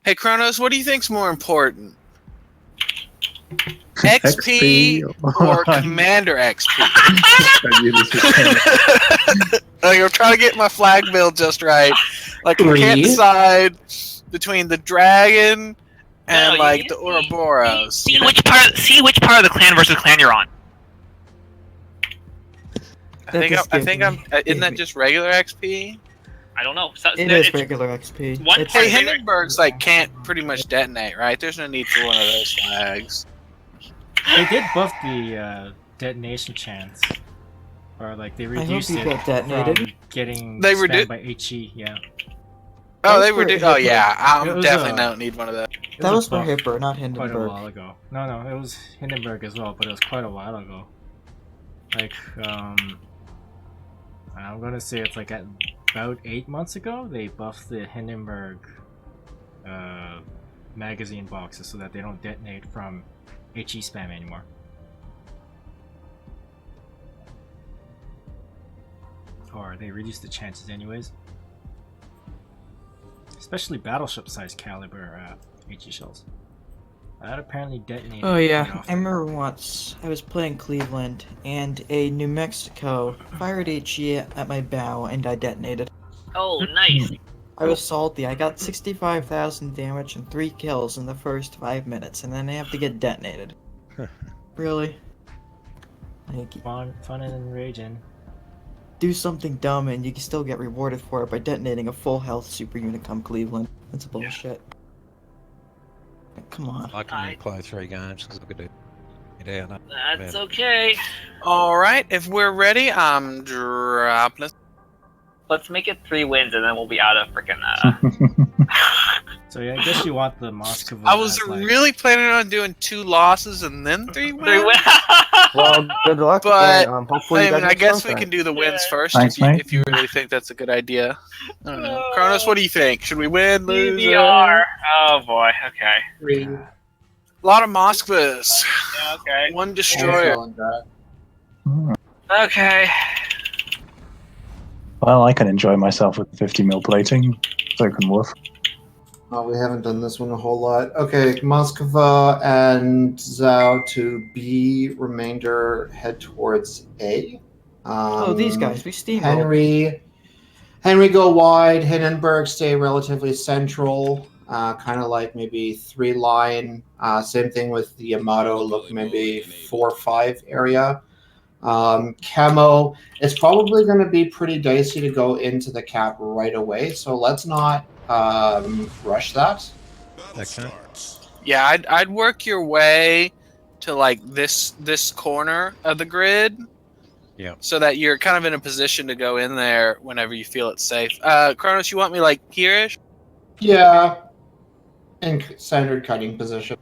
Hey, Kronos, what do you think's more important? XP or Commander XP? Like, I'm trying to get my flag build just right. Like, I can't decide between the dragon and the Ouroboros. See which part of the clan versus clan you're on. I think I'm. Isn't that just regular XP? I don't know. It is regular XP. Hey, Hindenburg's can't pretty much detonate, right? There's no need for one of those flags. They did buff the detonation chance, or they reduced it from getting spammed by HE. Yeah. Oh, they reduced. Oh, yeah. I definitely don't need one of those. That was for Hipper, not Hindenburg. Quite a while ago. No, it was Hindenburg as well, but it was quite a while ago. I'm gonna say it's at about 8 months ago, they buffed the Hindenburg magazine boxes so that they don't detonate from HE spam anymore. Or they reduced the chances anyways. Especially battleship-sized caliber HE shells. That apparently detonated. Oh yeah, I remember once I was playing Cleveland and a New Mexico fired HE at my bow and I detonated. Oh, nice. I was salty. I got 65,000 damage and 3 kills in the first 5 minutes, and then I have to get detonated. Really? Fun and raging. Do something dumb and you can still get rewarded for it by detonating a full health super unit come Cleveland. That's bullshit. Come on. I can play 3 games because I could do. That's okay. Alright, if we're ready, I'm dropping us. Let's make it 3 wins and then we'll be out of freaking. So yeah, I guess you want the Moskva. I was really planning on doing 2 losses and then 3 wins. Well, good luck. But hopefully I guess we can do the wins first. Thanks, if you really think that's a good idea. I don't know. Kronos, what do you think? Should we win, lose? PBR. Oh boy. Okay. A lot of Moskvas. Yeah, okay. 1 destroyer. Okay. Well, I can enjoy myself with 50mm plating. So can Wolf. Oh, we haven't done this one a whole lot. Okay, Moskva and Zhao to B. Remainder head towards A. These guys, we steamrolled. Henry go wide. Hindenburg stay relatively central. Kind of like maybe 3 line. Same thing with the Yamato. Look maybe 4-5 area. Camo, it's probably going to be pretty dicey to go into the cap right away, so let's not rush that. Okay. Yeah, I'd work your way to this corner of the grid. Yeah. So that you're kind of in a position to go in there whenever you feel it's safe. Kronos, you want me here-ish? Yeah. In standard cutting position.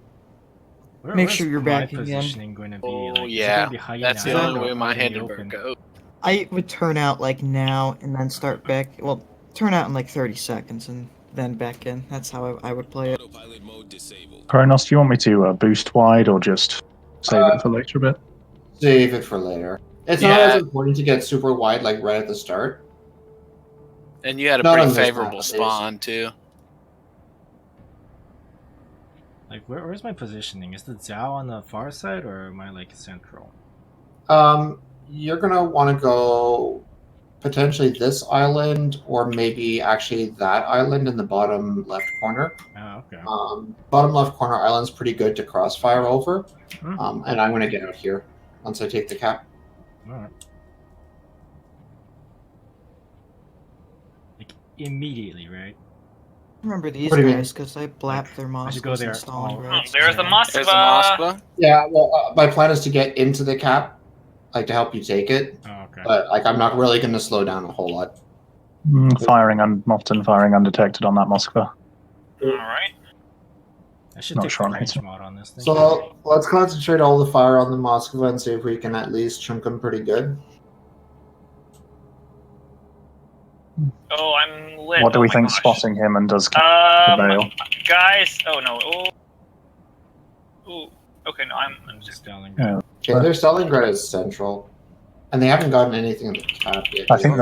Make sure you're back positioning going to be? Oh yeah, that's the only way my Hindenburg goes. I would turn out now and then start back. Well, turn out in 30 seconds and then back in. That's how I would play it. Kronos, do you want me to boost wide or just save it for later a bit? Save it for later. It's not as important to get super wide right at the start. And you had a pretty favorable spawn too. Where's my positioning? Is the Zhao on the far side or am I central? You're gonna want to go potentially this island or maybe actually that island in the bottom left corner. Oh, okay. Bottom left corner island's pretty good to crossfire over. And I'm gonna get out here once I take the cap. Alright. Immediately, right? Remember these guys because I blapped their Moskva. I should go there. There's the Moskva. Yeah, well, my plan is to get into the cap, to help you take it. Oh, okay. But I'm not really going to slow down a whole lot. Often firing undetected on that Moskva. All right. I should take a range mod on this thing. So let's concentrate all the fire on the Moskva and see if we can at least chunk them pretty good. Oh, I'm lit. What do we think spotting him and does prevail? Guys, oh no. Oh, okay, no, I'm just Stalingrad. Yeah. Okay, their Stalingrad is central, and they haven't gotten anything in the cap yet. I think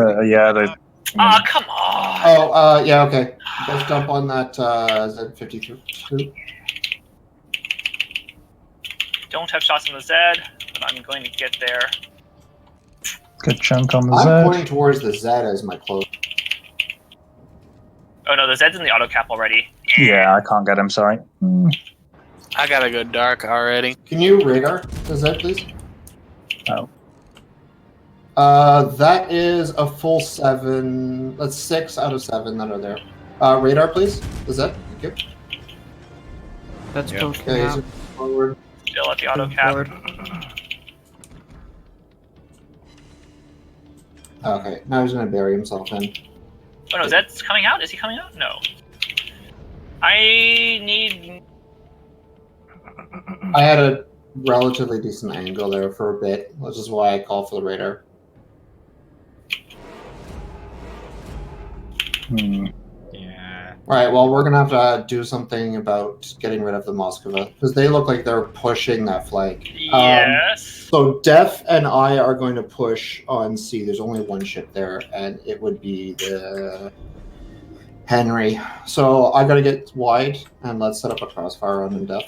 Ah, come on! Oh, yeah, okay. Let's dump on that Z-52. Don't have shots on the Z, but I'm going to get there. Good chunk on the I'm Z. pointing towards the Z as my close. Oh no, the Z's in the auto cap already. Yeah, I can't get him, sorry. I gotta go dark already. Can you radar the Z, please? Oh. That is a full 7. That's 6 out of 7 that are there. Radar, please. The Z. Thank you. That's Yeah. poking Okay, out. forward. Still at the auto Moving cap. forward. Okay, now he's gonna bury himself in. Oh no, Zed's coming out? Is he coming out? No. I need... I had a relatively decent angle there for a bit, which is why I call for the radar. Yeah. Alright, well, we're gonna have to do something about getting rid of the Moskva, because they look like they're pushing that flank. Yes. So Def and I are going to push on C. There's only one ship there, and it would be the Henry. So I gotta get wide, and let's set up a crossfire on him, Def.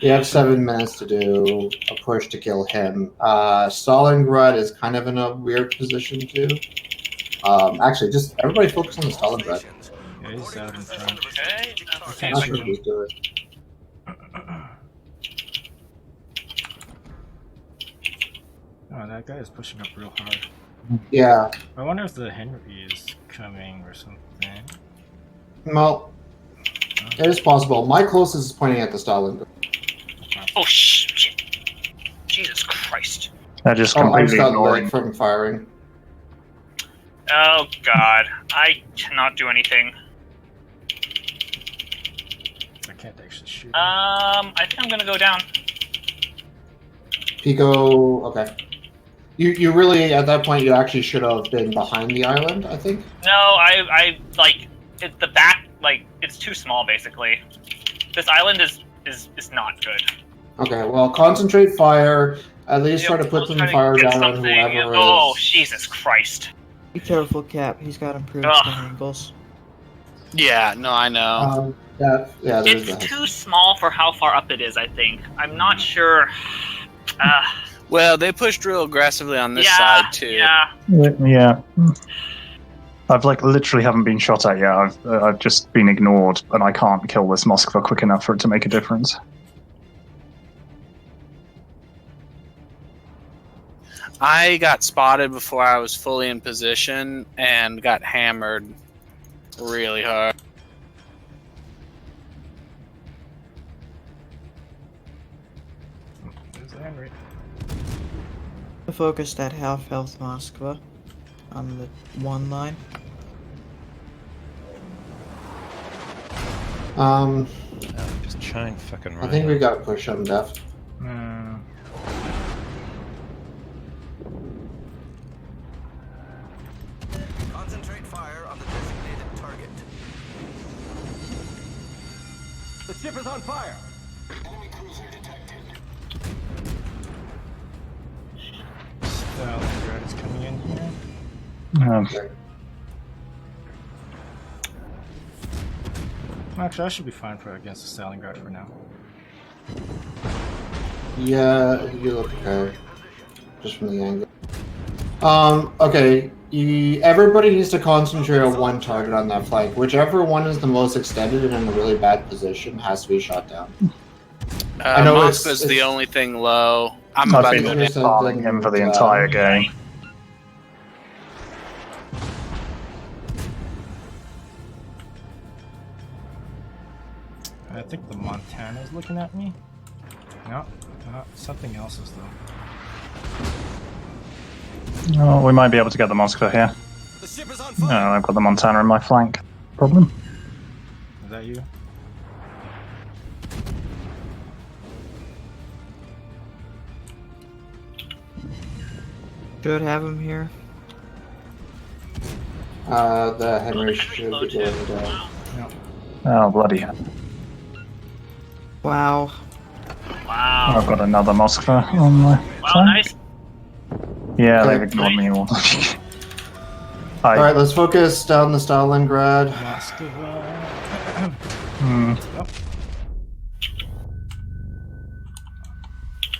We have 7 minutes to do a push to kill him. Stalingrad is kind of in a weird position too. Actually, just everybody focus on the Stalingrad. Yeah, he's out in front. Okay. I'm not sure who's doing it. Oh, that guy is pushing up real hard. Yeah. I wonder if the Henry is coming or something. Well, it is possible. My closest is pointing at the Stalingrad. Oh shit! Jesus Christ! They're just Oh, I'm completely stuck ignoring. from firing. Oh god, I cannot do anything. I can't actually shoot. I think I'm gonna go down. Pico, okay. You really, at that point, you actually should have been behind the island, I think. No, I like the back. Like it's too small, basically. This island is not good. Okay, well, concentrate fire. At least Yeah, try to put I'll some try to fire get down on something. whoever Oh is. Jesus Christ! Be careful, Cap. He's got improved Ugh. stun angles. Yeah, no, I know. Yeah, there's It's that. too small for how far up it is. I think. I'm not sure. Well, they pushed real aggressively on this yeah, side too. Yeah. Yeah. I've literally haven't been shot at yet. I've just been ignored, and I can't kill this Moskva quick enough for it to make a difference. I got spotted before I was fully in position and got hammered really hard. There's the Henry. Focus that half health Moskva on the 1 line. Just trying fucking I think we got to push on Def. Concentrate fire on the designated target. The ship is on fire. Enemy cruiser detected. Stalingrad is coming in here. Actually, I should be fine for against the Stalingrad for now. Yeah, you look okay. Just from the angle. Okay. Everybody needs to concentrate on one target on that flank. Whichever one is the most extended and in a really bad position has to be shot down. I know Moskva's the only thing low. I'm I've about to been go down. farming him for the entire game. I think the Montana's looking at me. No, something else is though. Oh, we might be able to get the Moskva here. The ship is on No, fire. I've got the Montana in my flank. Problem? Is that you? Should have him here. The Henry should be going down. Oh, bloody hell. Wow. Wow. I've got another Moskva on my Wow, flank. nice. Yeah, Okay. they've ignored me all. All right, let's focus down the Stalingrad. Moskva. Oh.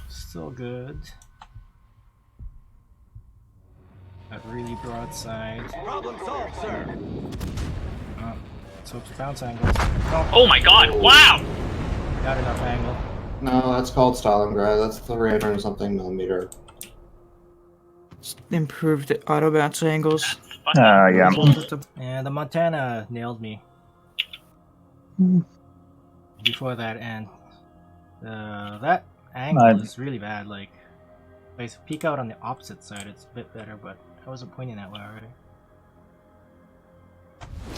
Still good. That really broadside. Problem solved, sir. Let's hope to bounce angles. Oh my god! Wow! Got enough angle. No, that's called Stalingrad. That's 300 and something millimeter. Improved auto bounce angles. Yeah. Yeah, the Montana nailed me. Before that, and that angle is really bad. Like, if I peek out on the opposite side, it's a bit better, but I wasn't pointing that way already.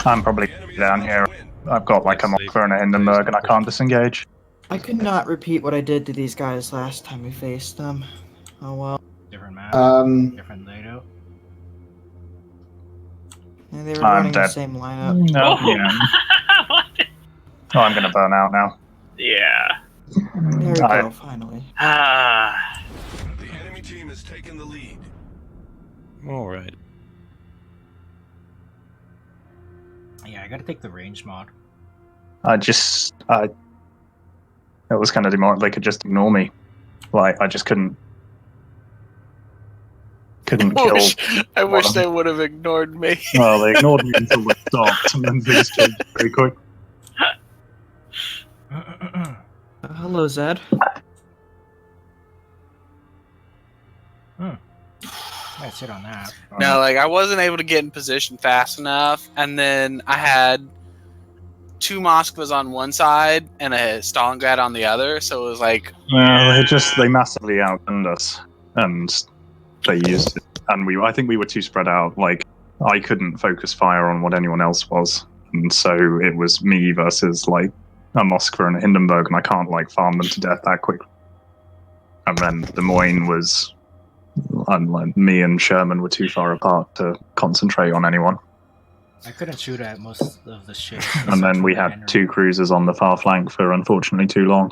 I'm probably down here. I've got like a Moskva and a Hindenburg, and I can't disengage. I could not repeat what I did to these guys last time we faced them. Oh well. Different map, different layout. And they were running the same lineup. No, yeah. Oh, I'm gonna burn out now. Yeah. There we go, finally. The enemy team has taken the lead. Alright. Yeah, I gotta take the range mod. It was kind of demoralizing. They could just ignore me. Like, I just couldn't kill. I wish they would have ignored me. Well, they ignored me until they stopped, and then they just changed very quick. Hello, Zed. Let's hit on that. No, like, I wasn't able to get in position fast enough, and then I had 2 Moskvas on one side and a Stalingrad on the other, so it was like... Well, they massively outgunned us, and they used it. And I think we were too spread out. Like, I couldn't focus fire on what anyone else was, and so it was me versus, like, a Moskva and a Hindenburg, and I can't, like, farm them to death that quickly. And then Des Moines was... And like, me and Sherman were too far apart to concentrate on anyone. I couldn't shoot at most of the ships. And then we had 2 cruisers on the far flank for unfortunately too long.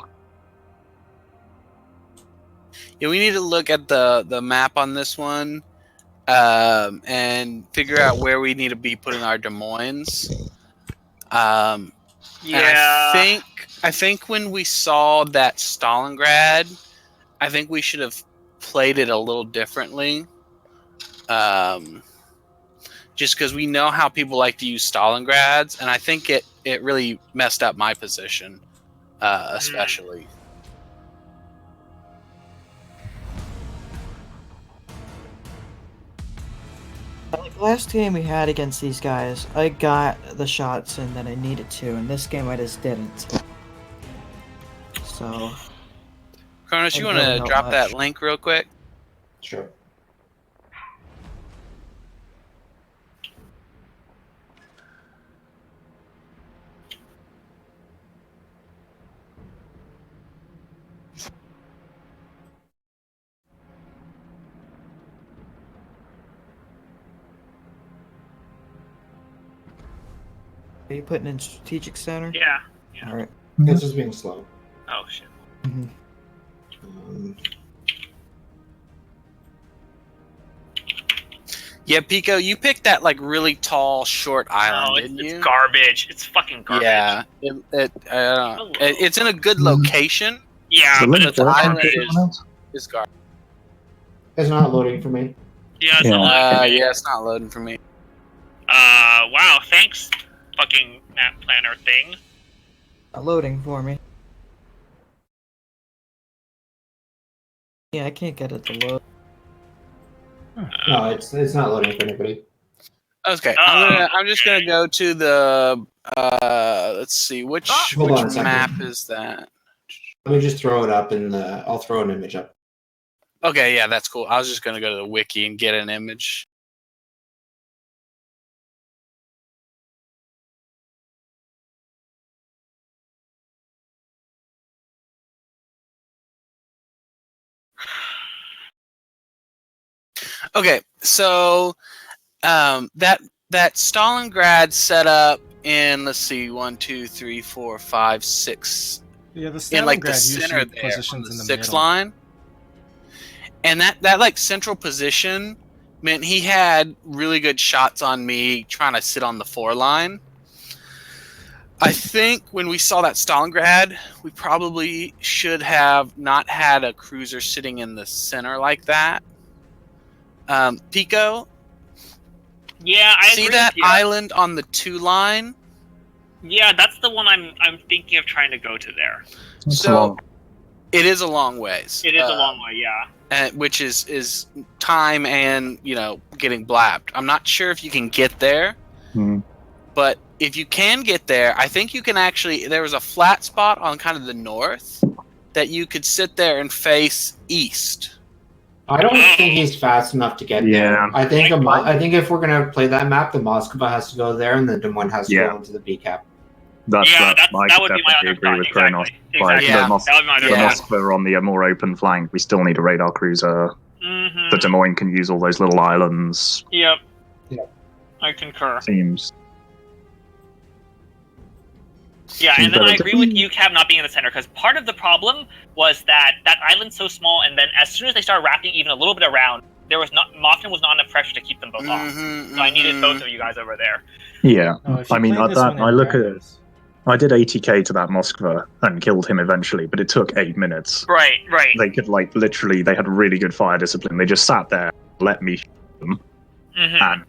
Yeah, we need to look at the map on this one and figure out where we need to be putting our Des Moines. Yeah. And I think when we saw that Stalingrad, I think we should have played it a little differently. Just because we know how people like to use Stalingrads, and I think it really messed up my position, especially. Like the last game we had against these guys, I got the shots in that I needed to, and this game I just didn't. So... Cronus, you want to drop that link real quick? Sure. Are you putting in strategic center? Yeah. Alright. It's just being slow. Oh shit. Yeah, Pico, you picked that like really tall, short island, didn't you? It's garbage. It's fucking garbage. Yeah, it's in a good location. Yeah, but it's the island is garbage. It's not loading for me. Yeah, it's not loading. Yeah, it's not loading for me. Wow, thanks, fucking map planner thing. Not loading for me. Yeah, I can't get it to load. No, it's not loading for anybody. Okay, I'm just gonna go to the let's see which map is that. Let me just throw it up in the. I'll throw an image up. Okay, yeah, that's cool. I was just gonna go to the wiki and get an image. Okay, so that Stalingrad set up in, let's see, 1, 2, 3, 4, 5, 6. Yeah, the in like the center there, on the 6th line. And that like central position meant he had really good shots on me trying to sit on the 4 line. I think when we saw that Stalingrad, we probably should have not had a cruiser sitting in the center like that. Pico, Yeah, I see agree that with you. island on the 2 line? Yeah, that's the one I'm thinking of trying to go to there. So it is a long ways. It is a long way, yeah. Which is time and, getting blapped. I'm not sure if you can get there, but if you can get there, I think you can actually... There was a flat spot on kind of the north that you could sit there and face east. I don't think he's fast enough to get there. I think if we're going to play that map, the Moskva has to go there, and the Des Moines has to go into the B cap. That would be my agree with Kronos. Exactly. The Moskva on the more open flank, we still need a radar cruiser. The Des Moines can use all those little islands. Yep. I concur. Seems. Yeah, and then I agree with UCAB not being in the center, because part of the problem was that island's so small, and then as soon as they started wrapping even a little bit around, Mofton was not enough pressure to keep them both off. So I needed both of you guys over there. Yeah, I mean, I did 80k to that Moskva and killed him eventually, but it took 8 minutes. Right. They could, literally, they had really good fire discipline. They just sat there, let me shoot them, and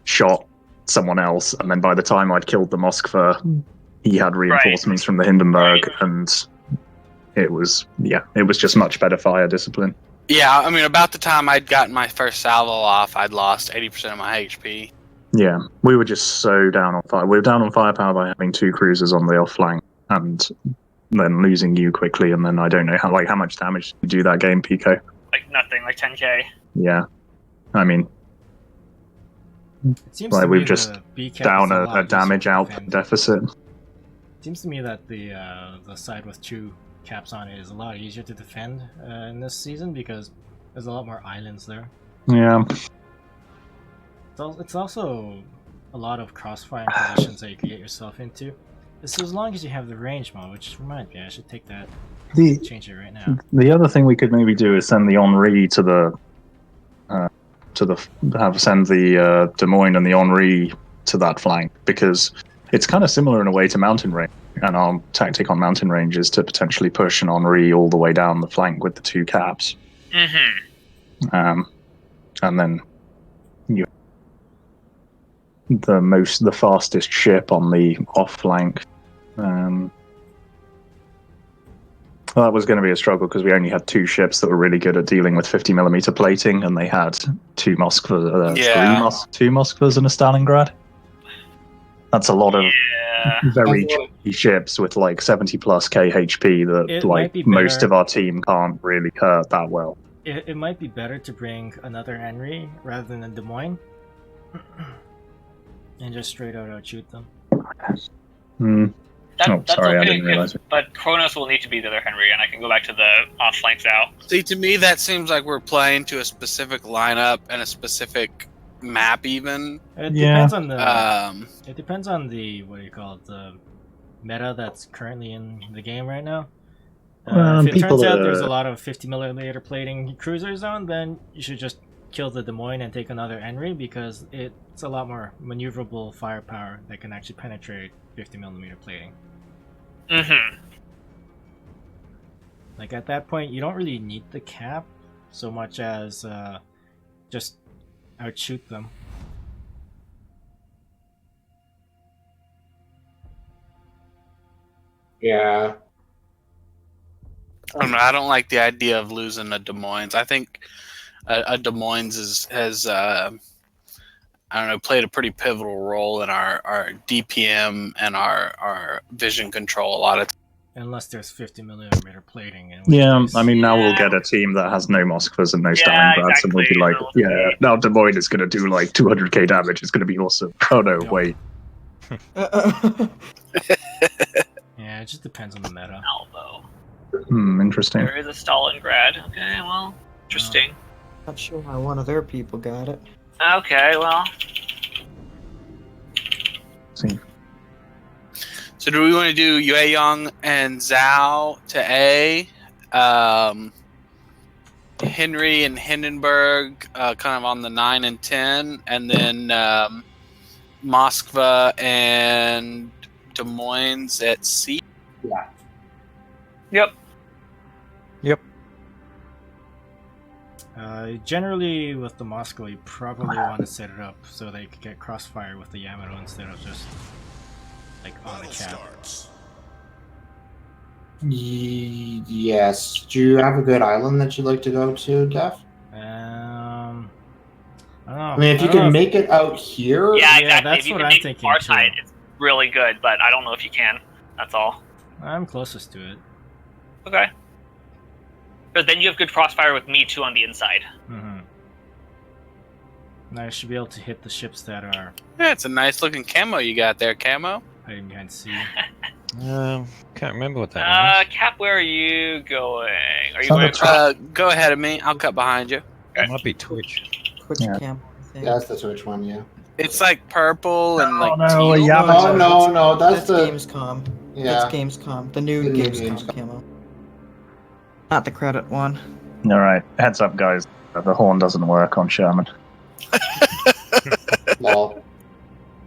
shot someone else, and then by the time I'd killed the Moskva, he had reinforcements from the Hindenburg, and it was just much better fire discipline. Yeah, I mean, about the time I'd gotten my first salvo off, I'd lost 80% of my HP. Yeah, we were just so down on fire. We were down on firepower by having 2 cruisers on the off flank, and then losing you quickly, and then I don't know how much damage did you do that game, Pico? Like nothing, like 10k. Yeah, I mean, it seems like we've just down a damage output deficit. Seems to me that the side with 2 caps on it is a lot easier to defend in this season because there's a lot more islands there. Yeah. It's also a lot of crossfire positions that you can get yourself into. So as long as you have the range mod, which reminds me, I should take that. Change it right now. The other thing we could maybe do is send the Henri to the send the Des Moines and the Henri to that flank, because it's kind of similar in a way to mountain range, and our tactic on mountain range is to potentially push an Henri all the way down the flank with the 2 caps. And then the fastest ship on the off flank. That was going to be a struggle because we only had 2 ships that were really good at dealing with 50mm plating, and they had 2 Moskvas, 2 Moskvas and a Stalingrad. That's a lot of very cheapy ships with 70+ KHP that most of our team can't really hurt that well. It might be better to bring another Henry rather than a Des Moines and just straight out outshoot them. That's sorry, okay, I didn't realize it. But Kronos will need to be the other Henry, and I can go back to the off flanks out. See, to me, that seems like we're playing to a specific lineup and a specific map, even. It depends on the. It depends on the the meta that's currently in the game right now. If it turns out there's a lot of 50mm plating cruisers on, then you should just kill the Des Moines and take another Henry, because it's a lot more maneuverable firepower that can actually penetrate 50mm plating. Like at that point, you don't really need the cap so much as just outshoot them. Yeah. I don't like the idea of losing a Des Moines. I think a Des Moines has played a pretty pivotal role in our DPM and our vision control a lot of times. Unless there's 50mm plating. I mean, now we'll get a team that has no Moskvas and no Stalingrads, and we'll be like, now Des Moines is going to do 200k damage. It's going to be awesome. Oh no, wait. Yeah, it just depends on the meta. Alvo. Interesting. There is a Stalingrad. Okay, well, interesting. Not sure why one of their people got it. Okay, well. See. So do we want to do Yue Young and Zhao to A? Henry and Hindenburg kind of on the 9 and 10, and then Moskva and Des Moines at C. Yeah. Yep. Generally, with the Moskva, you probably want to set it up so they could get crossfire with the Yamato instead of just like on the cap. Yes. Do you have a good island that you'd like to go to, Def? I don't know. I mean, if you can make it out here. Yeah, Yeah, exactly. that's If you what can I'm make thinking, far too. side, it's really good, but I don't know if you can. That's all. I'm closest to it. Okay. But then you have good crossfire with me too on the inside. Mm-hmm. And I should be able to hit the ships that are Yeah, it's a nice looking camo you got there, camo. hiding behind C. Can't remember what that was. Cap, where are you going? Are you It's on going the across? Go ahead of me. I'll cut behind you. It might be Twitch. Twitch Yeah. cam. I think. Yeah, that's the Switch one, yeah. It's like purple and like no, teal. yeah, Oh, no, That's the. Gamescom. Yeah. That's Gamescom. The new The new Gamescom Gamescom. camo. Not the credit one. All right, heads up, guys. The horn doesn't work on Sherman. Lol.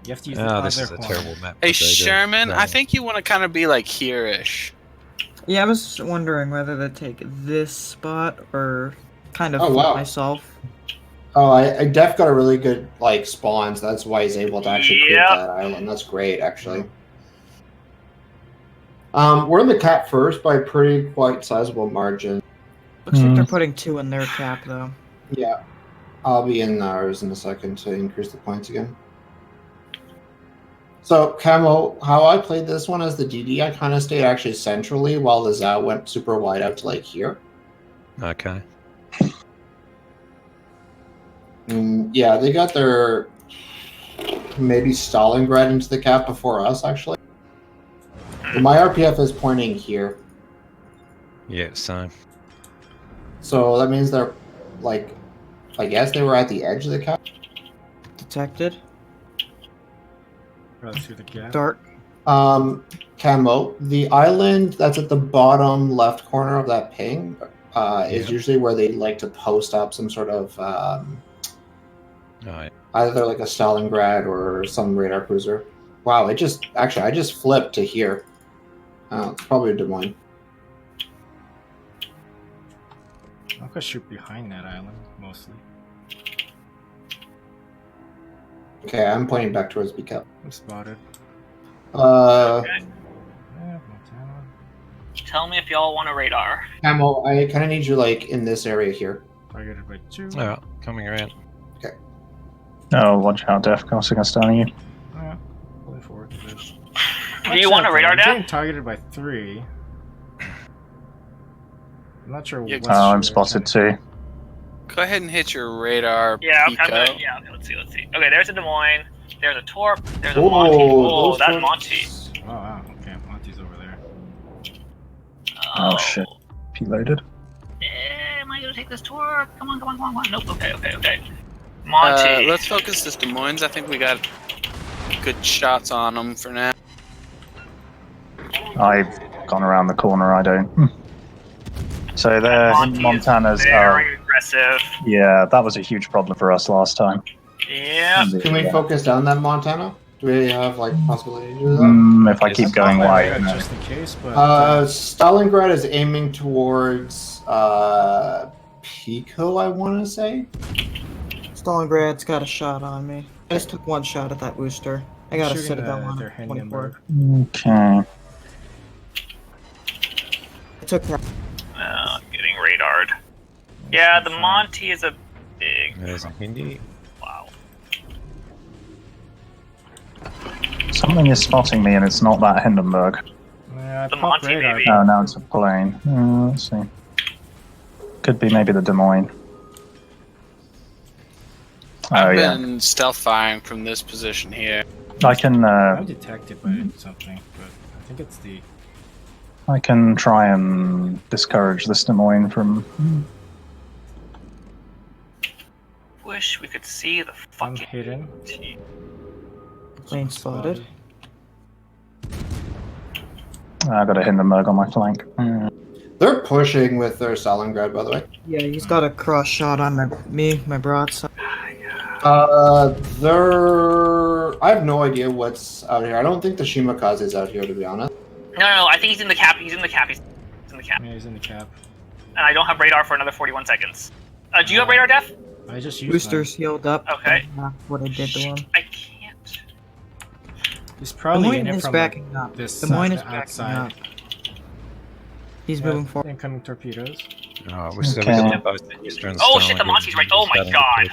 You have to use the Oh, this other is a horn. terrible map. Hey that they do. Sherman, I No. think you want to kind of be like here-ish. Yeah, I was wondering whether to take this spot or kind of Oh, wow. myself. Oh, I Def got a really good like spawn, so that's why he's able to actually create Yep. that island. That's great, actually. We're in the cap first by a pretty quite sizable margin. Looks like they're putting 2 in their cap though. Yeah, I'll be in ours in a second to increase the points again. So, Camo, how I played this one as the DD, I kind of stayed actually centrally while the Zao went super wide out to like here. Okay. Yeah, they got their maybe Stalingrad into the cap before us, actually. But my RPF is pointing here. Yeah, same. So that means they're, like, I guess they were at the edge of the cap. Detected. Right through the gap. Dark. Camo, the island that's at the bottom left corner of that ping is usually where they like to post up some sort of Alright. either like a Stalingrad or some radar cruiser. Wow, I just flipped to here. Oh, it's probably Des Moines. I'm gonna shoot behind that island mostly. Okay, I'm pointing back towards BCAP. I'm spotted. Uh, Yeah, Montana. Tell me if y'all want a radar. Camo, I kind of need you like in this area here. Targeted by 2. Alright, coming around. Oh, watch out, Def. Crossing us down you. Yeah, going forward to this. Do you want a radar I'm now? getting targeted by 3. I'm not sure Yeah, what's Oh, I'm where spotted exactly. too. Go ahead and hit your radar. Yeah, Pico. okay, let's see. Okay, there's a Des Moines. There's a Torp. There's a Oh, Monty. Oh, those that's ones- Monty. Oh wow, okay, Monty's over there. Oh, shit. P-loaded. Am I gonna take this Torp? Come on. Nope. Okay. Monty. Let's focus this Des Moines. I think we got good shots on them for now. I've gone around the corner, I don't. So there, Monty is Montana's. very aggressive. Yeah, that was a huge problem for us last time. Yeah. Can we focus down that Montana? Do we have like possibility to do that? If I keep going wide. No. Just in case, but Stalingrad is aiming towards Pico, I want to say. Stalingrad's got a shot on me. I just took 1 shot at that booster. I got a shooting Citadel on their 24. Hindenburg. Okay. I took that. Getting radared. Yeah, the Monty is a big. There's a Hindi. Wow. Something is spotting me, and it's not that Hindenburg. Yeah, I The popped Monty, radar. maybe. Oh, now it's a plane. Let's see. Could be maybe the Des Moines. Oh, I've yeah. been stealth firing from this position here. I can I'm detected by something, but I think it's the. I can try and discourage this Des Moines from. Wish we could see the I'm fucking hidden. Monty. Plane spotted. I got a Hindenburg on my flank. They're pushing with their Stalingrad, by the way. Yeah, he's got a cross shot on my broadside. I have no idea what's out here. I don't think the Shimakaze's out here, to be honest. No, I think he's in the cap. He's in the cap. Yeah, he's in the cap. And I don't have radar for another 41 seconds. Do you have radar, Def? I just used Boosters healed up. Okay. What I did to him. I can't. He's probably in is from backing up. this Des Moines is outside. backing up. He's moving forward. Incoming torpedoes. Oh, we got both the Eastern Oh shit, the Monty's right. Oh my god.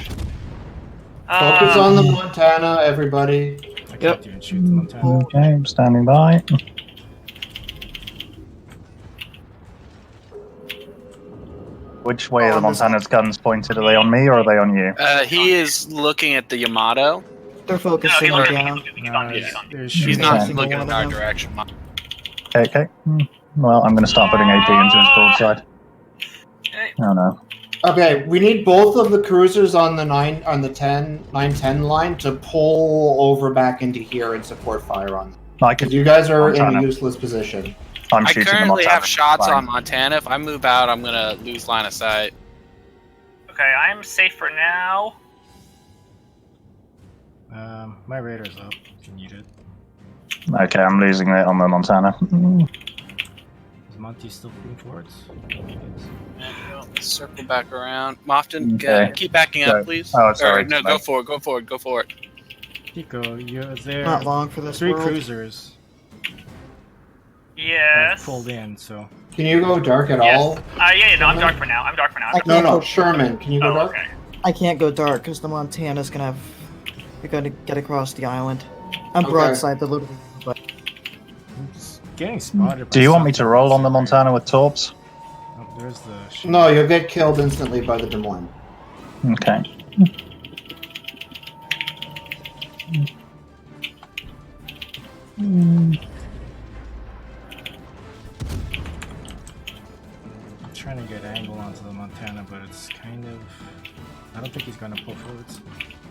Focus on the Montana, everybody. I can't even shoot the Montana. Okay, I'm standing by. Which way are the Montana's guns pointed? Are they on me or are they on you? He is looking at the Yamato. They're focusing down. He's not looking in our direction. Okay. Well, I'm going to start putting AP into his broadside. Oh no. Okay, we need both of the cruisers on the 9-10 line to pull over back into here and support fire on them. Because you guys are in a useless position. I'm I shooting currently the have shots line. on Montana. If I move out, I'm gonna lose line of sight. Okay, I'm safe for now. My radar's up. If you need it. Okay, I'm losing it on the Montana. Is Monty still moving forwards? Circle back around. Mofton, Okay. keep backing up, please. Oh, sorry. Or, no, go for it. Pico, you're there. Not long for this 3 world. cruisers Yes. pulled in, so. Can you go dark at all? Yeah, no, I'm dark for now. No, Sherman, can you go dark? Okay. I can't go dark because the Montana's gonna have. You're gonna get across the island. I'm Okay. broadside the little, but It's getting spotted. Do you want me to roll on the Montana with torps? Oh, there's the. No, you'll get killed instantly by the Des Moines. Okay. I'm trying to get angle onto the Montana, but it's kind of. I don't think he's gonna pull forwards.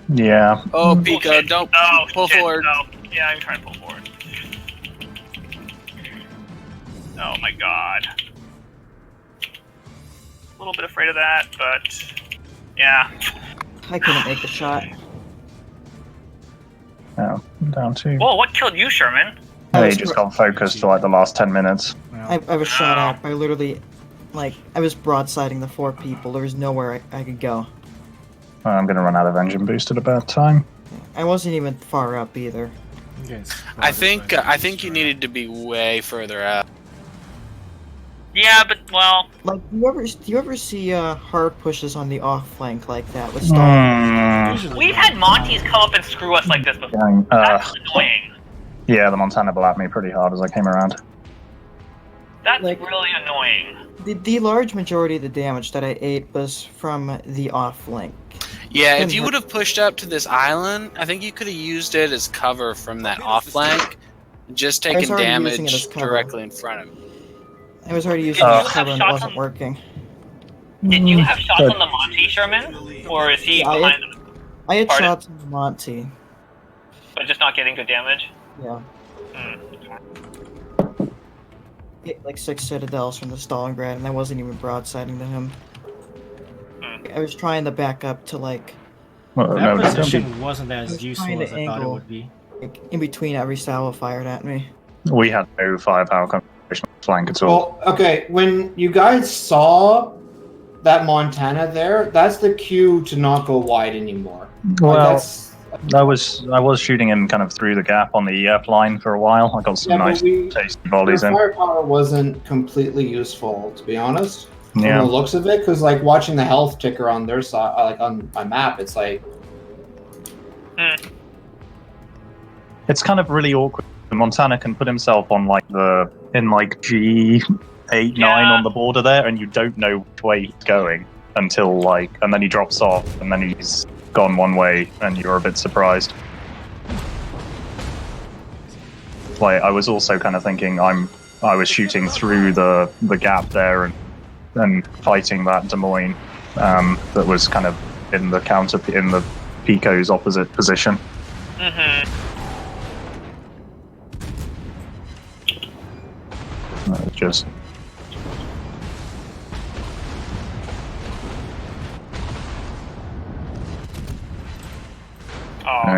Yeah. Oh, Pico, Shit. don't Oh, pull shit. forward. No. Yeah, I'm trying to pull forward. Oh my god. A little bit afraid of that, but yeah. I couldn't make the shot. Oh, down 2. Whoa, what killed you, Sherman? They just got focused for like the last 10 minutes. I was shot at by literally, like, I was broadsiding the 4 people. There was nowhere I could go. I'm going to run out of engine boost at a bad time. I wasn't even far up either. I think you needed to be way further out. Yeah, but well. Like, do you ever see hard pushes on the off flank like that with Stalin? We've had Monty's come up and screw us like this before. That's annoying. Yeah, the Montana blapped me pretty hard as I came around. That's Like- really annoying. The large majority of the damage that I ate was from the off flank. Yeah, if you would have pushed up to this island, I think you could have used it as cover from that off flank. Just I was taking already using it damage as cover. directly in front of him. I was already using Did you it as have cover and it shots wasn't on- working. Did you have shots on the Monty, Sherman? Or is he Yeah, behind them, I had Pardon? shots on the Monty. but just not getting good damage? Yeah. Hmm. Hit like 6 citadels from the Stalingrad, and I wasn't even broadsiding to him. I was trying to back up to like Well, That no, don't position wasn't I was as useful trying to as I thought it angle. would be. in between every salvo fired at me. we had no firepower concentration flank at all. Well, okay, when you guys saw that Montana there, that's the cue to not go wide anymore. Well, Like, I was shooting him kind of through the gap on the EF line for a while. I got some Yeah, but nice tasty your volleys in. firepower wasn't completely useful, to be honest. From Yeah. the looks of it, because like watching the health ticker on their side, like on my map, it's like It's kind of really awkward. Montana can put himself on like G8, 9 on the border there, and you don't know which way he's going until like, and then he drops off, and then he's gone one way, and you're a bit surprised. Like, I was also kind of thinking I was shooting through the gap there and fighting that Des Moines that was kind of in the Pico's opposite position. Mm-hmm.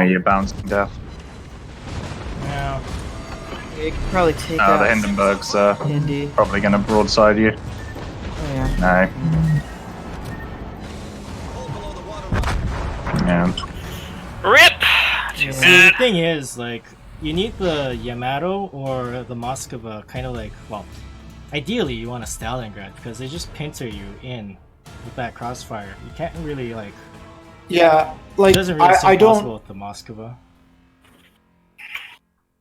you're bouncing death. Yeah. You could probably take The out Hindenburg's Indy. probably going to broadside you. Oh, yeah. No. Yeah. Rip. Too See, bad. the thing is, like, you need the Yamato or the Moskva kind of like, well, ideally you want a Stalingrad because they just pincer you in with that crossfire. You can't really like. Yeah, It like doesn't really seem I possible don't. with the Moskva.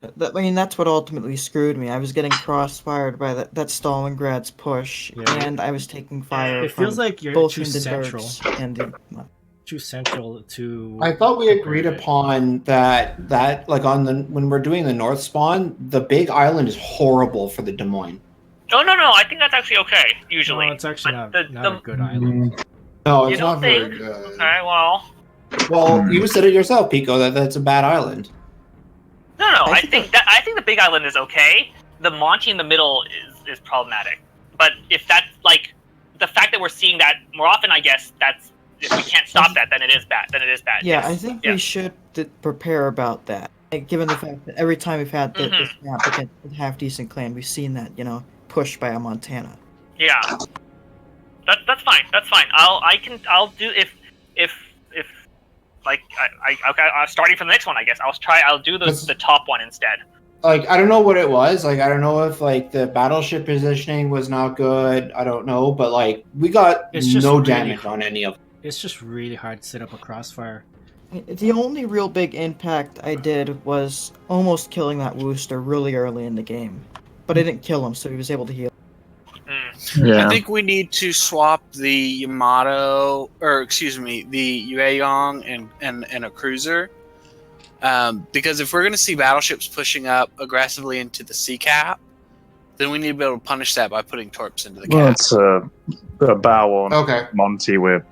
I mean, that's what ultimately screwed me. I was getting crossfired by that Stalingrad's push, Yeah. and I was taking fire It from feels like you're both too Hindenburgs central. and the... Too central to. I thought we agreed prepare it. upon that like on the when we're doing the north spawn, the big island is horrible for the Des Moines. No. I think that's actually okay. Usually. No, it's actually But not a good island. No, You it's don't not very think? good. Okay. Well. Well, you said it yourself, Pico, that that's a bad island. No. I think the big island is okay. The Monty in the middle is problematic. But if that's like the fact that we're seeing that more often, I guess that's if we can't stop that, then it is bad. Yeah, yes. I think we should prepare about that. Like, given the fact that every time we've had this map against a half-decent clan, we've seen that, pushed by a Montana. Yeah. That's fine. That's fine. I'll do if like okay. Starting from the next one, I guess I'll do the top one instead. Like, I don't know what it was. Like, I don't know if like the battleship positioning was not good. I don't know, but like we got no damage on any of them. It's just really hard to set up a crossfire. The only real big impact I did was almost killing that Wooster really early in the game. But I didn't kill him, so he was able to heal. Yeah. I think we need to swap the Yamato, or excuse me, the Yueyong and a cruiser. Because if we're going to see battleships pushing up aggressively into the sea cap, then we need to be able to punish that by putting torps into the cap. Well, it's a bow on Monty. We're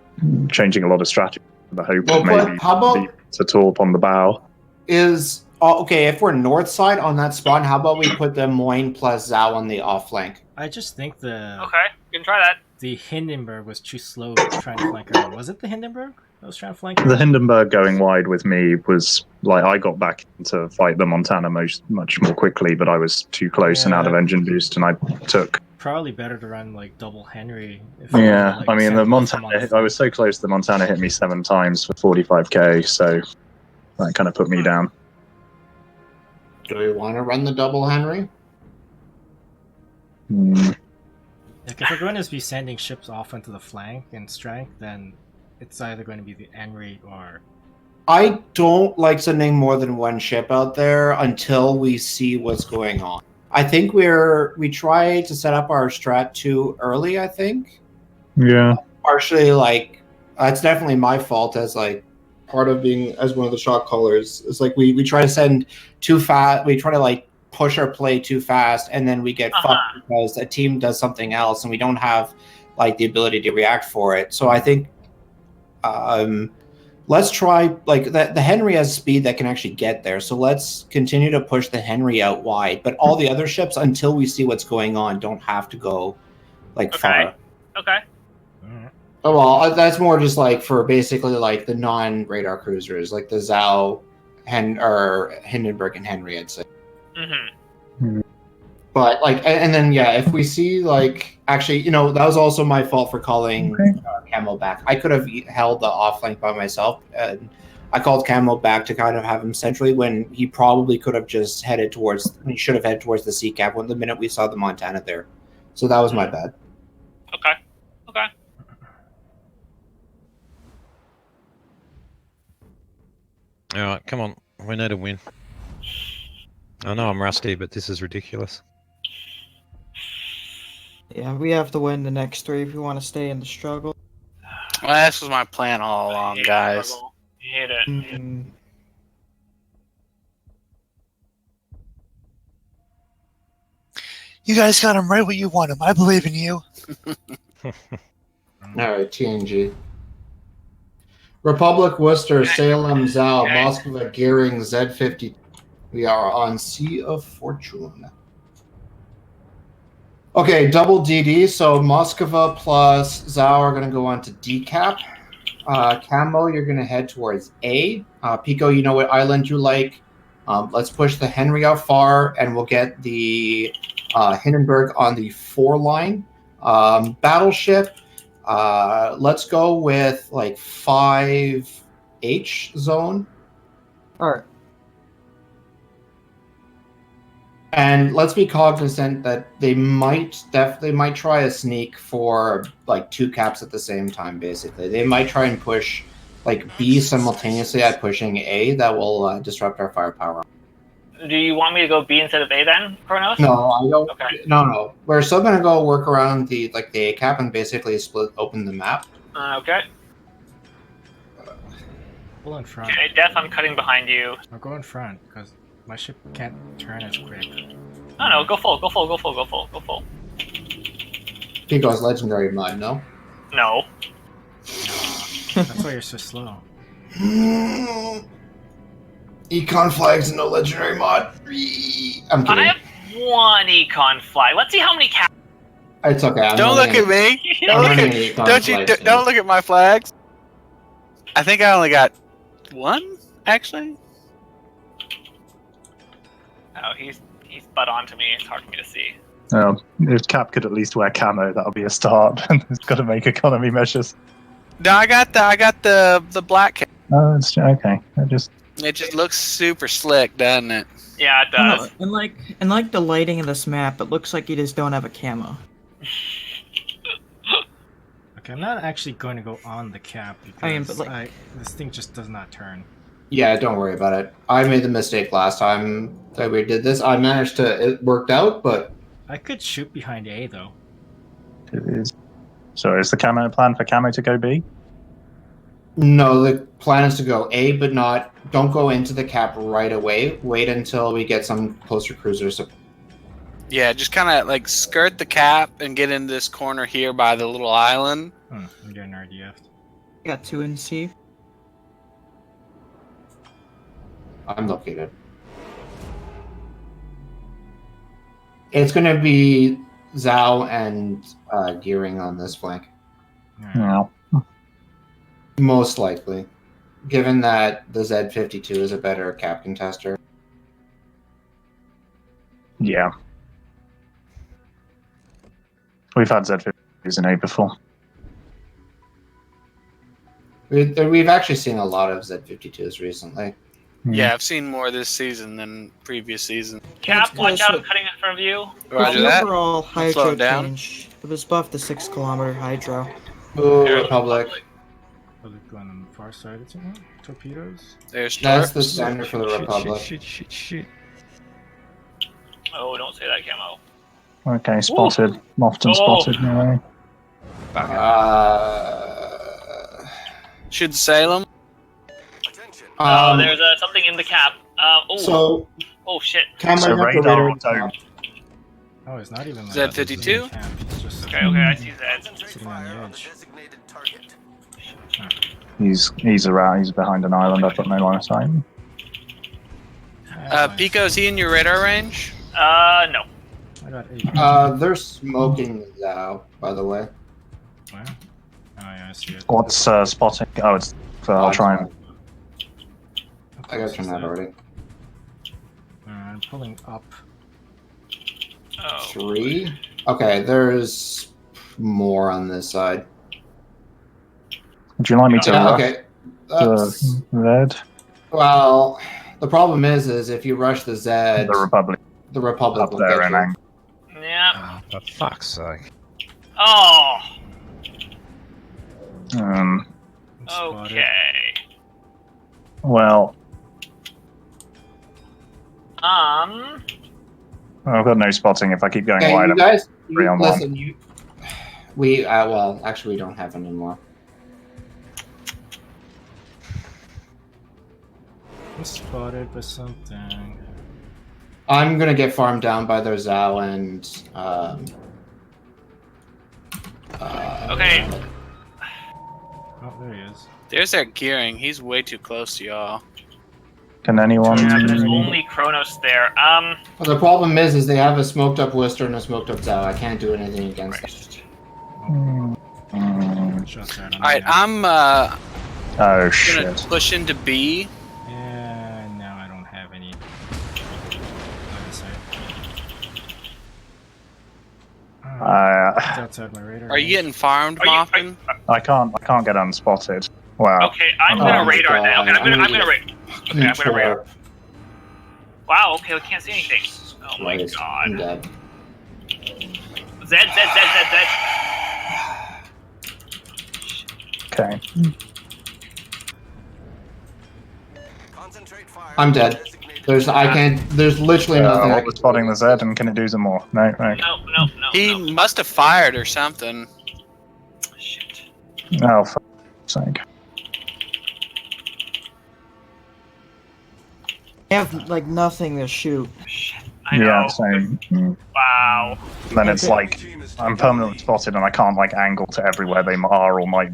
changing a lot of strategy. The hope of maybe how about to torp on the bow. is okay if we're north side on that spawn? How about we put the Moyne plus Zhao on the off flank? I just think Okay, you can try that. The Hindenburg was too slow trying to flank around. Was it the Hindenburg that was trying to flank? The Hindenburg going wide with me was like I got back to fight the Montana much more quickly, but I was too close and out of engine boost, and I took. Probably better to run like double Henry. Yeah, I mean the Montana. I was so close. The Montana hit me 7 times for 45k, so that kind of put me down. Do we want to run the double Henry? Like if we're going to be sending ships off into the flank and strike, then it's either going to be the Henry or. I don't like sending more than one ship out there until we see what's going on. I think we try to set up our strat too early, I think. Yeah. Partially, like, it's definitely my fault as, like, part of being as one of the shot callers. It's like we try to send too fast. We try to, like, push our play too fast, and then we get fucked because a team does something else, and we don't have, like, the ability to react for it. So I think let's try, like, the Henry has speed that can actually get there. So let's continue to push the Henry out wide. But all the other ships, until we see what's going on, don't have to go, like, far. Okay. Oh, well, that's more just, like, for basically, like, the non-radar cruisers, like the Zhao, Hindenburg, and Henry, I'd say. But, like, and then, yeah, if we see, like, actually, that was also my fault for calling Camo back. I could have held the off flank by myself, and I called Camo back to kind of have him centrally when he probably could have just he should have headed towards the sea cap when the minute we saw the Montana there. So that was my bad. Okay. Alright, come on. We need a win. I know I'm rusty, but this is ridiculous. Yeah, we have to win the next 3 if we want to stay in the struggle. Well, this was my plan all along, guys. You hate it. You guys got him right where you want him. I believe in you. Alright, TNG. Republic, Worcester, Salem, Zhao, Moskva, Gearing, Z50. We are on Sea of Fortune. Okay, double DD. So Moskva plus Zhao are going to go on to decap. Camo, you're going to head towards A. Pico, you know what island you like. Let's push the Henry out far, and we'll get the Hindenburg on the 4 line. Battleship, let's go with like 5H zone. Alright. And let's be cognizant that they might try a sneak for like 2 caps at the same time. Basically, they might try and push like B simultaneously at pushing A. That will disrupt our firepower. Do you want me to go B instead of A then, Kronos? No, I don't. Okay. No. We're still gonna go work around the A cap and basically open the map. Okay. Pull in front. Okay, Death, I'm cutting behind you. I'll go in front, because my ship can't turn as quick. No, go full. Pico's legendary mud, no? No. That's why you're so slow. Econ flags and no legendary mod. I'm kidding. I have 1 econ flag. Let's see how many caps. It's okay. Don't look at me. Don't look at my flags. I think I only got 1, actually. Oh, he's butt on to me. It's hard for me to see. Oh, if Cap could at least wear camo, that'll be a start. It's got to make economy measures. No, I got the black cap. Oh, it's okay. It just looks super slick, doesn't it? Yeah, it does. And like the lighting of this map, it looks like you just don't have a camo. Okay, I'm not actually going to go on the cap because this thing just does not turn. Yeah, don't worry about it. I made the mistake last time that we did this. I managed to. It worked out, but I could shoot behind A though. It is. So is the camo plan for camo to go B? no. The plan is to go A, but don't go into the cap right away. Wait until we get some closer cruisers. Yeah, just kind of like skirt the cap and get in this corner here by the little island. I'm getting RDF. I got 2 in C. I'm located. It's going to be Zhao and Gearing on this flank. No. Most likely. Given that the Z-52 is a better cap contester. Yeah. We've had Z-52s in A before. We've actually seen a lot of Z-52s recently. Yeah, I've seen more this season than previous season. Cap, watch out, I'm cutting in front of you. Roger The that. overall I'm slowing hydro down. change, it was buffed to 6-kilometer hydro. Ooh, Republic. Republic going on the far side, it's torpedoes. There's That's the tarps. standard for the Republic. Shit. Oh, don't say that, Camo. Okay, spotted. Mofton spotted. No. Should Salem? There's something in the cap. Oh shit. So radar auto. Oh, it's not even Z-52? It's just Okay, I see Zed. sitting on the edge. He's around. He's behind an island. I've got no line of sight. Pico, is he in your radar range? No. I got 8. They're smoking Zhao, by the way. Wow. Oh yeah, I see it. What's spotting? Oh, it's. I'll try and. I gotta turn that already. I'm pulling up. 3. Okay, there's more on this side. Would you like me to rush okay. the red? Well, the problem is if you rush the Z, The Republic. the Republic Up will there get and you. ang- Yeah. For fuck's sake. Oh. Spotted. Okay. Well, I've got no spotting. If I keep going Okay, wide, you I'm guys, 3-on-1. listen. We well, actually, we don't have any more. I'm spotted by something. I'm gonna get farmed down by their Zhao and Okay. Oh, there he is. There's that Gearing. He's way too close to y'all. Can anyone? Yeah, but there's only Kronos there. well, the problem is they have a smoked up Worcester and a smoked up Zhao. I can't do anything against it. Shots out on All right, the map. Oh Gonna shit. push into B. No, I don't have any. It's outside my radar. Are you getting farmed, Moffin? I can't get unspotted. Wow. Okay, I'm gonna radar then. Okay, I'm gonna radar. Wow. Okay, I can't see anything. Oh my god. Z. Okay. I'm dead. There's literally nothing. What was spotting the Z, and can it do some more? No. No. He must have fired or something. Shit. Oh, for sake. I have like nothing to shoot. Shit. I know. Yeah, same. Wow. Then it's like I'm permanently spotted, and I can't like angle to everywhere they are or might.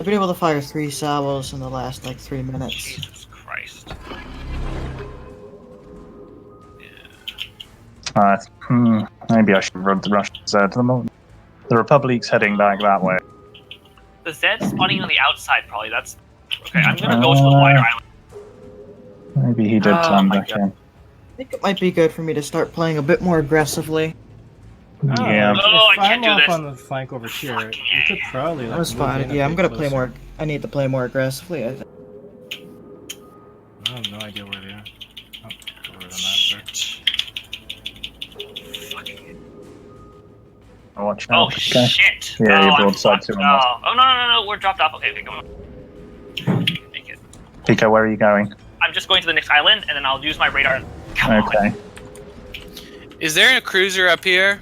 I've been able to fire 3 salvos in the last like 3 minutes. Jesus Christ. Maybe I should rush Z. The Republic's heading back that way. The Zed's spawning on the outside, probably. That's okay. I'm gonna go to the wider island. Maybe he did turn back in. I think it might be good for me to start playing a bit more aggressively. Yeah. Oh, If I can't I'm do off this. on the flank over here, you could probably. Like, That's move fine. in a Yeah, I'm bit gonna play closer. more. I need to play more aggressively. I think. I have no idea where they are. Oh, over on that side. Watch Oh out. Okay. shit! Yeah, oh, you're I'm broadside fucked. to him. now. Oh no! We're dropped off. Okay, come on. Make it. Pico, where are you going? I'm just going to the next island, and then I'll use my radar. Come Okay. on. Is there a cruiser up here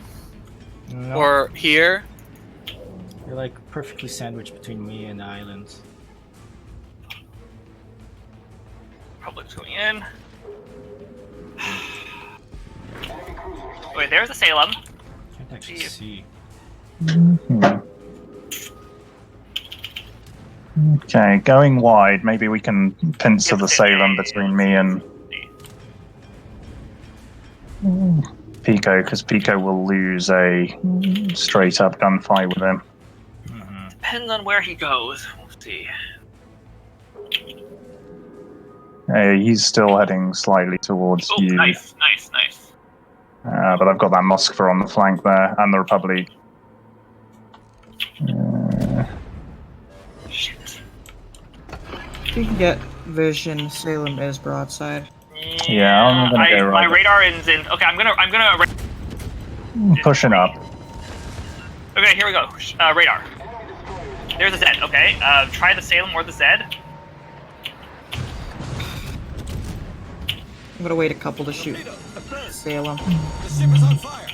No, or here? you're like perfectly sandwiched between me and the islands. Public's going in. Wait, there's a Salem. Can't actually Jeez. see. Okay, going wide. Maybe we can pincer the Salem between me and Pico, because Pico will lose a straight up gunfight with him. Depends on where he goes. We'll see. He's still heading slightly towards Oh, you. nice. But I've got that Moskva on the flank there, and the Republic. Shit. If you can get vision, Salem is broadside. Yeah, I'm gonna go My right. radar is in. Okay, I'm gonna. Pushing up. Okay, here we go. Radar. There's a Z. Okay. Try the Salem or the Z. I'm gonna wait a couple to shoot Salem. The ship is on fire.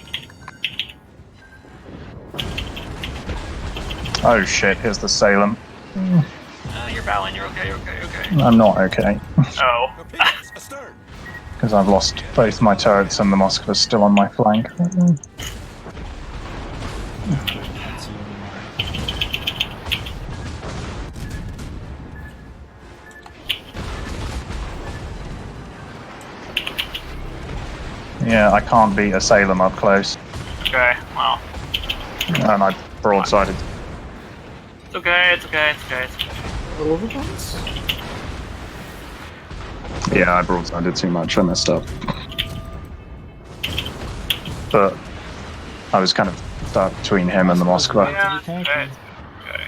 Oh shit, here's the Salem. You're bowing. You're okay. I'm not okay, Oh. Torpedoes astern. because I've lost both my turrets and the Moskva's still on my flank. Can't see anymore. Yeah, I can't beat a Salem up close. Okay. Well. And I broadsided. It's okay. Overbounds? Yeah, I broadsided too much. I messed up. But I was kind of stuck between him and the Moskva. Yeah. Pretty tanky. Okay.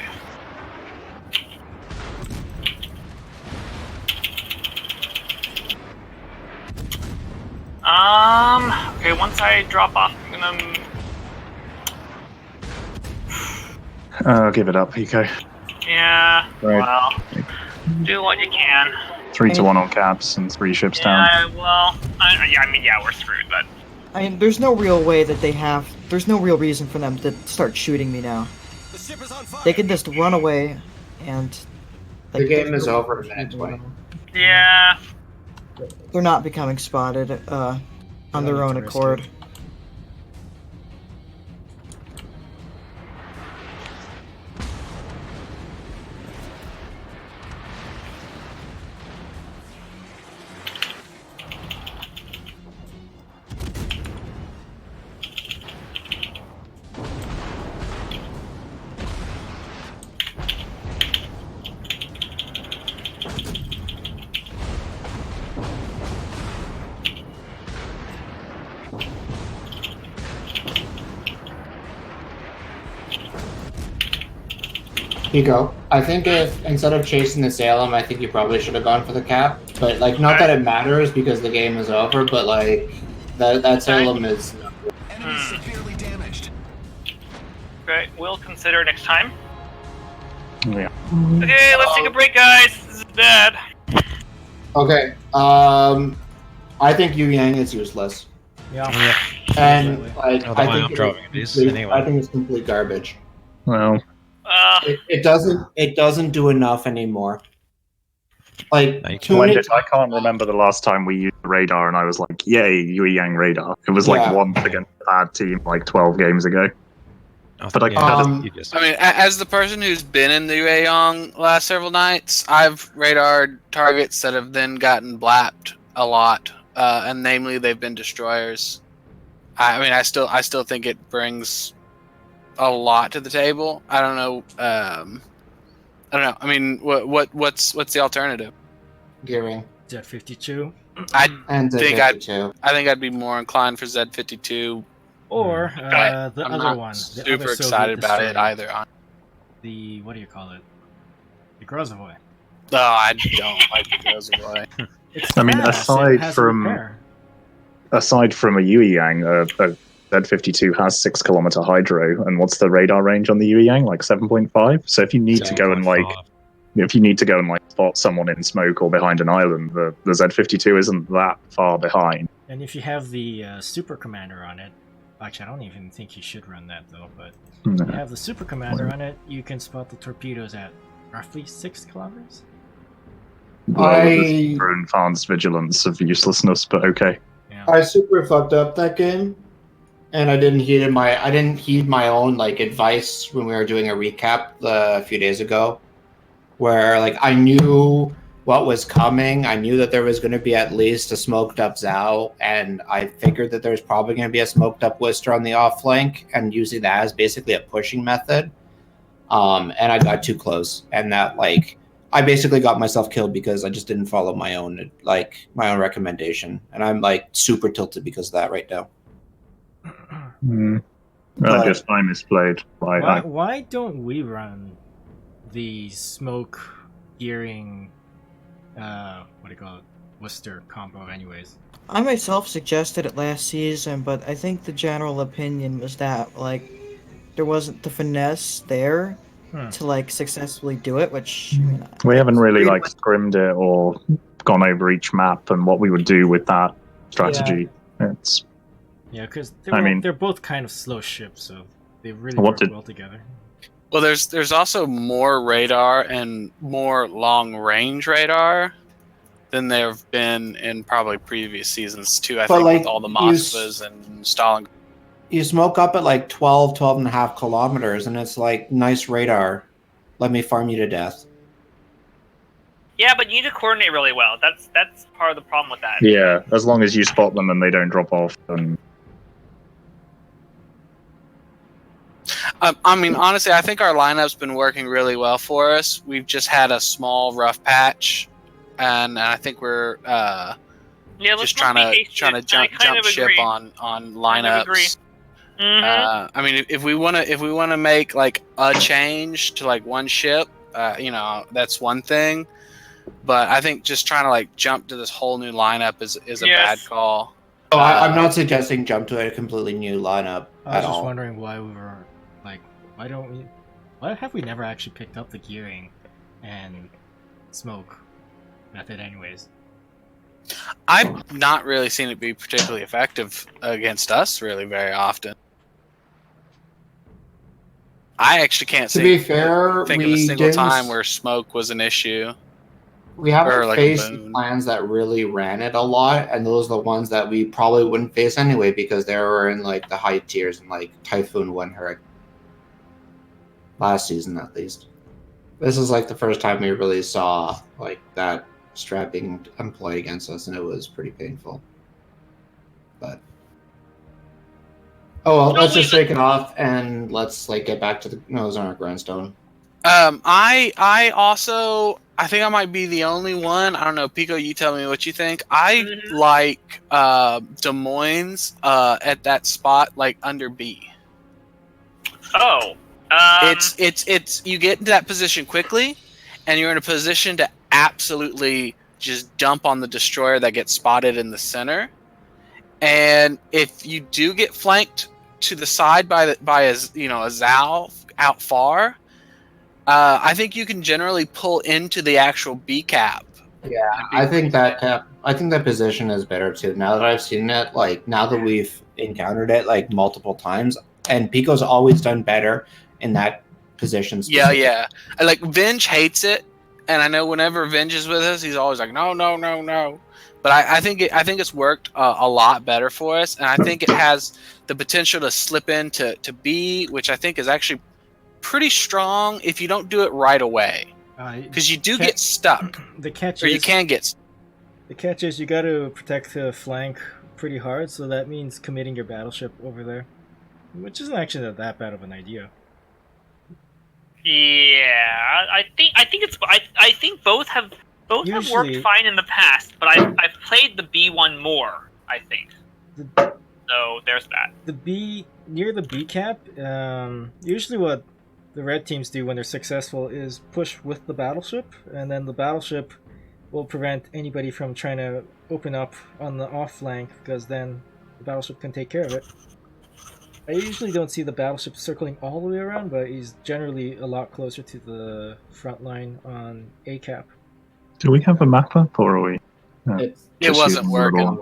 Okay, once I drop off, I'm gonna... Give it up, Pico. Yeah, Right. well, do what you can. 3-1 on caps and 3 ships down. Yeah, well, yeah, we're screwed, but... I mean, there's no real way that they have. There's no real reason for them to start shooting me now. The ship is on fire. They can just run away, and The game is over in that way. Yeah, they're not becoming spotted on their own accord. Pico, I think if instead of chasing the Salem, I think you probably should have gone for the cap. But like, not that it matters because the game is over, but like that Salem is. Enemy severely damaged. Okay, we'll consider next time. Yeah. Okay, let's take a break, guys. This is bad. Okay. I think Yu Yang is useless, Yeah. and like Oh, the way I'm driving it is, anyway. I think it's complete garbage. Well, It doesn't do enough anymore. Like No, you too when many did, I can't remember the last time we used the radar, and I was like, "Yay, Yui Yang radar!" It was like Yeah. once against a bad team, like 12 games ago. But I I mean, as the person who's been in the Yueyang last several nights, I've radared targets that have then gotten blapped a lot, and namely they've been destroyers. I mean, I still think it brings a lot to the table. I don't know. I don't know. I mean, what's the alternative? gearing. Z52. I And think Z52. I think I'd be more inclined for Z52. Or the I'm other not one. The super other Soviet excited about it destroyer. either. The what do you call it? The Grozovoy. No, I don't like the Grozovoy. It's I mean, fast, it aside has from repair. a Yui Yang, a Z52 has 6 kilometer hydro, and what's the radar range on the Yui Yang? Like 7.5. So if you need to go and spot someone in smoke or behind an island, the Z52 isn't that far behind. And if you have the Super Commander on it, actually, I don't even think you should run that though. But if you have the Super Commander on it, you can spot the torpedoes at roughly 6 kilometers. Well, for advanced vigilance of uselessness, but okay. I super fucked up that game, and I didn't heed my own like advice when we were doing a recap a few days ago, where like I knew what was coming. I knew that there was going to be at least a smoked up Zhao, and I figured that there's probably going to be a smoked up Worcester on the off flank, and using that as basically a pushing method. And I got too close, and that like I basically got myself killed because I just didn't follow my own recommendation, and I'm like super tilted because of that right now. I guess I misplayed. Why don't we run the smoke gearing? What do you call it? Worcester combo, anyways. I myself suggested it last season, but I think the general opinion was that like there wasn't the finesse there to like successfully do it, which I mean, we haven't really like scrimmed it or gone over each map and what we would do with that strategy. It's because they're both kind of slow ships, so they really work well together. Well, there's also more radar and more long range radar than there have been in probably previous seasons too. I think like, with all the Moskvas and Stalingrad. You smoke up at like 12 and a half kilometers, and it's like, nice radar. Let me farm you to death. Yeah, but you need to coordinate really well. That's part of the problem with that. Yeah, as long as you spot them and they don't drop off, then... I mean, honestly, I think our lineup's been working really well for us. We've just had a small rough patch, and I think we're just trying to jump ship on lineups. I mean, if we want to make like a change to like one ship, that's one thing. But I think just trying to like jump to this whole new lineup is a bad call. Oh, I'm not suggesting jump to a completely new lineup I was at just all. wondering why we were like, why have we never actually picked up the gearing and smoke method, anyways? I've not really seen it be particularly effective against us really very often. I actually can't think of a single time where smoke was an issue. We haven't like faced plans that really ran it a lot, and those are the ones that we probably wouldn't face anyway because they were in like the high tiers and like Typhoon 1 Hurricane. Last season, at least. This is like the first time we really saw like that strat being employed against us, and it was pretty painful. But let's just shake it off and let's like get back to the Ozark Grindstone. I also think I might be the only one. I don't know, Pico, you tell me what you think. I like Des Moines at that spot, like under B. Oh, It's you get into that position quickly, and you're in a position to absolutely just dump on the destroyer that gets spotted in the center. And if you do get flanked to the side by a Zal out far, I think you can generally pull into the actual B cap. Yeah, I think that position is better too. Now that I've seen it, like now that we've encountered it like multiple times, and Pico's always done better in that position. Yeah. Like Venge hates it, and I know whenever Venge is with us, he's always like, no. But I think it's worked a lot better for us, and I think it has the potential to slip into B, which I think is actually pretty strong if you don't do it right away. Because you do get stuck. The catch or you can get. The catch is you got to protect the flank pretty hard, so that means committing your battleship over there, which isn't actually that bad of an idea. Yeah, I think both have worked fine in the past, but I've played the B one more. I think. So there's that. The B near the B cap. Usually what the red teams do when they're successful is push with the battleship, and then the battleship will prevent anybody from trying to open up on the off flank, because then the battleship can take care of it. I usually don't see the battleship circling all the way around, but he's generally a lot closer to the front line on A cap. Do we have a map up, or are we? It wasn't working.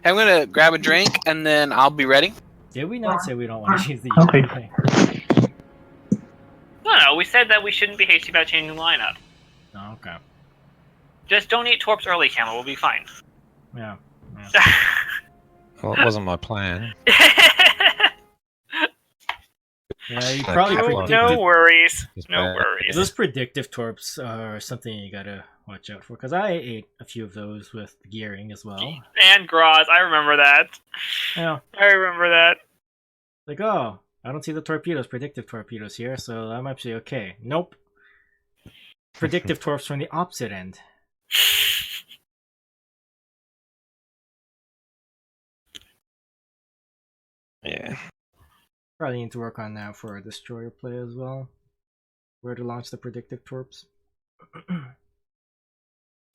I'm gonna grab a drink and then I'll be ready. Did we not say we don't want to use the Okay. No, we said that we shouldn't be hasty about changing the lineup. Oh, okay. Just don't eat torps early, Camel. We'll be fine. Yeah. Well, it wasn't my plan. Yeah, you probably no worries. No worries. Those predictive torps are something you gotta watch out for, because I ate a few of those with gearing as well. And Graz, I remember that. Yeah. I remember that. Like, oh, I don't see the torpedoes, predictive torpedoes here, so I'm actually okay. Nope. Predictive torps from the opposite end. Yeah. Probably need to work on that for a destroyer play as well. Where to launch the predictive torps.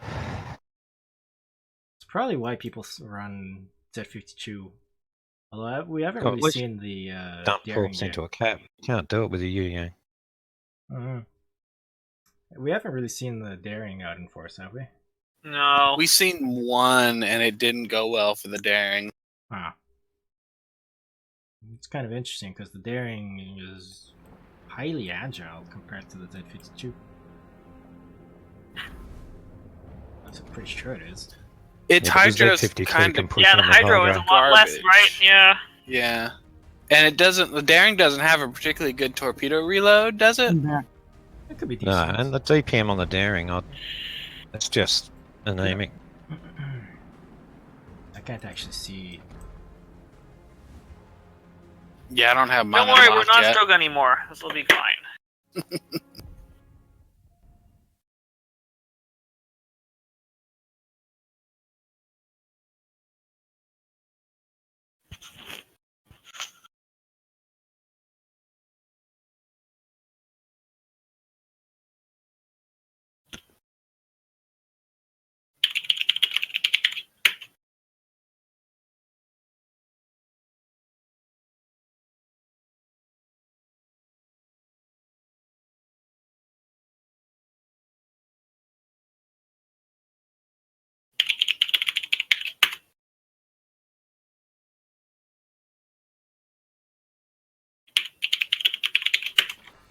It's probably why people run Z-52. Although we haven't really seen the dump daring torps into a cap. You can't do it with a Yu-Yang. We haven't really seen the daring out in force, have we? No. We've seen one, and it didn't go well for the daring. Ah. It's kind of interesting because the daring is highly agile compared to the Z-52. I'm pretty sure it is. Its Hydro's kind of... Yeah, the Hydro is a lot less, right? Yeah. Yeah. And it doesn't... The daring doesn't have a particularly good torpedo reload, does it? It could be decent. No, and the DPM on the daring, it's just anemic. I can't actually see... Yeah, I don't have mine. Don't worry, we're not Stroke anymore. This will be fine.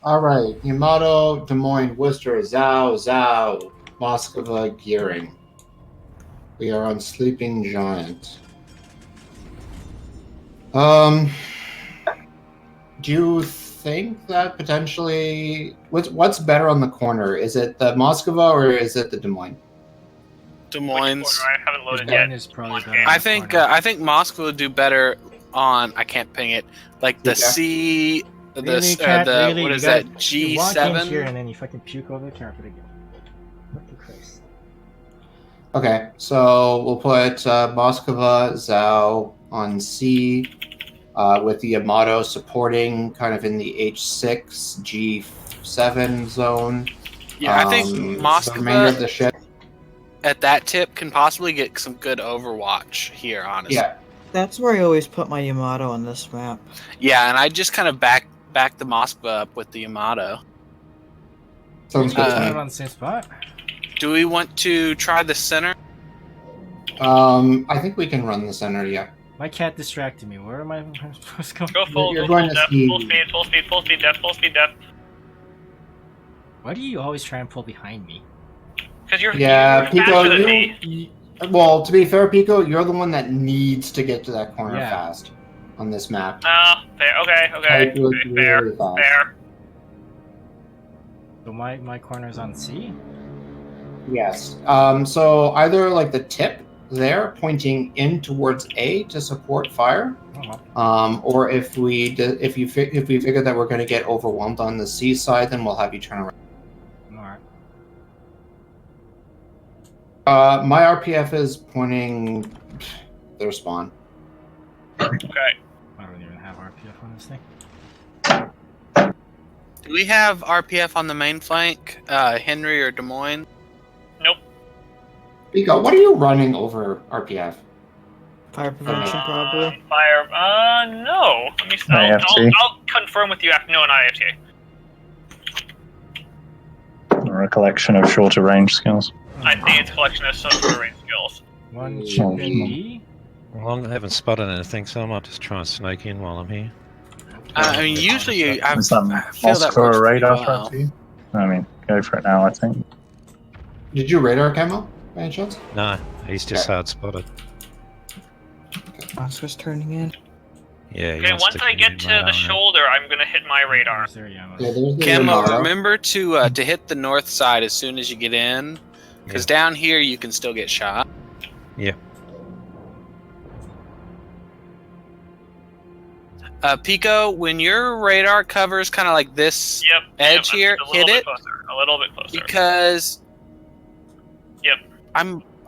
All right, Yamato, Des Moines, Worcester, Zao, Moskva, Gearing. We are on Sleeping Giant. Do you think that potentially what's better on the corner? Is it the Moskva or is it the Des Moines? Des Moines. I haven't loaded yet. Is probably better. I think Moskva would do better on, I can't ping it, like the C, Really, what is that, G7? You walk in here and then you fucking puke over the carpet again. Fucking Christ. Okay, so we'll put Moskva, Zao on C. with the Yamato supporting kind of in the H6, G7 zone. Yeah, I think The remainder Moskva of the ship. at that tip can possibly get some good overwatch here, honestly. Yeah. That's where I always put my Yamato on this map. Yeah, and I just kind of back the Moskva up with the Yamato. Sounds good. Put it on the same spot. Do we want to try the center? I think we can run the center, yeah. My cat distracted me. Where am I supposed to go? Go full, You're go going full to depth, see- full speed, full speed, full speed depth, full speed depth. Why do you always try and pull behind me? Because you're Yeah, faster Pico, than me. well, to be fair, Pico, you're the one that needs to get to that corner Yeah. fast on this map. Fair. Okay. Type was Okay, fair. really fast. Fair. So my corner's on C? Yes. So either like the tip there pointing in towards A to support fire, or if we figure that we're going to get overwhelmed on the C side, then we'll have you turn around. Alright. My RPF is pointing their spawn. Okay. I don't even have RPF on this thing. Do we have RPF on the main flank? Henry or Des Moines? Nope. Pico, what are you running over RPF? Fire prevention, probably. Fire. No. Let me. I'll confirm with you after. No, not AFT. Or a collection of shorter range skills. I think it's a collection of some sort of range skills. One chip in B. Well, I haven't spotted anything, so I might just try and snake in while I'm here. I mean, usually I Is that feel that Moskva works a pretty radar well. threat to you? I mean, go for it now, I think. Did you radar camo by any chance? No, he's just hard spotted. Oscar's turning in. Yeah. he Okay, wants once to I get get in to right the on shoulder, I'm gonna hit my radar. There's their Yamato. Yeah, there's the Camo, Yamato. remember to hit the north side as soon as you get in, because down here you can still get shot. Yeah. Pico, when your radar covers kind of like this edge here, hit it A little bit closer. because Yep.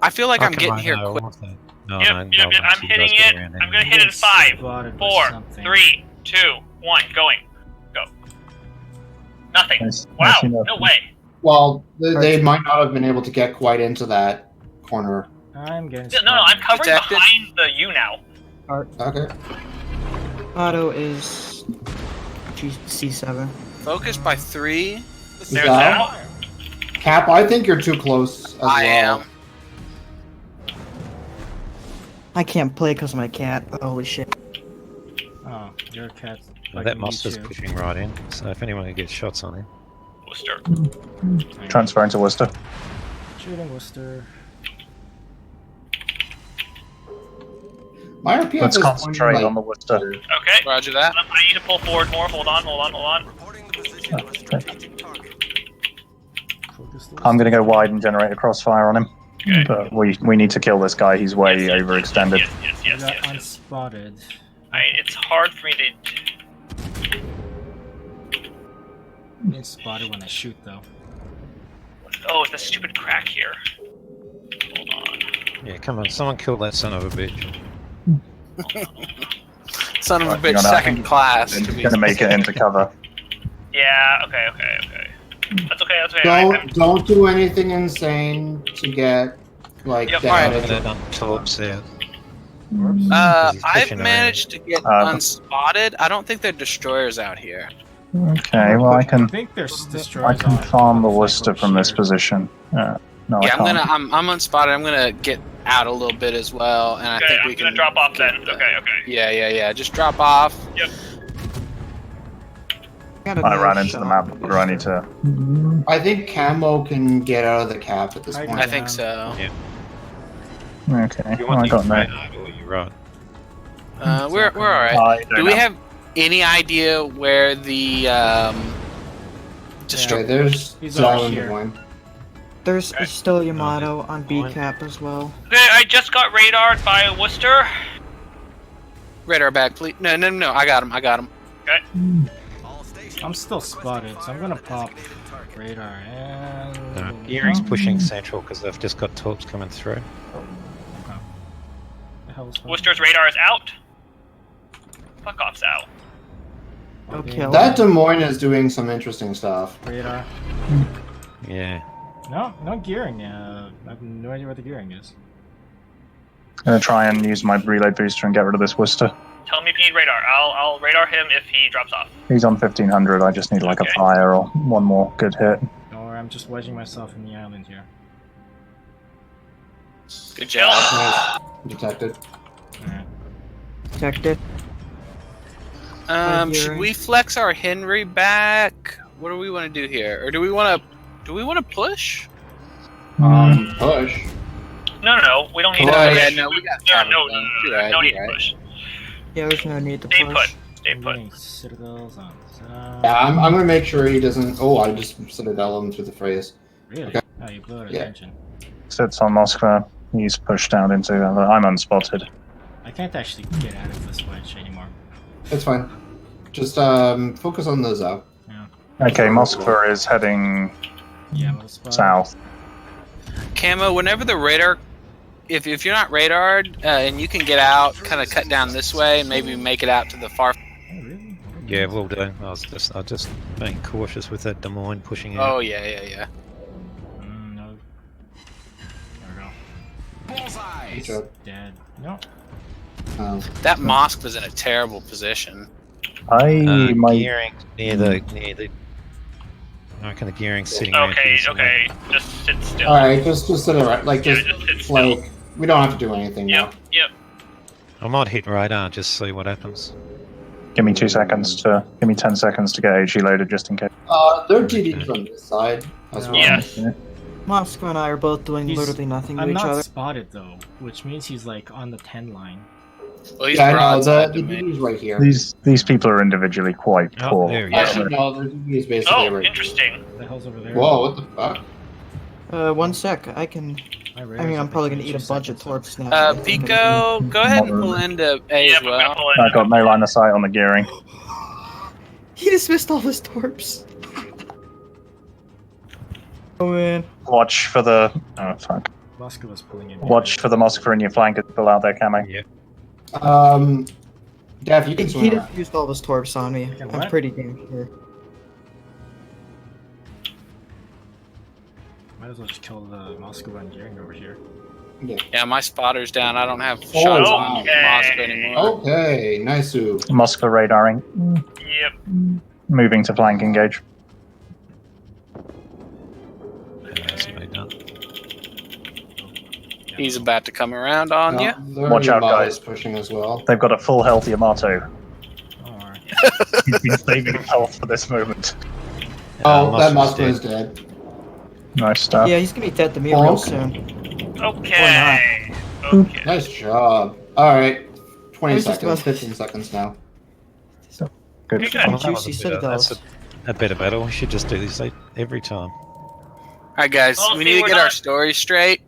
I feel like I'm Fucking getting right here now, quick. what the- No, Yep, no, I'm once you hitting guys get it. around I'm gonna anyway. hit it in 5, Spotted by 4, something. 3, 2, 1, going. Go. Nothing. Nice. Wow, Nice enough. no way. Well, they might not have been able to get quite into that corner. I'm getting No, I'm spotted. covering Detected. behind the U now. Okay. Auto is C7. Focused by 3. There's Yeah. that. Cap, I think you're too close as I well. am. I can't play because of my cat. Holy shit. Oh, your cat's Well, like that me monster's too. pushing right in, so if anyone gets shots on him. Worcester. Transferring to Worcester. Shooting Worcester. My RPF Let's is concentrate pointing, on the Worcester. Okay. Roger that. I need to pull forward more. Hold on. I'm going to go wide and generate a crossfire on him. Okay. But we need to kill this guy. He's way overextended. Yes. Got unspotted. It's hard for me to. I get spotted when I shoot though. Oh, it's a stupid crack here. Hold on. Yeah, come on, someone kill that son of a bitch. Son of a Right, bitch, hang on, I second think class. He's To be going to make it into cover. Yeah. Okay. That's okay. Don't do anything insane to get like Yep, down Right, into- that torps there. He's I've pushing managed to get around. unspotted. I don't think there are destroyers out here. Okay, well I I can think there's destroyers farm the on Worcester from this here. position. No, I Yeah, can't. I'm unspotted. I'm gonna get out a little bit as well, and I Okay, think I'm we gonna can drop off get then. the- Okay. Yeah. Just drop off. I ran into the map. Or I need to. I think Camo can get out of the cap at this I point. I think so. Okay, You well, I want got the no. radar, you're right. We're all right. I don't Do we know. have any idea where the Okay, there's He's over Zone here. one. There's still Yamato on B cap as well. Okay, I just got radared by Worcester. radar back, please? No. I got him. Okay. I'm still spotted, so I'm gonna pop radar and. Gearing's pushing central because they've just got torps coming through. The hell was that? Worcester's radar is out. Fuck off, Sal. Okay. That Des Moines is doing some interesting stuff. Radar. Yeah. No gearing. I have no idea what the gearing is. I'm going to try and use my reload booster and get rid of this Worcester. Tell me if you need radar. I'll radar him if he drops off. He's on 1500. I just need like a fire or one more good hit. Don't worry, I'm just wedging myself in the island here. Good job. Nice. Detected. Alright. Detected. Should we flex our Henry back? What do we want to do here? Or do we want to push? Push. No. We don't need to Push. push. Yeah, no, we got No need to push. Yeah, there's no need to Stay push. put. Stay I'm put. getting citadels on. Yeah, I'm gonna make sure he doesn't. Oh, I just citadel him through the phrase. Really? Okay. Oh, you blew out Yeah. attention. Sits on Moskva. He's pushed down into. I'm unspotted. I can't actually get out of this wedge anymore. It's fine. Just focus on those out. Okay, Moskva is heading Yeah, I'm spot. south. Camo, whenever the radar, if you're not radared and you can get out, kind of cut down this way and maybe make it out to the far. Oh, really? Yeah, will do. I was just being cautious with that Des Moines pushing out. Oh yeah. No. There we go. Good job. Dead. No. That Moskva was in a terrible position. My gearing near the. I reckon the gearing's sitting. around Okay. here somewhere. Just sit still. All right, just sit around. Like Yeah, just sit still. like we don't have to do anything now. Yep. I might hit radar, just see what happens. Give me 10 seconds to get HE loaded just in case. They're DDs on this side as well. Yes. Moskva and I are both doing He's- literally nothing to I'm each not other. spotted though, which means he's like on the 10 line. Well, he's Yeah, I know. broadside The to me. DD's right here. These people are individually quite Oh, poor. there he is. Actually, no, the DD is basically Oh, right. interesting. What the hell's over there? Whoa, what the fuck? 1 sec. I mean, I'm probably gonna eat a bunch of torps now. Pico, go ahead and pull into A Yep, as I'm gonna well. pull in. I got no line of sight on the gearing. He dismissed all his torps. Oh man. Watch for the. Oh fuck. Moskva was pulling in. Watch for the Moskva in your flank and pull out their camo. Yeah. Dev, you can He swim. just used all his torps on me. Okay, I'm what? pretty damn sure. Might as well just kill the Moskva and gearing over here. Yeah, my spotter's down. I don't have Oh, shots wow. on Moskva anymore. Okay, nice. Moskva radaring. Yep. Moving to flank engage. That's me done. He's about to come around on you. Watch out, guys. Pushing as well. They've got a full health Yamato. Alright. He's been saving health for this moment. Oh, that Moskva's Moskva is dead. Nice stuff. Yeah, he's gonna be dead to me Oh. real soon. Okay. Or Okay. Nice job. All right, I 20 was just seconds, about- 15 seconds now. Good. Good. Well, that was Juicy a better- that's citadels. a better battle. We should just do this every time. Alright, guys, Well, we see, need to we're get our not- story straight.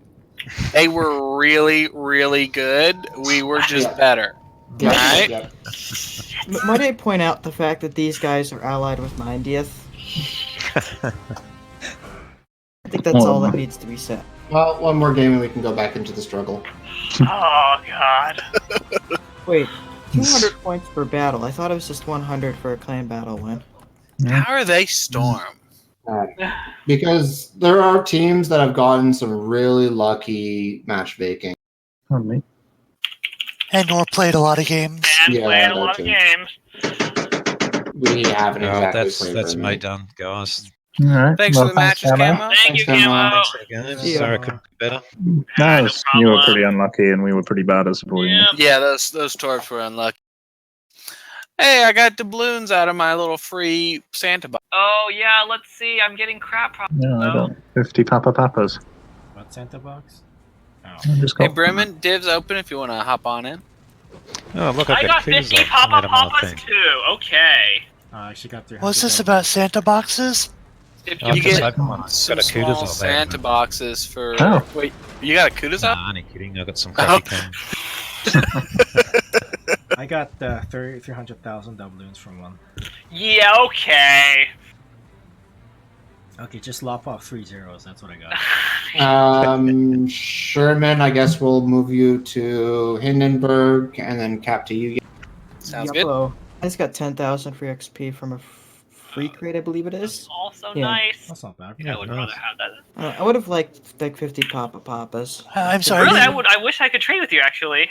They were really, really good. We were just Yeah. better. Yeah, Alright. yeah. Might I point out the fact that these guys are allied with 90th? I think that's all that needs to be said. Well, one more game and we can go back into the struggle. Oh god. Wait, 200 points per battle. I thought it was just 100 for a clan battle win. How are they Storm? Because there are teams that have gotten some really lucky matchmaking. Me. And or played a lot of games. And Yeah, played a that lot too. of games. We haven't exactly played That's very me many. done, guys. Alright. Thanks for the matches, Camo. Thank you, Thanks, Camo. Thanks for the game. Yeah. Sorry I couldn't be better. No, No you were problem. pretty unlucky and we were pretty bad at supporting you. Yep. Yeah, those torps were unlucky. Hey, I got doubloons out of my little free Santa box. Oh yeah, let's see. I'm getting crap problems. Yeah, I got 50 papas. What Santa box? Oh. I just Hey, got Bremen, divs open if you want to hop on in. Oh, look, I got 50 Papa Papas too. Okay. I actually got 300. What's this about Santa boxes? If Oh, you just get open one. some Got a small Kuduzov there. Santa boxes for... Oh. Wait, you got a Kuduzov? Nah, only kidding. I got some crappy cans. I got 300,000 doubloons from one. Yeah. Okay. Okay, just lop off 3 zeros. That's what I got. Sherman, I guess we'll move you to Hindenburg and then cap to you. Sounds good. Yellow. I just got 10,000 free XP from a free crate, I believe it is. That's also Yeah. nice. That's not bad. I would nice. rather have that. I would have liked like 50 Papas. I'm sorry. Really, I wish I could trade with you. Actually,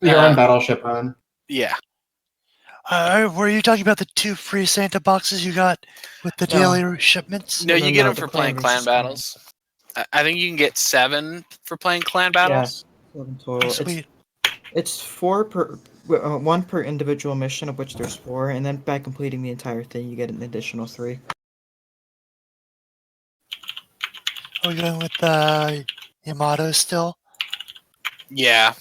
You're on Battleship Run. Yeah. Were you talking about the 2 free Santa boxes you got with the No. daily shipments? No, you get them the for clan playing clan versus battles. I think you can get 7 for playing clan battles. 7 total. Sweet. It's 4 per 1 per individual mission, of which there's 4, and then by completing the entire thing, you get an additional 3. Are we going with Yamato still? Yeah.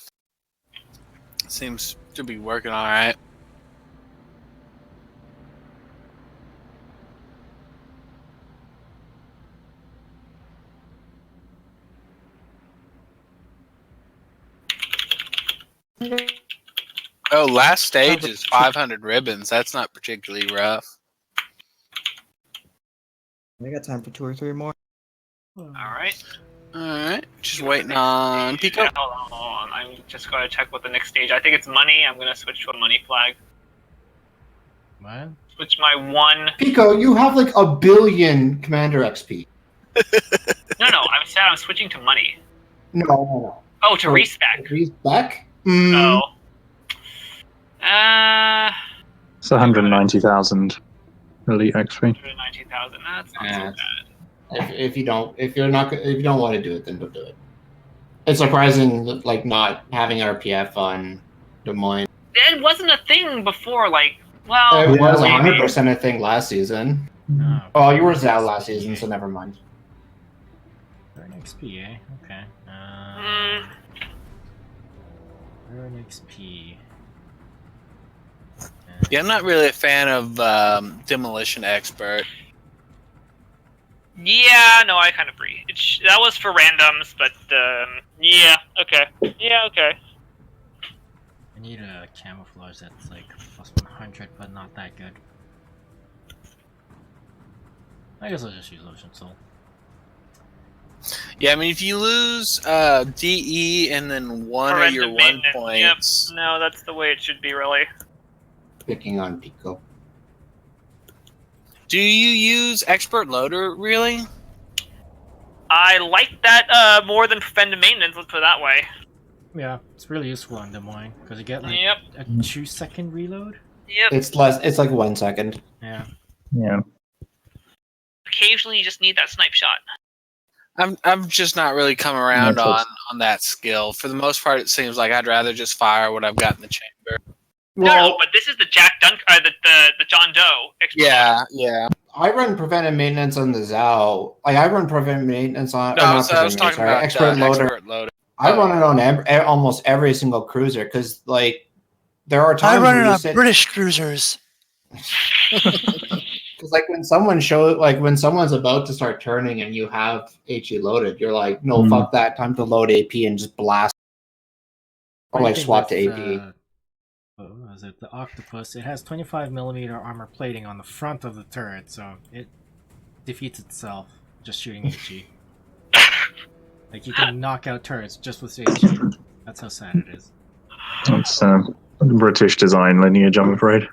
Seems to be working all right. Oh, last stage is 500 ribbons. That's not particularly rough. I got time for 2 or 3 more. all right. All right. Just waiting on Pico. Yeah, hold on. I'm just going to check what the next stage. I think it's money. I'm going to switch to a money flag. What? Switch my 1. Pico, you have like 1 billion Commander XP. No, I'm sad. I'm switching to money. No. Oh, to respec. Respec? Oh. It's 190,000 elite XP. 190,000. That's not so bad. If you don't want to do it, then don't do it. It's surprising, like not having RPF on Des Moines. It wasn't a thing before. Like, well, It was maybe. 100% a thing last season. Oh, Oh, you were Zal last season, so never mind. Earn XP, eh? Okay. Earn XP. Yeah, I'm not really a fan of Demolition Expert. Yeah, no, I kind of agree. That was for randoms, but yeah, okay. Yeah, okay. I need a camouflage that's like plus 100, but not that good. I guess I'll just use Ocean Soul. Yeah, I mean, if you lose DE and then 1 of your Preventive 1 maintenance, points. Yep. No, that's the way it should be, really. Picking on Pico. Do you use Expert Loader, really? I like that more than preventive maintenance, let's put it that way. Yeah, it's really useful on Des Moines because you get like Yep. a 2-second reload. Yep. It's less. It's like 1 second. Yeah. Yeah. Occasionally, you just need that snipe shot. I'm just not really come around Yeah, on that skill. For the most part, it seems like I'd rather just fire what I've got in the chamber. No, but this is the Jack Dunk, the John Doe. Yeah. I run preventive maintenance on the Zao. Like I run preventive maintenance on. No, not I was preventive talking maintenance, about expert loader. I run it on almost every single cruiser because like there are times I run where it you on sit, British cruisers. because like when someone's about to start turning and you have HE loaded, you're like, no, fuck that, time to load AP and just blast, or like swap to AP. What was it? The Octopus. It has 25mm armor plating on the front of the turret, so it defeats itself just shooting HE. Like you can knock out turrets just with HE. That's how sad it is. It's British design lineage, I'm afraid.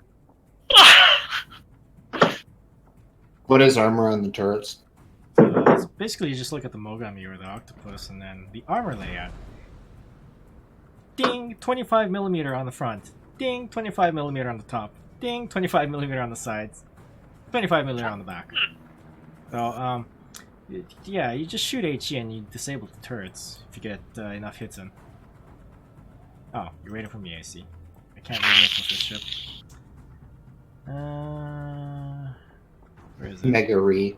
What is armor on the turrets? It's basically, you just look at the Mogami or the Octopus, and then the armor layout. Ding! 25mm on the front. Ding! 25mm on the top. Ding! 25mm on the sides. 25mm on the back. So, yeah, you just shoot HE and you disable the turrets if you get enough hits in. Oh, you're waiting for me, I see. I can't really wait for this ship. Where is it? Mega Re.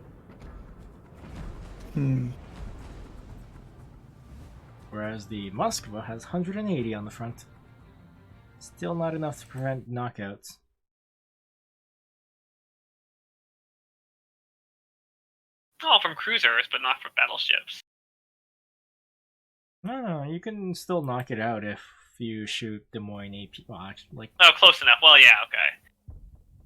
Whereas the Moskva has 180 on the front. Still not enough to prevent knockouts. Oh, from cruisers, but not for battleships. No, you can still knock it out if you shoot Des Moines AP. Well, actually, like... Oh, close enough. Well, yeah, okay.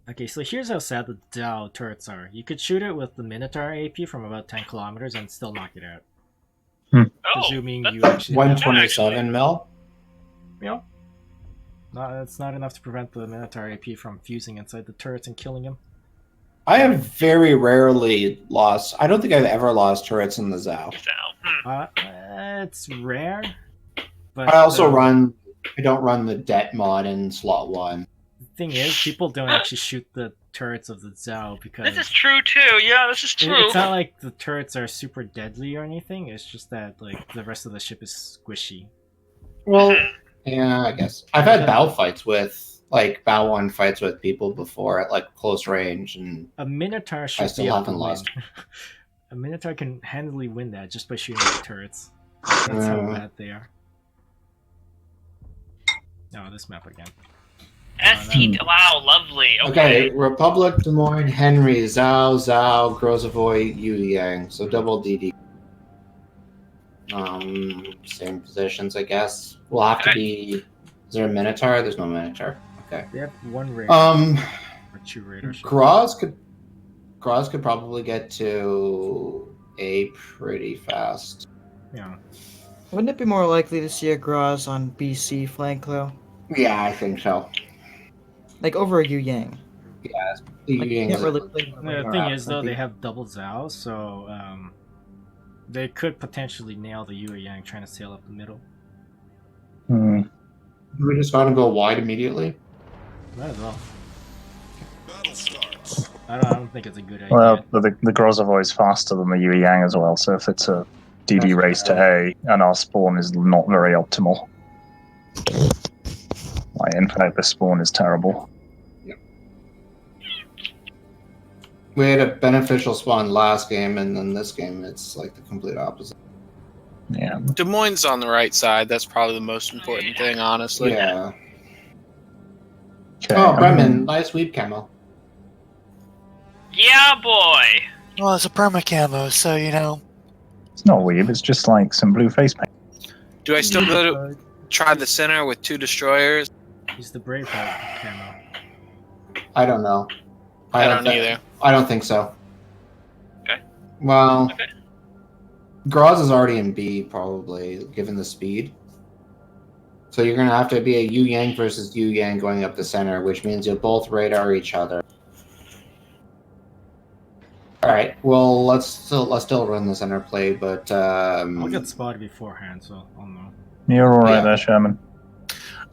Okay, so here's how sad the Dow turrets are. You could shoot it with the Minotaur AP from about 10 kilometers and still knock it out. Oh, Presuming that's you actually... 127 mil. You know? It's not enough to prevent the Minotaur AP from fusing inside the turrets and killing him. I have very rarely lost. I don't think I've ever lost turrets in the Zao. It's rare. But I also run. I don't run the Det mod in slot 1. The thing is, people don't actually shoot the turrets of the Zao because This is true too. Yeah, this is true. It's not like the turrets are super deadly or anything. It's just that like the rest of the ship is squishy. Well, yeah, I guess I've had bow fights with bow 1 fights with people before at like close range, and a Minotaur should I still haven't lost. A Minotaur can handily win that just by shooting the turrets. That's how bad they are. Oh, this map again. ST. Wow, lovely. Okay, Republic, Des Moines, Henry, Zao, Grozavoy, Yu Yang. So double DD. Same positions, I guess. We'll have to be. Is there a Minotaur? There's no Minotaur. Okay. They have 1 radar. Or 2 radars. Groz could probably get to A pretty fast. Yeah. Wouldn't it be more likely to see a Graz on BC flank though? Yeah, I think so. Like over a Yu Yang. Yeah, Like, you can't really play The thing is, though, they have double Zao, so they could potentially nail the Yu Yang trying to sail up the middle. We just gotta go wide immediately. Might as well. I don't think it's a good idea. Well, the Grozavoy is faster than the Yu Yang as well, so if it's a DD race to A and our spawn is not very optimal. In fact, the spawn is terrible. We had a beneficial spawn last game, and then this game it's like the complete opposite. Yeah. Des Moines on the right side. That's probably the most important thing, honestly. Yeah. Okay, Oh, Bremen, nice weep camo. Yeah, boy. Well, it's a perma camo, so you know. It's not weird. It's just like some blue face paint. Do I still go to try the center with 2 destroyers? He's the Braveheart camo. I don't know. I don't either. I don't think so. Okay. Well, Okay. Graz is already in B, probably, given the speed. So you're going to have to be a Yu Yang versus Yu Yang going up the center, which means you'll both radar each other. Alright, well, let's still run the center play, but... I'll get spotted beforehand, so I'll know. You're alright there, Sherman.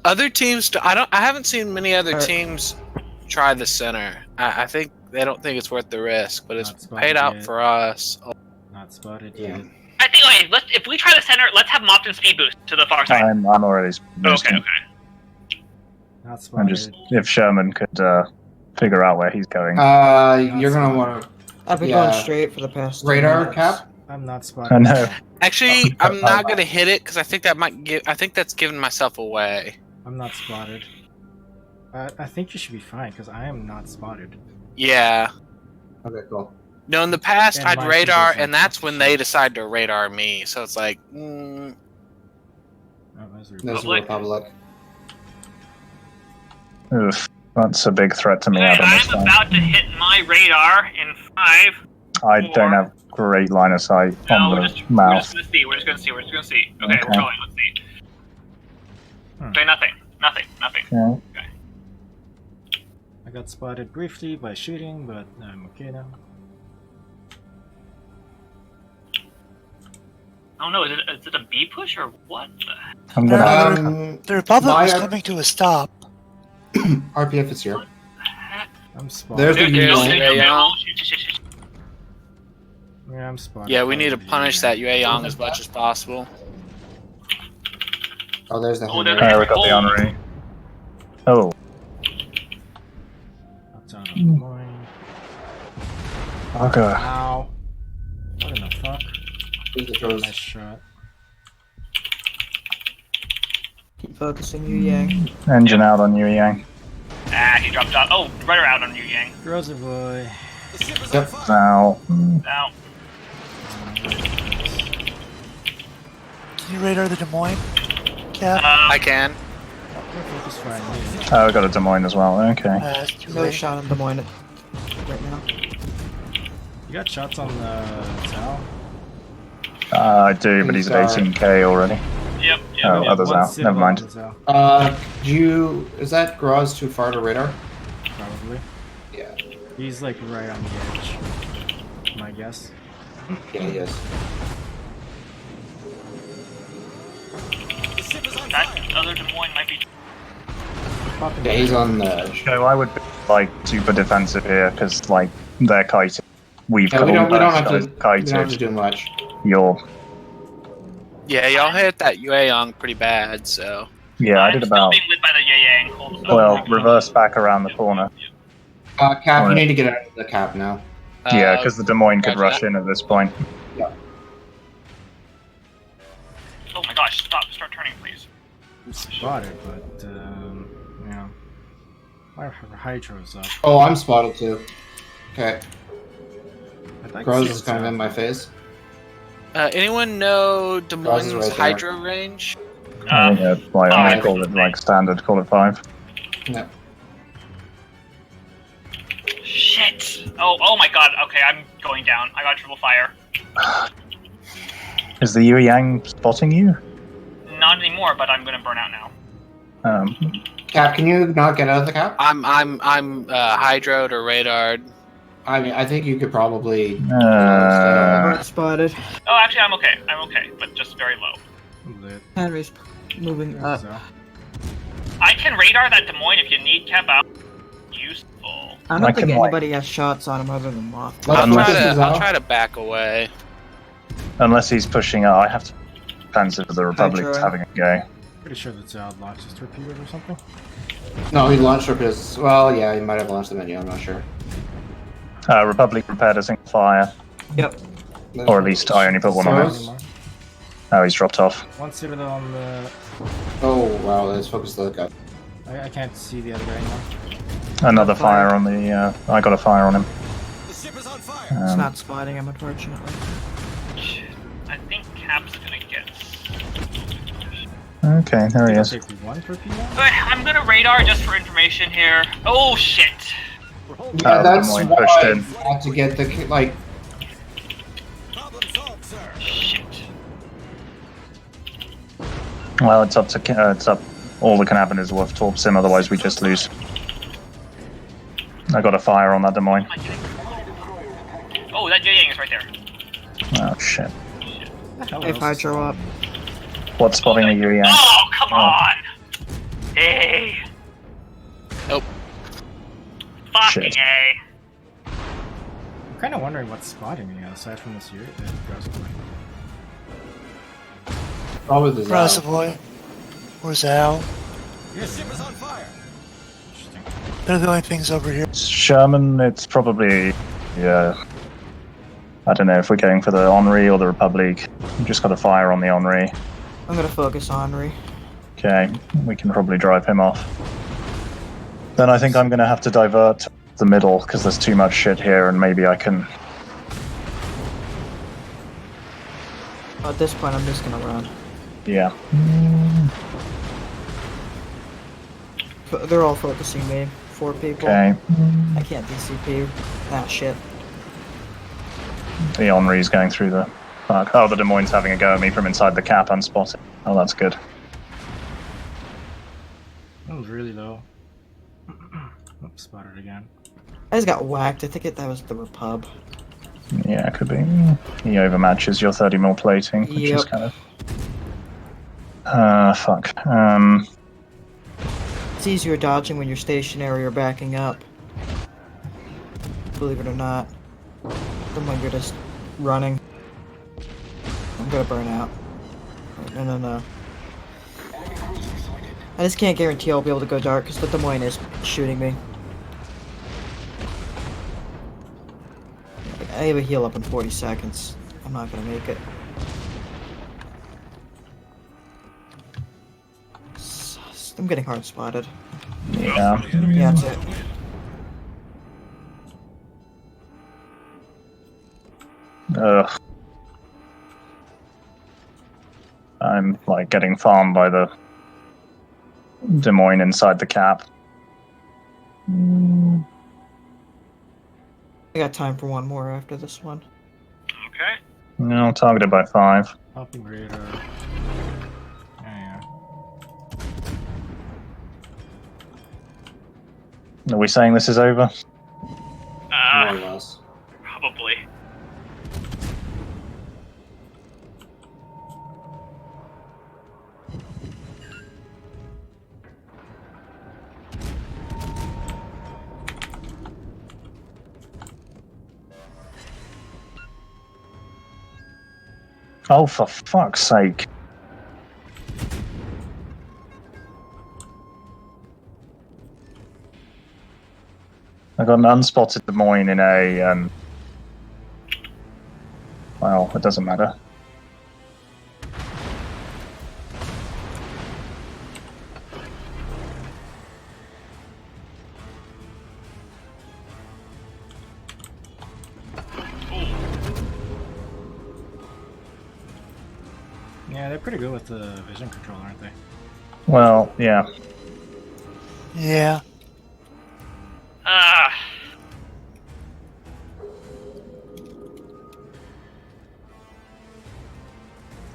Other teams, I haven't seen many other teams try the center. I think they don't think it's worth the risk, but it's paid out for us. Not spotted yet. I think if we try the center, let's have Mopton speed boost to the far side. I'm already boosting. Okay. Not spotted. And just if Sherman could figure out where he's going. You're going to want to... I've been going straight for the past 2 Radar minutes. cap? I'm not spotted. I know. Actually, I'm not gonna hit it because I think I think that's giving myself away. I'm not spotted. I think you should be fine because I am not spotted. Yeah. Okay, cool. No, in the past And I'd my radar, position. and that's when they decide to radar me. So it's like, Oh, there's There's the Republic. Oof, that's a big threat to me. Okay, Adam, this I'm time. about to hit my radar in 5. I 4. don't have great line of sight on No, the we're mouth. just gonna see. We're just gonna see. Okay, we're Okay. going. Let's see. Okay, nothing. Okay. I got spotted briefly by shooting, but I'm okay now. Oh no, is it a B push or what? I'm gonna. The Republic is Maya- coming to a stop. RPF is here. I'm spotted. There's the Yu There's Yang. the Yang. Shit. Yeah, I'm spotted. Yeah, we need to punish that Yue Yang as much as possible. Oh, there's the Oh, Henry. there's We got the honorary. Oh, That's on Des Moines. okay. Ow. What in the fuck? Throws. Nice shot. Keep focusing Yu Yang. Engine out on Yu Yang. Ah, he dropped out. Oh, rudder out on Yu Yang. Grozavoy. Yep. Now, Out. Can you radar the Des Moines? Cap? I can. Focus fire me. oh, we got a Des Moines as well. Okay. It's too No late. shot on Des Moines right now. You got shots on the Zao? I do, but he's at 18k already. Yep. Oh, Yeah, others one out. Never mind. citadel is out, Is that Graz too far to radar? probably. Yeah. He's like right on the edge. My guess. Yeah, he is. That other Des Moines might be. Yeah, he's on the edge. So I would be like super defensive here because like they're kited. We've Yeah, got we all don't those have guys to. We don't have to kited. do much. You're Yeah, y'all hit that Yueyang pretty bad, so. yeah. I I'm did still about being lit by the Yang. Hold on. well reverse back around the corner. Cap, Alright. you need to get out of the cap now. Yeah, because the Des Moines could roger rush that. in at this point. Oh my gosh! Start turning, please. Spotted, but yeah. My hydro's up. Oh, I'm spotted too. Okay. I'd like to Graz see is what's kind of out. in my face. Anyone know Des Graz is Moines' right there. hydro range? I think it's like I'm gonna five. call it like standard. Call it 5. Yeah. Shit! Oh my god, okay, I'm going down. I got triple fire. Is the Yueyang spotting you? Not anymore, but I'm gonna burn out now. Cap, can you not get out of the cap? I'm hydroed or radared. I mean, I think you could probably. Hard spotted. Oh, actually, I'm okay, but just very low. Lit. Henry's moving up. So, I can radar that Des Moines if you need cap out. Useful. I I don't think can, like- anybody has shots on him other than Moth. Let's I'll move try, this to, I'll out. try to back away. Unless he's pushing out, I have to defensive the Republic's Hydro. having a go. pretty sure that's launch his torpedoes or something. No, he launched up his. Well, yeah, he might have launched the menu. I'm not sure. Republic prepared a single fire, Yep. or at least I only put one on Soros? it. Oh, he's dropped off. One citadel on the. Oh wow, let's focus the guy. I can't see the other guy anymore. Another fire on the. I got a fire on him. The ship is on fire. It's Um, not spotting him, unfortunately. Shit. I think Cap's gonna get. okay, there he I'll is. take one torpedo. I'm gonna radar just for information here. Oh shit! Yeah, that's Des why Moines pushed in. I had to get the like. Problem solved, sir. Shit. Well, it's up to it's up. All that can happen is worth torps him, otherwise we just lose. I got a fire on that Des Moines. Am I getting... Oh, that Yang is right there. Oh shit! If Hydro up. What's spotting the Yueyang? Oh, come on! Hey! Nope. Fucking Shit. A. I'm kind of wondering what's spotting me aside from this year. Probably the Zao. Reservoir. Or Zal. The ship is on fire. Interesting. They're the only things over here. Sherman, it's probably, yeah. I don't know if we're going for the Henri or the Republic. We just got a fire on the Henri. I'm gonna focus Henri. Okay, we can probably drive him off. Then I think I'm going to have to divert to the middle because there's too much shit here, and maybe I can. At this point, I'm just gonna run. Yeah. They're all focusing me. 4 people. Okay. I can't DCP. Ah, shit. The Henri's going through the. Fuck. Oh, the Des Moines having a go at me from inside the cap unspotted. Oh, that's good. That was really low. Oops, spotted again. I just got whacked. I think that was the Repub. Yeah, it could be. He overmatches your 30mm plating, which is Yep. kind of. Fuck. It's easier dodging when you're stationary or backing up. Believe it or not. Than when you're just running. I'm gonna burn out. No. I just can't guarantee I'll be able to go dark because the Des Moines is shooting me. I have a heal up in 40 seconds. I'm not gonna make it. I'm getting hard spotted. Yeah. Yeah, that's it. Ugh. I'm like getting farmed by the Des Moines inside the cap. I got time for one more after this one. Okay. No, targeted by 5. Popping radar. Yeah. Are we saying this is over? More or less. Probably. Oh, for fuck's sake. I got an unspotted Des Moines in A, and... Well, it doesn't matter. Yeah, they're pretty good with the vision control, aren't they? Well, yeah. Yeah.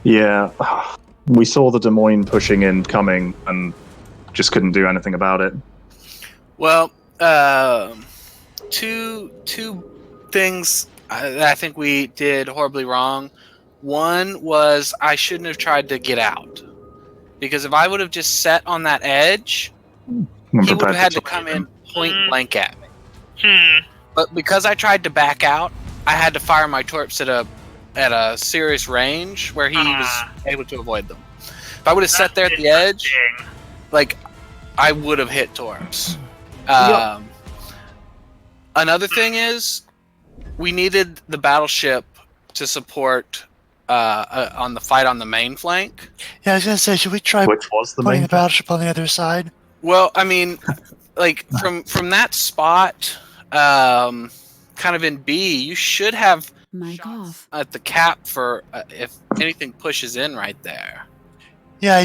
Yeah. We saw the Des Moines pushing in coming and just couldn't do anything about it. Well, two things I think we did horribly wrong. One was I shouldn't have tried to get out. Because if I would have just sat on that edge, he would have had to come in point blank at me. But because I tried to back out, I had to fire my torps at a serious range where he was able to avoid them. If I would have sat there at the edge, like, I would have hit torps. Another thing is, we needed the battleship to support on the fight on the main flank. Yeah, I was gonna say, should we try Which was the putting main the battleship on the other side? Well, I mean, like from that spot, kind of in B, you should have shots at the cap for if anything pushes in right there. Yeah,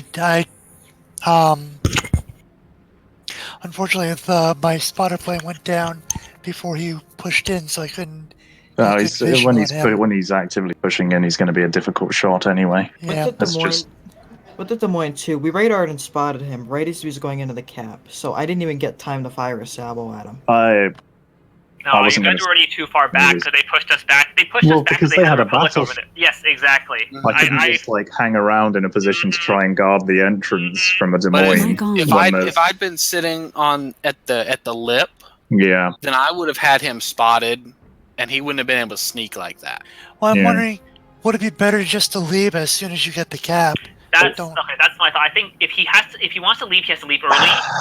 unfortunately, my spotter plane went down before he pushed in, so I couldn't. When he's actively pushing in, he's going to be a difficult shot anyway. Yeah, with the Des Moines too, we radared and spotted him right as he was going into the cap, so I didn't even get time to fire a salvo at him. No, you guys were already too far back because they pushed us back. They pushed us back because they had a battle. Over there. Yes, exactly. I couldn't just hang around in a position to try and guard the entrance from a Des Moines. If I'd been sitting at the lip, yeah, then I would have had him spotted, and he wouldn't have been able to sneak like that. Well, I'm wondering, would it be better just to leave as soon as you get the cap? That's my thought. I think if he wants to leave, he has to leave early.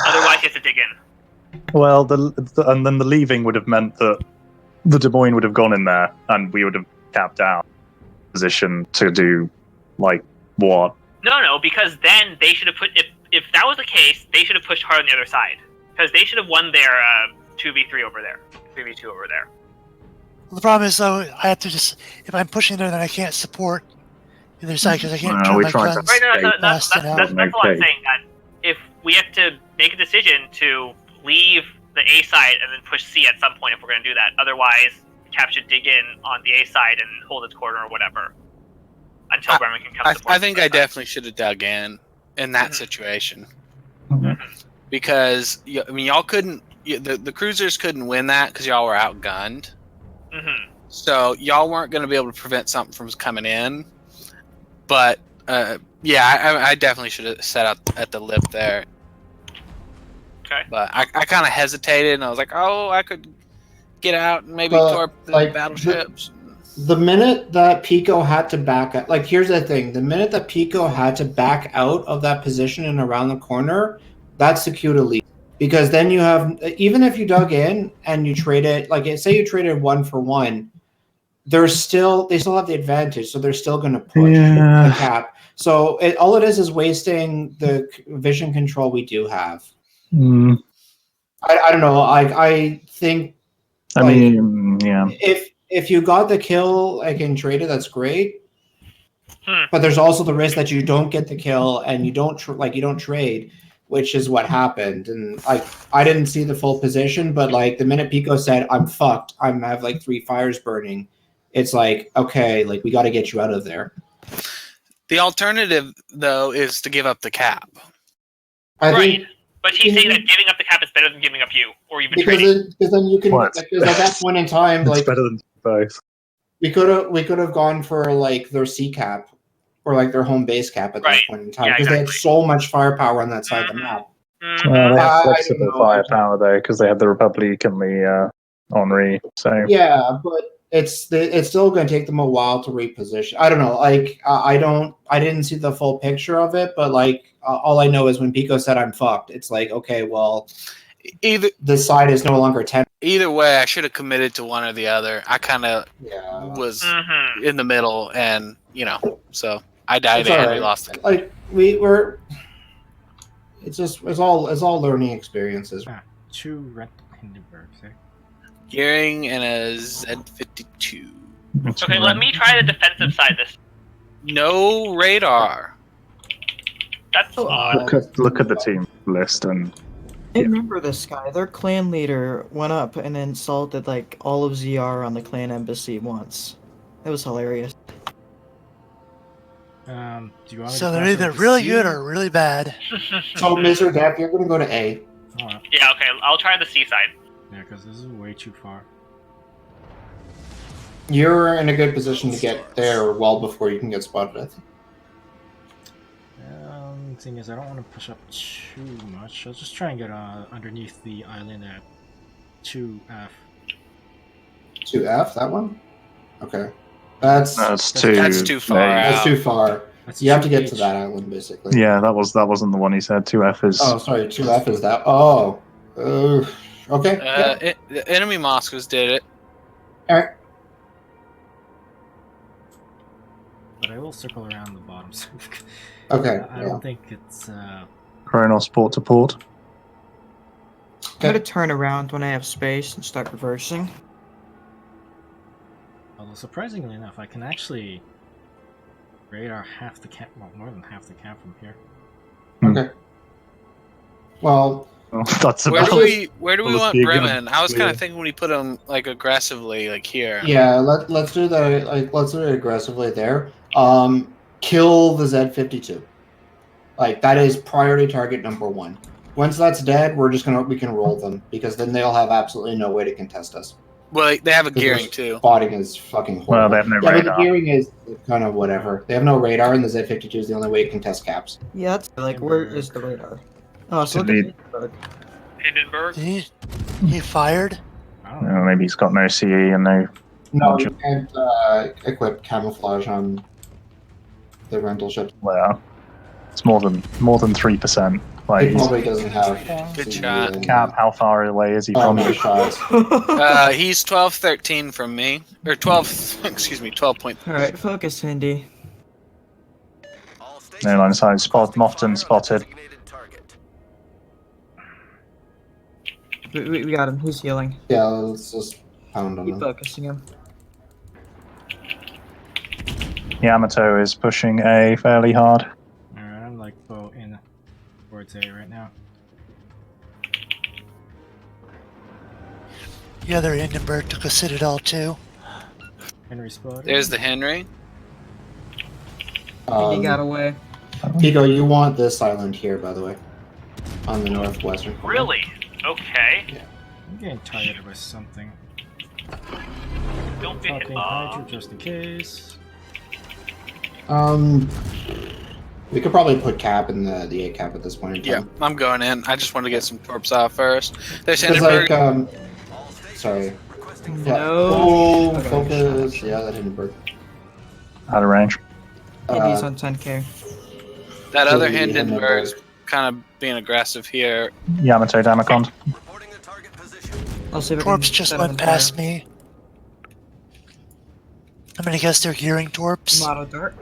Otherwise, he has to dig in. Well, and then the leaving would have meant that the Des Moines would have gone in there, and we would have capped out position to do like what? No, because then they should have put. If that was the case, they should have pushed hard on the other side because they should have won their 2v3 over there, 3v2 over there. Well, the problem is though, I have to just if I'm pushing there, then I can't support the other side because I can't turn my guns. Right, that's all I'm saying. That if we have to make a decision to leave the A side and then push C at some point if we're going to do that. Otherwise, Cap should dig in on the A side and hold its corner or whatever until Bremen can come support. I think I definitely should have dug in that situation. Because, I mean, y'all couldn't... The cruisers couldn't win that because y'all were outgunned. So y'all weren't going to be able to prevent something from coming in. But, yeah, I definitely should have set out at the lip there. Okay. But I kind of hesitated, and I was like, oh, I could get out and maybe torp the battleships. The minute that Pico had to back up, like, here's the thing. The minute that Pico had to back out of that position and around the corner, that's the cue to leave. Because then you have, even if you dug in and you traded, like, say you traded 1-for-1, they still have the advantage, so they're still going to push the cap. So all it is wasting the vision control we do have. I don't know. I think. If you got the kill, like in traded, that's great. But there's also the risk that you don't get the kill and you don't trade, which is what happened. And I didn't see the full position, but like the minute Pico said, "I'm fucked. I have like 3 fires burning," it's like, okay, like we got to get you out of there. The alternative, though, is to give up the cap. I think But he's saying that giving up the cap is better than giving up you, or even because trading. because then you can What? because at that point in time, It's like better than both. we could have gone for like their C cap or like their home base cap at that point in time because they had so much firepower on that side of the map. Well, they have I flexible don't know. firepower though, because they had the Republic and the Henri. So Yeah, but it's still going to take them a while to reposition. I don't know. Like I didn't see the full picture of it, but like all I know is when Pico said I'm fucked, it's like okay, well, either this side is no longer 10. Either way, I should have committed to one or the other. I kind of was in the middle, and so I died and we lost it. Like we were. It's all learning experiences. 2 red Hindenburgs, eh? Gearing and a Z-52. Okay, let me try the defensive side this. No radar. That's odd. Look at the team list and. I remember this guy. Their clan leader went up and insulted like all of ZR on the clan embassy once. It was hilarious. Do you want me So to they're pass either over to really C? good or really bad. So, Mr. Depp, you're going to go to A. Alright. Yeah, okay, I'll try the C side. Yeah, because this is way too far. You're in a good position to get there well before you can get spotted, I think. Thing is, I don't want to push up too much. I'll just try and get underneath the island at 2F. 2F, that one? Okay. That's too far. That's too far. That's you have to get 2H. to that island, basically. Yeah, that wasn't the one he said. 2F is. Oh, sorry, 2F is that. Oh. Okay. The enemy Moskvas did it. Alright. But I will circle around the bottom. So Okay. I don't think it's. Kronos port to port. I'm gonna turn around when I have space and start reversing. Although surprisingly enough, I can actually radar half the camp, well, more than half the camp from here. Okay. Well, that's where about. Where do we Let's want be Bremen? I was kind of yeah. thinking when we put them like aggressively, like here. yeah. Let's do that. Like, let's do it aggressively there. Kill the Z-52. Like that is priority target number 1. Once that's dead, we can roll them because then they'll have absolutely no way to contest us. Well, they have a gearing too. Spotting is fucking horrible. Well, they have no But radar. the gearing is kind of whatever. They have no radar, and the Z-52 is the only way to contest caps. Yeah, that's like where is the radar? Oh, so look Indeed. at Hindenburg. Hindenburg. He fired? I don't know. Maybe he's got no CE and no. No, you can't equip camouflage on the rental ships. Well, it's more than 3%. Like, He probably doesn't have. Good CE shot. and- Cap, how far away is he Oh, from no you? shots. He's 12-13 from me, or 12. Excuse me, 12. All right, focus, Hindi. No line of sight. Spot. Mofton spotted. We got him. He's healing. Yeah, let's just pound on Keep him. focusing him. Yamato is pushing A fairly hard. Alright, I'm like bow in towards A right now. The other Hindenburg took a citadel too. Henry spotted. There's the Henry. He got away. Pico, you want this island here, by the way, on the northwestern corner. Really? Okay. I'm getting tired of something. Don't get hit Talking off. Hydra just in case. We could probably put cap in the A cap at this point in Yeah, time. I'm going in. I just want to get some corpse off first. There's Because Hindenburg. sorry. No. Oh, Okay. focus. Yeah, that Hindenburg. Out of range. Hindi's on 10k. That other the Hindenburg's kind of being aggressive here. Yamato Damacon. I'll see if I Torps can just set went him past fire. me. I'm gonna guess they're gearing torps. Motto dart.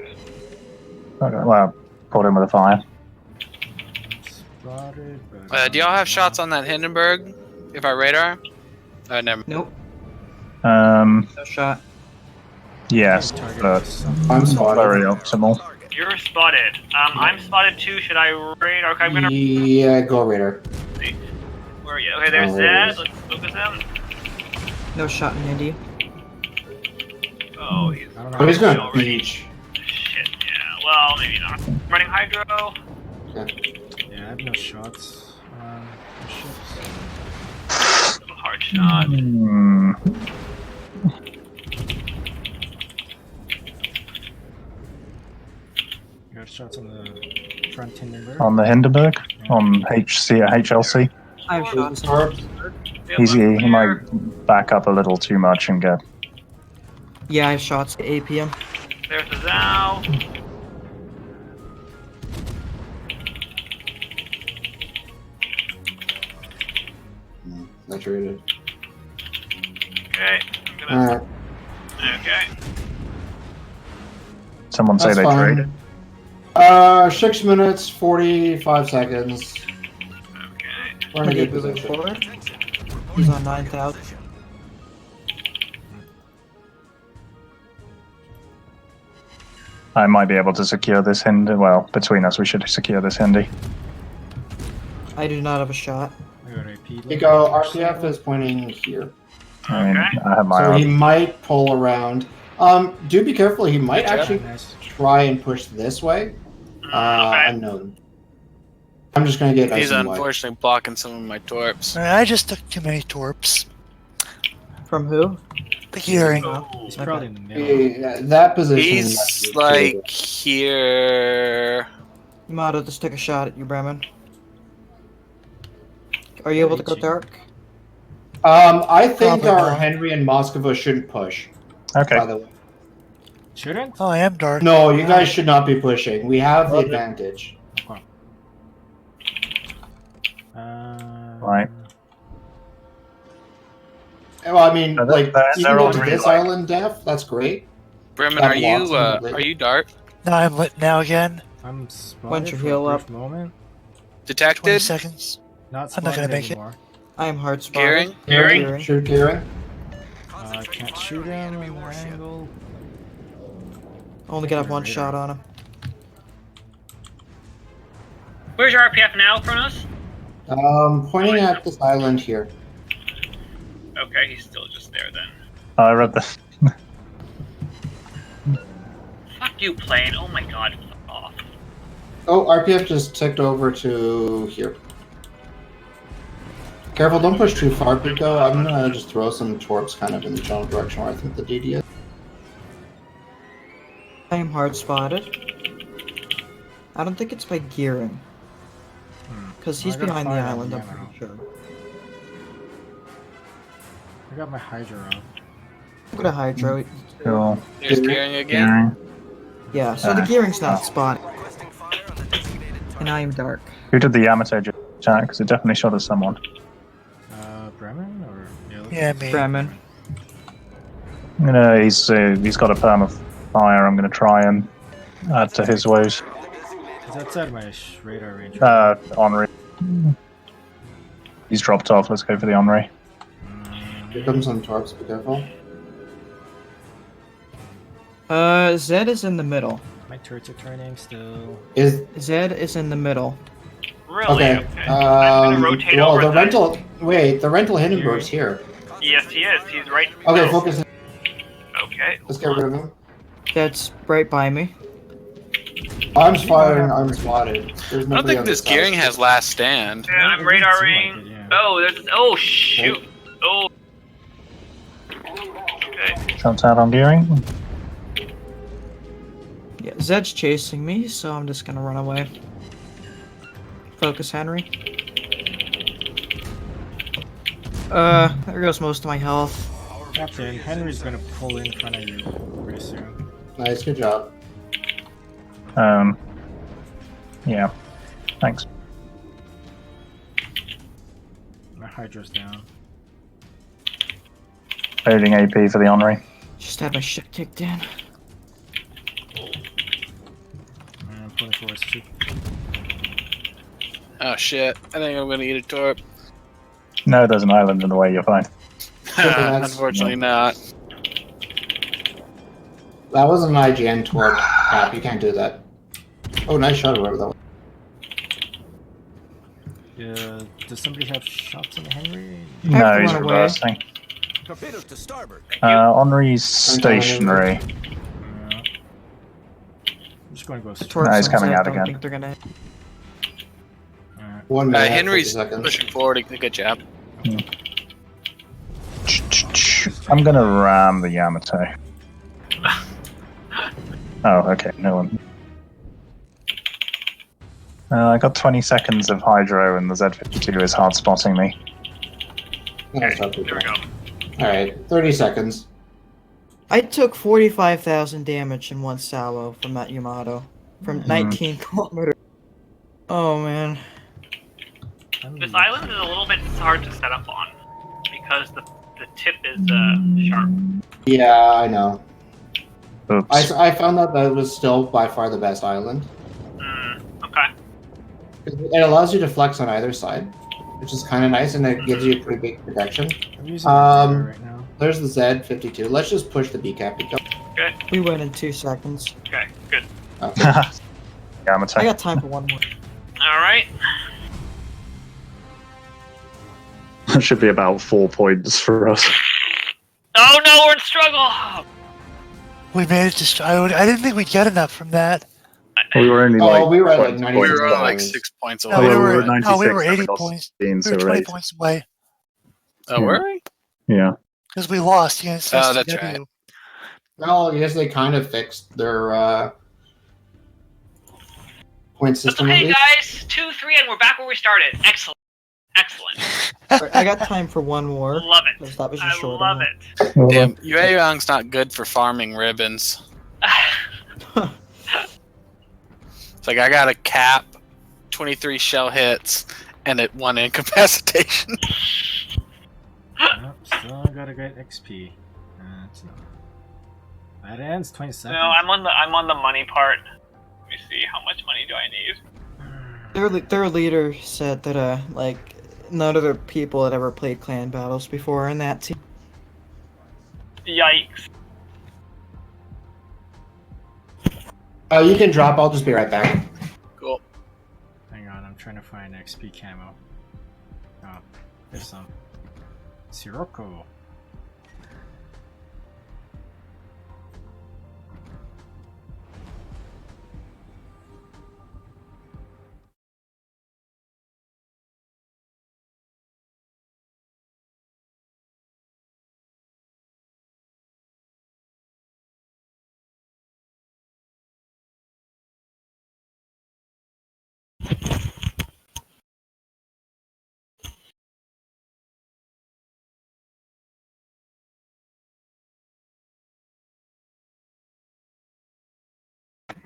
Okay, well, caught him with a fire. Spotted, but Do y'all have shots on that Hindenburg? If I radar? Never. Nope. No shot. Yes, target but was something. I'm not spotted. very optimal. You're spotted. I'm spotted too. Should I radar? Okay, I'm gonna. Yeah, go radar. Where are you? Okay, there's Oh, Zed. Let's focus him. No shot in Hindi. Oh, he's I don't know. Oh, he's gonna already. beach. Shit. Yeah. Well, maybe not. Running hydro. Yeah, I have no shots. shot. Got shots on the front Hindenburg. On the Hindenburg? Yeah. On HLC? I have shots. He might back up a little too much and get... Yeah, I have shots at APM. There's the Zao. I traded. Okay. I'm gonna... Alright. Okay. Someone say That's they fine. traded. 6 minutes, 45 seconds. Okay. We're in a good Moving position. forward. He's on 9,000. I might be able to secure this Hindi. Well, between us, we should secure this Hindi. I do not have a shot. I got AP. Nico, RCF is pointing here. I mean, Okay. I have my So he own. might pull around. Do be careful, he might Good job. actually Nice. try and push this way. Okay. Unknown. I'm just gonna get nice He's and wide. unfortunately blocking some of my torps. I just took too many torps. From who? The gearing. He's probably in the middle. Yeah, that position. He's like here. Yamato, just took a shot at you, Bremen. Are you able to go dark? I think Probably our not. Henry and Moskva shouldn't push. Okay. By the way. Shouldn't? Oh, I am dark. No, you guys should not be pushing. We have the advantage. Right. Well, I mean, They're- like, they're you can all go to really this light. island, Def. That's great. Bremen, That are you blocks him are you dark? Now I'm lit now again. I'm Once spotted you for heal a up. brief moment. 20 Detected? seconds. Not I'm spotted not gonna make it. anymore. I am hard spotted. Gearing? Gearing? Shoot Gearing. I can't shoot him in the angle. Only gonna have one Radar. shot on him. Where's your RPF now, Kronos? Pointing at this island here. Okay, he's still just there then. I read this. Fuck you, plane. Oh my god. Fuck off. Oh, RPF just ticked over to here. Careful, don't push too far, Pico. I'm gonna just throw some torps kind of in the general direction where I think the DD is. I am hard spotted. I don't think it's by gearing. Because he's I gotta behind the fire on island, I'm the ammo. pretty sure. I got my Hydra up. I'm gonna hydro. Cool. There's gearing again. Gearing. Yeah, so the gearing's not spotted. And I am dark. Who did the Yamato attack? Because it definitely shot at someone. Bremen or Yeah, me. Bremen. He's got a perm of fire. I'm gonna try and add to his woes. He's outside my radar range. Henri. He's dropped off. Let's go for the Henri. Here comes some torps, be careful. Zed is in the middle. My turrets are turning still. Zed is in the middle. Really? Okay. I'm gonna rotate well, over the that. rental. Wait, the rental Hindenburg's here. Yes, he is. He's right. Okay, no. focus. Okay. Let's get rid of him. That's right by me. I'm firing. I'm spotted. There's I don't nobody think on this side. gearing has last stand. Yeah, I'm It doesn't radaring. seem like it, yeah. Oh, there's. Oh, shoot. Oh. Okay. Shots out on gearing. Yeah, Zed's chasing me, so I'm just gonna run away. Focus, Henry. There goes most of my health. Captain, Henry's gonna pull in front of you pretty soon. Nice, good job. Yeah. Thanks. My Hydra's down. Loading AP for the Henri. Just had my shit kicked in. I'm pulling forward too. Oh shit! I think I'm gonna eat a torp. No, there's an island in the way. You're fine. Unfortunately not. That was an IGN torp. Cap, you can't do that. Oh, nice shot, whoever that was. Yeah, does somebody have shots on the Henry? No, to he's run away. reversing. Torpedoes to starboard. Henri's stationary. I'm just going to go The straight. torps No, he's on coming Zed out don't again. think they're gonna. 1 minute. Henry's 50 seconds. pushing forward. Good job. I'm gonna ram the Yamato. Oh, okay, no one. I got 20 seconds of Hydro, and the Z-52 is hard spotting me. Okay, there we go. Alright, 30 seconds. I took 45,000 damage in one salvo from that Yamato. From 19 kilometers. Oh, man. This island is a little bit hard to set up on because the tip is sharp. Yeah, I know. Oops. I found out that it was still by far the best island. Okay. It allows you to flex on either side, which is kind of nice, and it gives you a pretty big protection. I'm using right now. There's the Z-52. Let's just push the B-cap. Good. We win in 2 seconds. Okay, good. Okay. Yamato. I got time for one more. Alright. That should be about 4 points for us. Oh no, we're in struggle! We managed to. I didn't think we'd get enough from that. We were only we were at like 96 We were like points. 6 points No, away. we we were, were 96, no, we were and 80 lost points. 15, We so were 20 right. points away Oh, were we? Yeah. because we lost against Oh, that's SCW. right. Well, I guess they kind of fixed their point system. Hey guys, 2-3, and we're back where we started. Excellent. Excellent. I got time for one more. Love it. Because that was a I short love one. it. Damn, Yueyang's not good for farming ribbons. It's like I got a cap, 23 shell hits, and it 1 incapacitation. Nope, still gotta get XP. That's not. That ends 27. No, I'm on the money part. Let me see, how much money do I need? Their leader said that like none of their people had ever played clan battles before in that team. Yikes. You can drop. I'll just be right back. Cool. Hang on, I'm trying to find XP camo. Oh, there's some. Sirocco.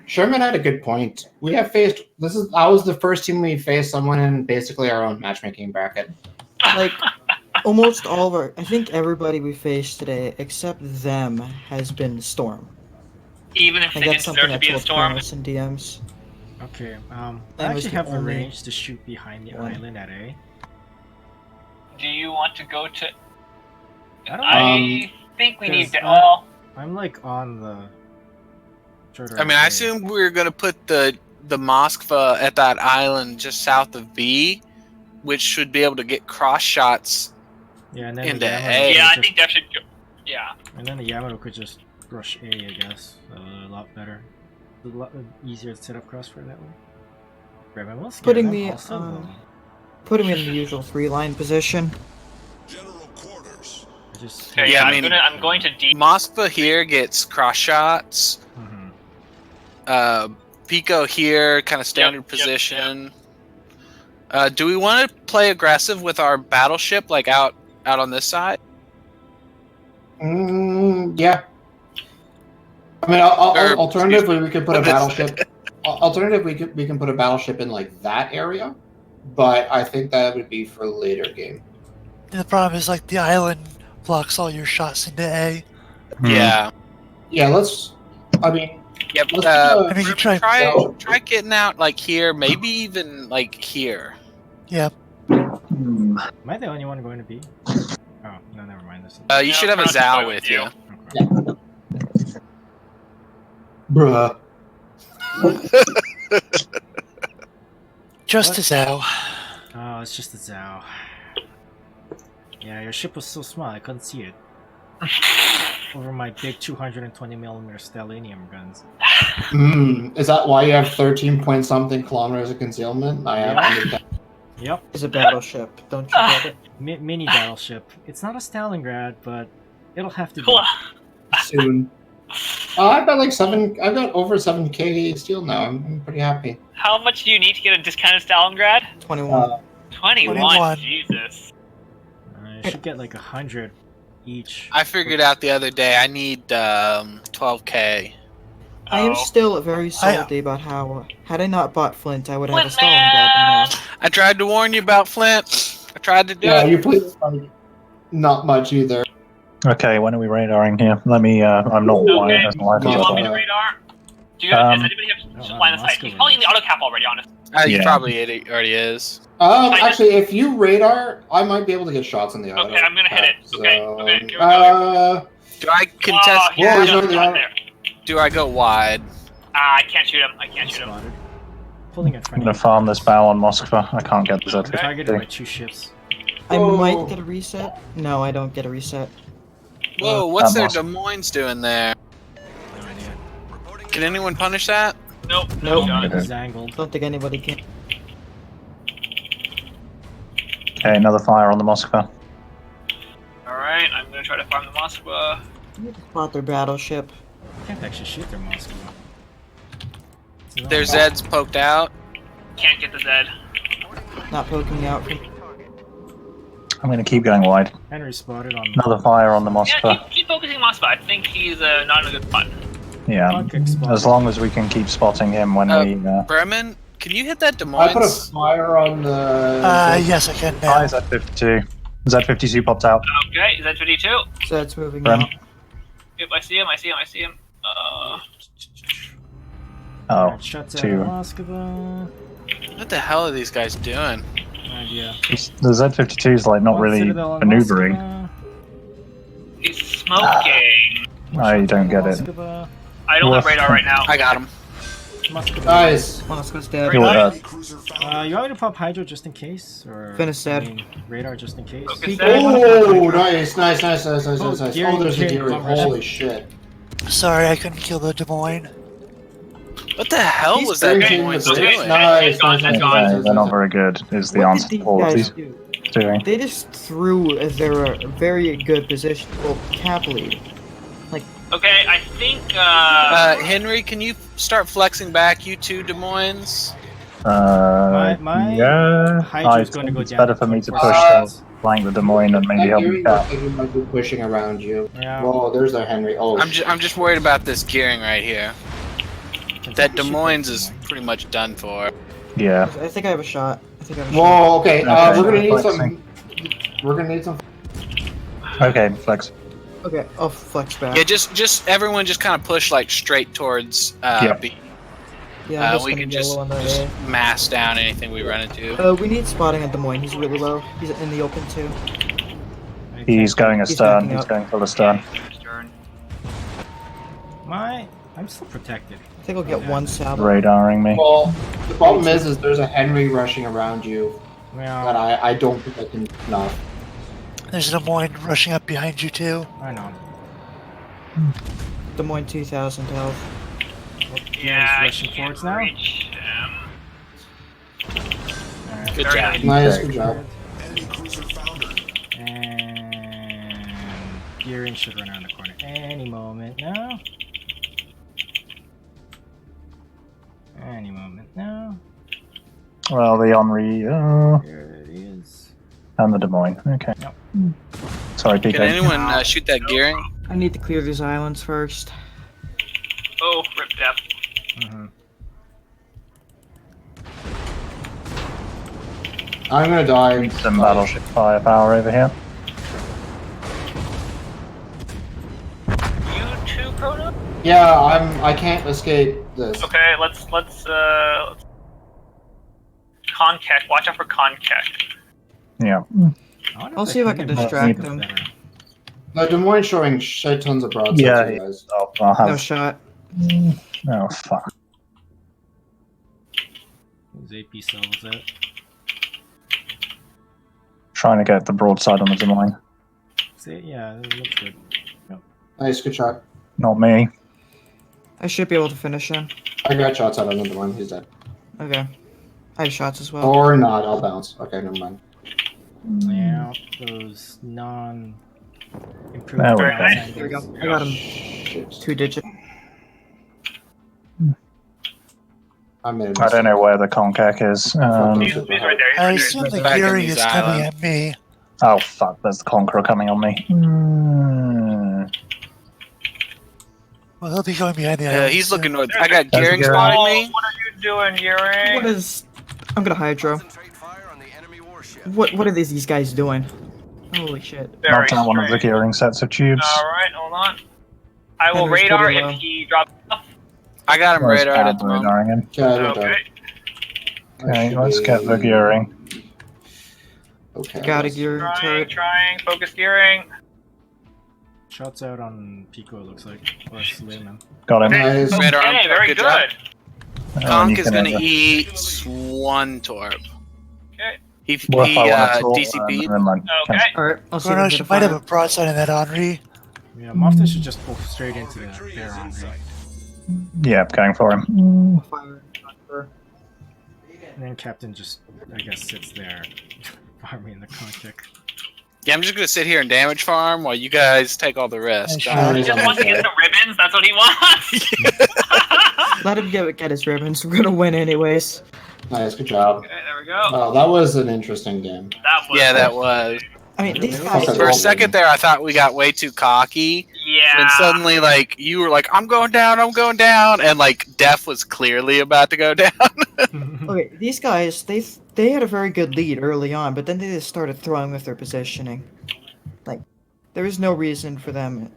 Sherman had a good point. We have faced I was the first team we faced someone in basically our own matchmaking bracket. Like almost all of our, I think everybody we faced today except them has been Storm. Even if I they got didn't something deserve I to be in told Storm. Chronos and DMs. Okay, I That was actually the have the only range to shoot behind the one. island at A. Do you want to go to... I don't I think we need to... Because, Well, I'm like on the. I mean, I assume we were gonna put the Moskva at that island just south of B, which should be able to get cross shots. Yeah, and then into the Yamato A. could yeah, I just- think that should go... Yeah. And then the Yamato could just rush A, I guess. A lot better. A lot easier to set up crossfire that way. Grab my Moskva, Putting I'm me also on- low. Put him in the usual 3-line position. I just Okay, Yeah, yeah, I mean- I'm going to D. Moskva here gets cross shots. Mhm. Pico here, kind of standard Yep, position. Do we want to play aggressive with our battleship, like out on this side? Yeah. I mean, alternatively, we could put a battleship. Alternatively, we can put a battleship in like that area, but I think that would be for later game. And the problem is like the island blocks all your shots into A. Yeah. Yeah, let's. I mean, Yep. let's I mean, you try. Try getting out like here, maybe even like here. Yeah. Am I the only one going to be? Oh, no, never mind. This is... You should have a Cross Zao fire with with you. you. Okay. bruh. Just as how. Oh, it's just a Zao. Yeah, your ship was so small, I couldn't see it. Over my big 220mm Stalinium guns. Is that why you have 13 point something kilometers of concealment? I have. understand. Yep. It's a battleship. Don't you get it? Mini battleship. It's not a Stalingrad, but It'll have to be. Cool. Soon. I've got like I've got over 7k steel now. I'm pretty happy. How much do you need to get a discounted Stalingrad? 21. 21. Jesus. I should get like 100 each. I figured out the other day I need 12k. I am still very salty about how, had I not bought Flint, I would have a Stalingrad by now. I tried to warn you about Flint. I tried to do it. Yeah, you played like, not much either. Okay, when are we radaring here? Let me. I'm not wired. That's not Do you want me to wired. radar? Does anybody have line of sight? He's probably in the auto cap already, honestly. He Yeah. probably already is. Actually, if you radar, I might be able to get shots in the auto. Okay, I'm gonna hit it. Okay, So, okay, here we go. Do I contest? He's just not there. Do I go wide? I can't shoot him. I can't shoot him. Spotted. Pulling in I'm front gonna of you. farm this bow on Moskva. I can't get the I'm targeted by Z50. 2 ships. I might get a reset. No, I don't get a reset. Whoa, what's their Moskva. Des Moines doing there? No idea. Can anyone punish that? Nope. Nope. Shot. He's angled. Don't think anybody can. Okay, another fire on the Moskva. Alright, I'm gonna try to farm the Moskva. Spot their battleship. Can't actually shoot their Moskva. Their Zed's poked out. Can't get the Zed. Not poking out. I'm gonna keep going wide. Henry spotted on Another fire on the Yeah, Moskva. keep focusing Moskva. I think he's not in a good spot. Yeah, as long as we can keep spotting him when we. Bremen, can you hit that Des I put a Moines? fire on the. Yes, I can now. Hi, Z52. Z52 popped out. Okay, is that 52? So that's moving Brem. out. Yep, I see him. I see him. Oh, Shuts out 2. Moskva. What the hell are these guys doing? No idea. The Z52 is like not One really Citadel on maneuvering. Moskva. He's smoking. I don't get it. Moskva. I don't have radar right now. I got him. Moskva. Nice. Moskva's dead. You're dead. You want me to pop Hydro just in case? Or Finish that. I mean, radar just in case? Focus Oh, nice. Oh, Oh, Geary there's a kid, Geary. bummer. Holy shit. Sorry, I couldn't kill the Des Moines. What the hell He's was that Des drinking Moines the doing? bridge. Nice, That's nice, gone. nice. Yeah, they're not very good, is the What answer did to these all of guys these do? doing. They just threw their very good position. Well, cap lead. Okay, I think. Henry, can you start flexing back, you two Des Moines? My Yeah, Hydra's I going to think go it's down better to for me to 24 push shots. flank the Des Moines and maybe help Geary you out. looks like he might be pushing around you. Yeah. Whoa, there's their Henry. Oh, I'm just worried about this gearing right here. Can That take Des the ship Moines out, is Des Moines. pretty much done for. Yeah. I think I have a shot. I think I have a shot. Whoa, okay. Okay, We're gonna need flexing. some. We're gonna need some. Okay, flex. Okay, I'll flex back. Yeah, just everyone just kind of push like straight towards Yep. B. Yeah, I'm just We gonna can go just low on that A. mass down anything we run into. We need spotting at Des Moines. He's really low. He's in the open too. I He's can't- going He's astern. backing He's up. going for the stern. I'm still protected. I think I'll get one salvo. Radaring me. Well, the problem is there's a Henry rushing around you Well, that I don't think I can enough. There's a Des Moines rushing up behind you too. I know. Des Moines 2000 health. Yeah, I rushing can't forwards now. reach him. Alright. Good Very job. Nice, Okay. good job. And gearing should run around the corner any moment now. Any moment now. Well, the Henri There it is. and the Des Moines. Okay. Yep. Sorry, PK. Can anyone shoot that gearing? I need to clear these islands first. Oh, rip death. Mm-hmm. I'm gonna die. Some battleship firepower over here. You too, Chrono? Yeah, I can't escape this. Okay, let's Concech. Watch out for Concech. Yeah. I'll see if I can distract him. No, Des Moines showing shit tons of broadside Yeah. to you guys. I'll have. No shot. Oh fuck. His AP sells it. Trying to get the broadside on the Des Moines. See, yeah, it looks good. Nice, good shot. Not me. I should be able to finish him. I got shots out on the one. He's dead. Okay. I have shots as well. Or not. I'll bounce. Okay, never mind. Yeah, those non Improve There we the go. design Here we go. goals. I got him. 2 digit. I made a I don't mistake. know where the Concac is. He's right there. He's I right assume the Back in gearing these is coming islands. at me. Oh fuck! There's the Conqueror coming on me. Well, he'll be going behind the island. He's looking soon. north. I got There's Gearing Gearing. spotting Oh, me. what are you doing, Gearing? What is? I'm gonna hydro. Concentrate fire on the enemy warship. What are these guys doing? Holy shit! Very Knocked out one of the strange. gearing sets of tubes. Alright, hold on. I will Henry's radar pretty if low. he drops off. I got him Where's radared at the moment. radaring him? Okay, we're done. Okay. Okay, let's get the gearing. Okay. Got a let's- gear turret. Trying, focus gearing. Shots out on Pico, it looks like. Or Slayman. Got him. Nice. Radar on Okay, top, very good good. job. Oh, Conk you is can gonna have eat Swan Torp. Okay. He Well, if I wanna talk, DCP'd. never mind. Okay. Alright, I'll see if I Kronos, can you get might a have a broadside in that Henri. Yeah, Mothman should just pull straight into their Henri. Yeah, going for him. fire. And then Captain just, I guess, sits there, farming the contact. Yeah, I'm just gonna sit here and damage farm while you guys take all the rest. Sure. He just wants to get the ribbons, that's what he wants! Let him get his ribbons. We're gonna win anyways. Nice, good job. Okay, there we go. Oh, that was an interesting game. That was Yeah, that was. I mean, these guys. Okay. For a second there, I thought we got way too cocky. Yeah. And suddenly, like, you were like, I'm going down, and, like, Def was clearly about to go down. Okay, these guys, they had a very good lead early on, but then they just started throwing with their positioning. Like, there was no reason for them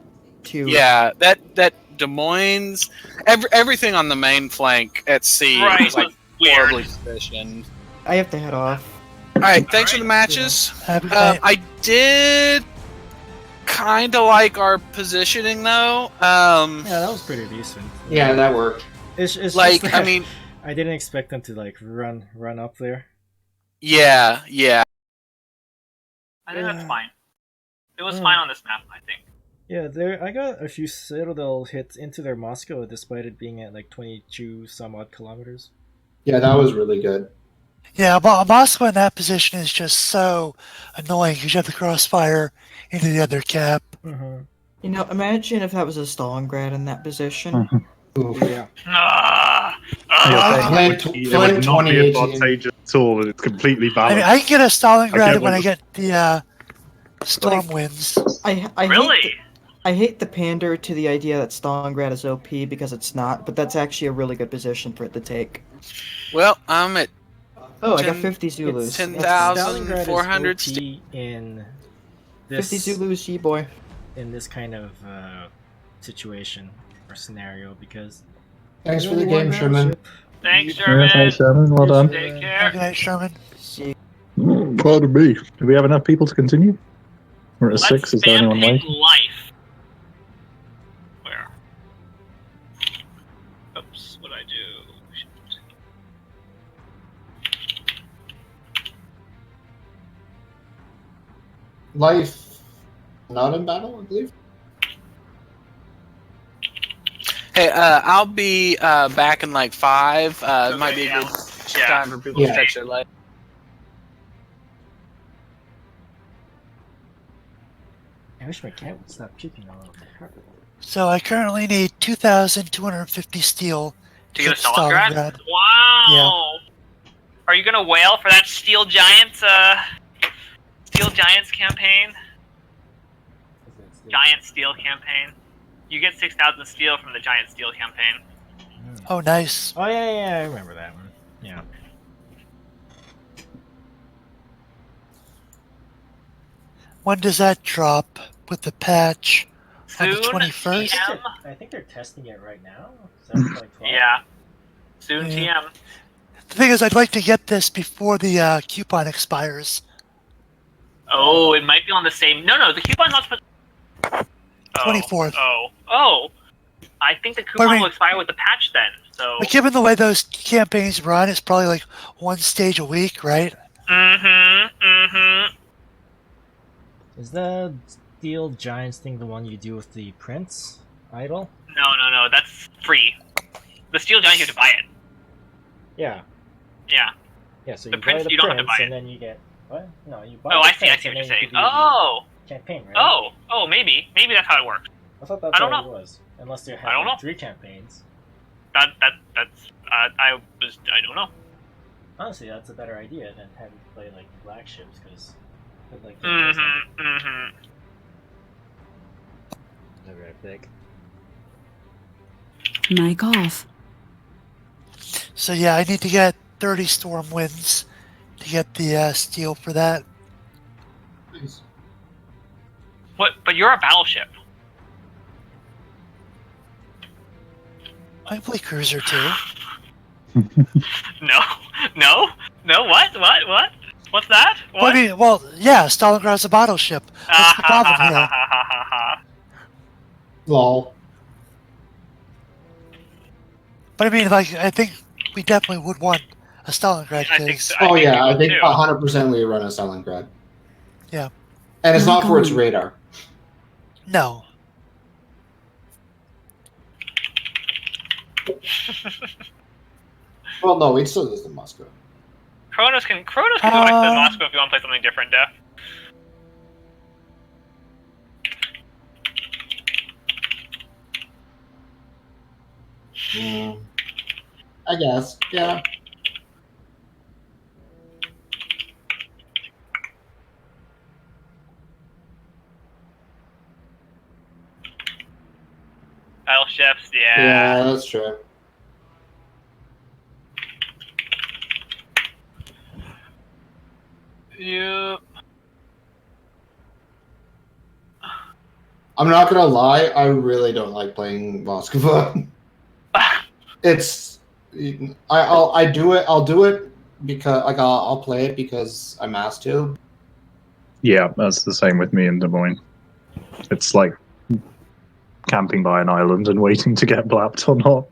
to. Yeah, that Des Moines, everything on the main flank at sea Right, was, like, was weird. horribly positioned. I have to head off. Alright, thanks for the matches. Happy night. I did kind of like our positioning, though. Yeah, that was pretty decent. Yeah, that worked. It's Like, just I that mean, I didn't expect them to like run up there. yeah. I think that's fine. It was fine on this map, I think. Yeah, I got a few Citadel hits into their Moskva despite it being at like 22 some odd kilometers. Yeah, that was really good. Yeah, Moskva in that position is just so annoying because you have the crossfire into the other cap. Mm-hmm. You know, imagine if that was a Stalingrad in that position. Oof. Yeah. Flint It would not be 2018. advantageous at all. It's completely I balanced. mean, I can get a Stalingrad Okay, when well- I get the storm winds. I Really? I hate the pander to the idea that Stalingrad is OP because it's not, but that's actually a really good position for it to take. Well, I'm at Oh, I got 10 50 Zulus. it's 10,000. Stalingrad is 400 OP in 50 this Zulus, boy. in this kind of situation or scenario because Thanks for the only one game, Sherman. battleship. Thanks, Sherman. thanks, Sherman. Well done. Take Good care. night, Sherman. See. Pardon me. Do we have enough people to continue? We're at Let's 6. Is there spam anyone ping waiting? life. Where? Oops, what'd I do? Shit. Life not in battle, I believe. Hey, I'll be back in like 5. It might be a good Yeah. time for people Yeah. to stretch their legs. I wish my cat would stop puking all over the carpet. So I currently need 2,250 steel To get a hit Stalingrad? Wow! Are you gonna wail for that Steel Giants campaign? Giant Steel campaign. You get 6,000 steel from the Giant Steel campaign. Oh, nice. Oh yeah, I remember that one. Yeah. When does that drop with the patch? On the Soon, 21st? TM? I think they're testing it right now. Is that like 12? Yeah. Soon, Yeah. TM. The thing is, I'd like to get this before the coupon expires. Oh, it might be on the same. No, the coupon's not supposed. 24th. Oh. I think the coupon I mean- will expire with the patch then. So. But given the way those campaigns run, it's probably like one stage a week, right? Mm-hmm. Is the Steel Giants thing the one you do with the Prince idol? No. That's free. The Steel Giant, you have to buy it. Yeah. Yeah. Yeah, so The you Prince, buy the you don't have to Prince buy and it. then you get what? No, you buy Oh, the I see Prince what and you're then you saying. can do the- Oh, campaign, right? Oh, maybe that's how it works. I thought that's how it was. Unless they're I don't having know. 3 campaigns. That's I don't know. Honestly, that's a better idea than having to play like Black Ships, because like. Never pick. Mic off. So yeah, I need to get 30 storm winds to get the steel for that. What? But you're a battleship. I play cruiser too. No. What? What's that? What? Well, I mean, yeah, Stalingrad's a battleship. What's the problem here? Lol. But I mean, like, I think we definitely would want a Stalingrad. I think so. I think 100% we run a Stalingrad. Yeah. And it's not for its radar. No. Well, no, it still is the Moskva. Kronos can go back to the Moskva if you want to play something different, Def. I guess, yeah. Battleships, yeah. Yeah, that's true. Yep. I'm not gonna lie, I really don't like playing Moskva. It's I'll do it because like I'll play it because I'm asked to. Yeah, that's the same with me in Des Moines. It's like camping by an island and waiting to get blapped or not.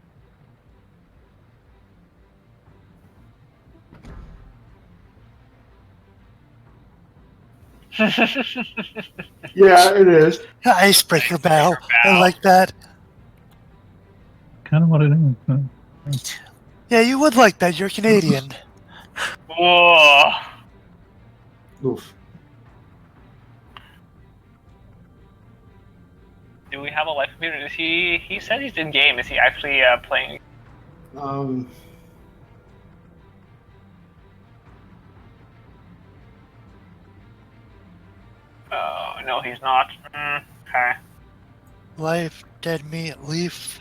Yeah, it is. Icebreaker bow. I like that. Kind of what it is. Yeah, you would like that. You're Canadian. Whoa. Oof. Do we have a live computer? Is he said he's in game. Is he actually playing? Oh, no, he's not. Okay. Life, dead meat, leaf.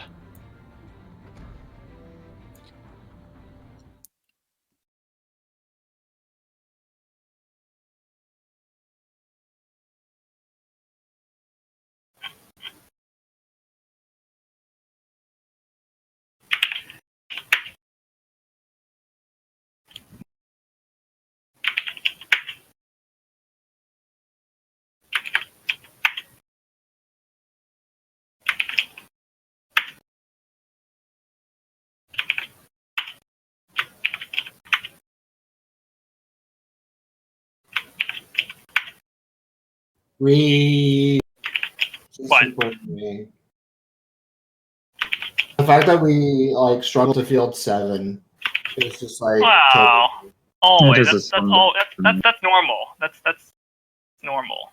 What? The fact that we like struggle to field 7 is just like Wow. Always. That's normal. That's normal.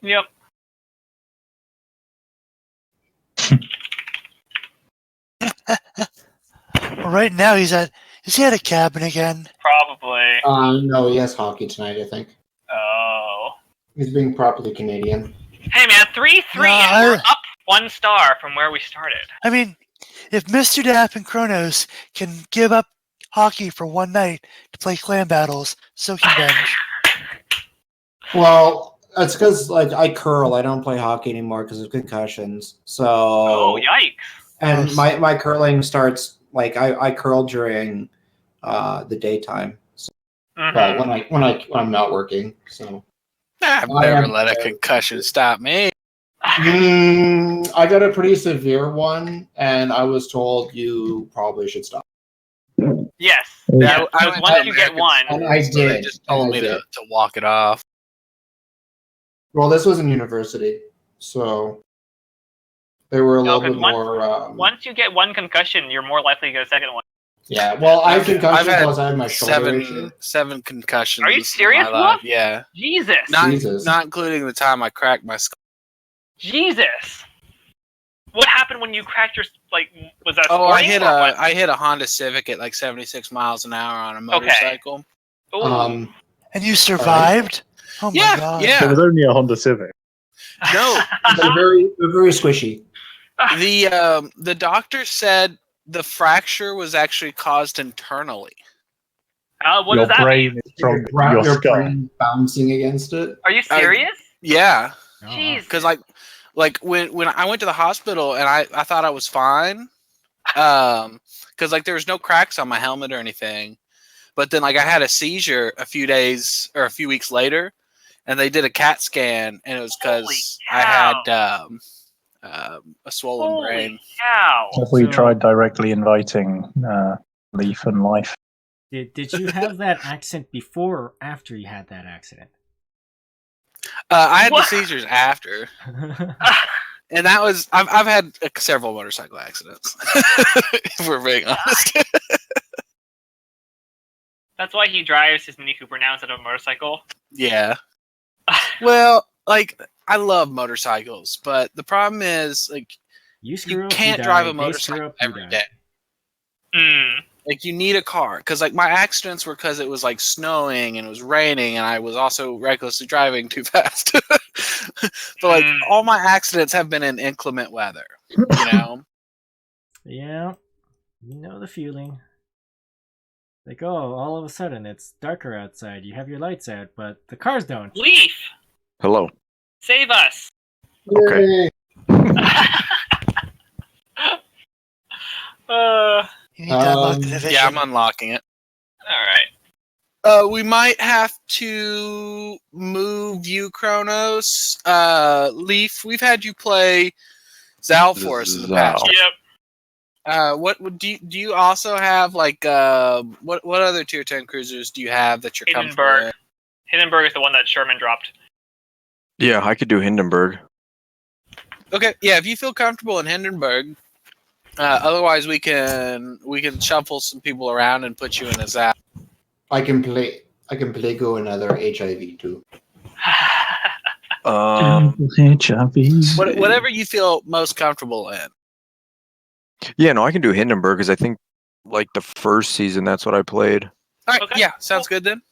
Yep. Well, right now is he at a cabin again? Probably. No, he has hockey tonight, I think. Oh. He's being properly Canadian. Hey man, 3-3 and we're up 1 star from where we started. I mean, if Mr. Dapp and Kronos can give up hockey for one night to play clan battles, so can Benj. Well, it's because like I curl. I don't play hockey anymore because of concussions. So. Oh yikes! And my curling starts like I curl during the daytime. So, well, when I'm not working. So. I've never let a concussion stop me. I got a pretty severe one, and I was told you probably should stop. Yes. Yeah, once you get one, and I did. They just told me to walk it off. Well, this was in university, so they were a little bit more. Once you get one concussion, you're more likely to get a second one. Yeah, well, I have I've concussions had because I have my shoulder issue. seven concussions. Are you serious, in my life. Wolf? Yeah. Jesus. Not including the time I cracked my skull. Jesus. What happened when you cracked your Was that? Oh, I sporting hit a Honda Civic at like 76 miles an hour on a motorcycle. Okay. And you survived? Oh my god. It Yeah. was only a Honda Civic. No. They're very squishy. The doctor said the fracture was actually caused internally. What Your does that brain mean? is from Your your skull. brain bouncing against it. Are you serious? Yeah. Jeez. Because like when I went to the hospital and I thought I was fine, because like there was no cracks on my helmet or anything, but then like I had a seizure a few weeks later, and they did a CAT scan, and it was because I had a swollen brain. Cow. Have we tried directly inviting Leaf and Life? Did you have that accident before or after you had that accident? I had the seizures after, and that was I've had several motorcycle accidents. If we're being honest. That's why he drives his Mini Cooper now instead of a motorcycle. Yeah. Well, like I love motorcycles, but the problem is like you can't drive a motorcycle every day. Like you need a car because like my accidents were because it was like snowing and it was raining and I was also recklessly driving too fast. But like all my accidents have been in inclement weather, you know. Yeah, you know the feeling. Like, oh, all of a sudden it's darker outside. You have your lights out, but the cars don't. Leaf, Hello. save us. Okay. You need to unlock the division. Yeah, I'm unlocking it. All right. We might have to move you, Kronos. Leaf, we've had you play Zal for us in the past. Yep. What do you also have like what other tier 10 cruisers do you have that you're comfortable with? Hindenburg is the one that Sherman dropped. Yeah, I could do Hindenburg. Okay, yeah, if you feel comfortable in Hindenburg, otherwise we can shuffle some people around and put you in a Zap. I can play go another HIV too. Whatever you feel most comfortable in. Yeah, no, I can do Hindenburg because I think like the first season that's what I played. All right, yeah, sounds good then.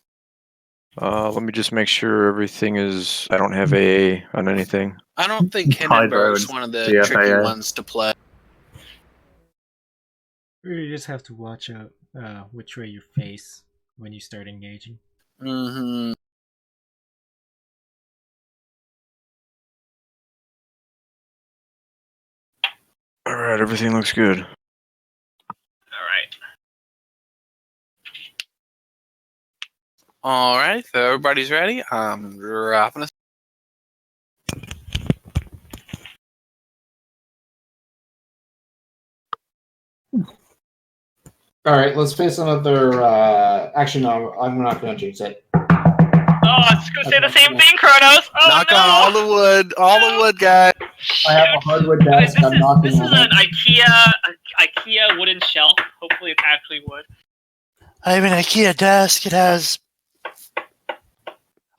Let me just make sure everything is. I don't have AA on anything. I don't think Hindenburg is one of the tricky ones to play. You just have to watch out which way you face when you start engaging. Mm-hmm. All right, everything looks good. All right, so everybody's ready. I'm dropping us. All right, let's face another. Actually, no, I'm not going to jinx it. Oh, I was going to say the same thing, Kronos. Oh, knock on all the wood, guys. I have a hardwood desk. I'm knocking This is on an it. IKEA wooden shelf. Hopefully, it's actually wood. I have an IKEA desk. It has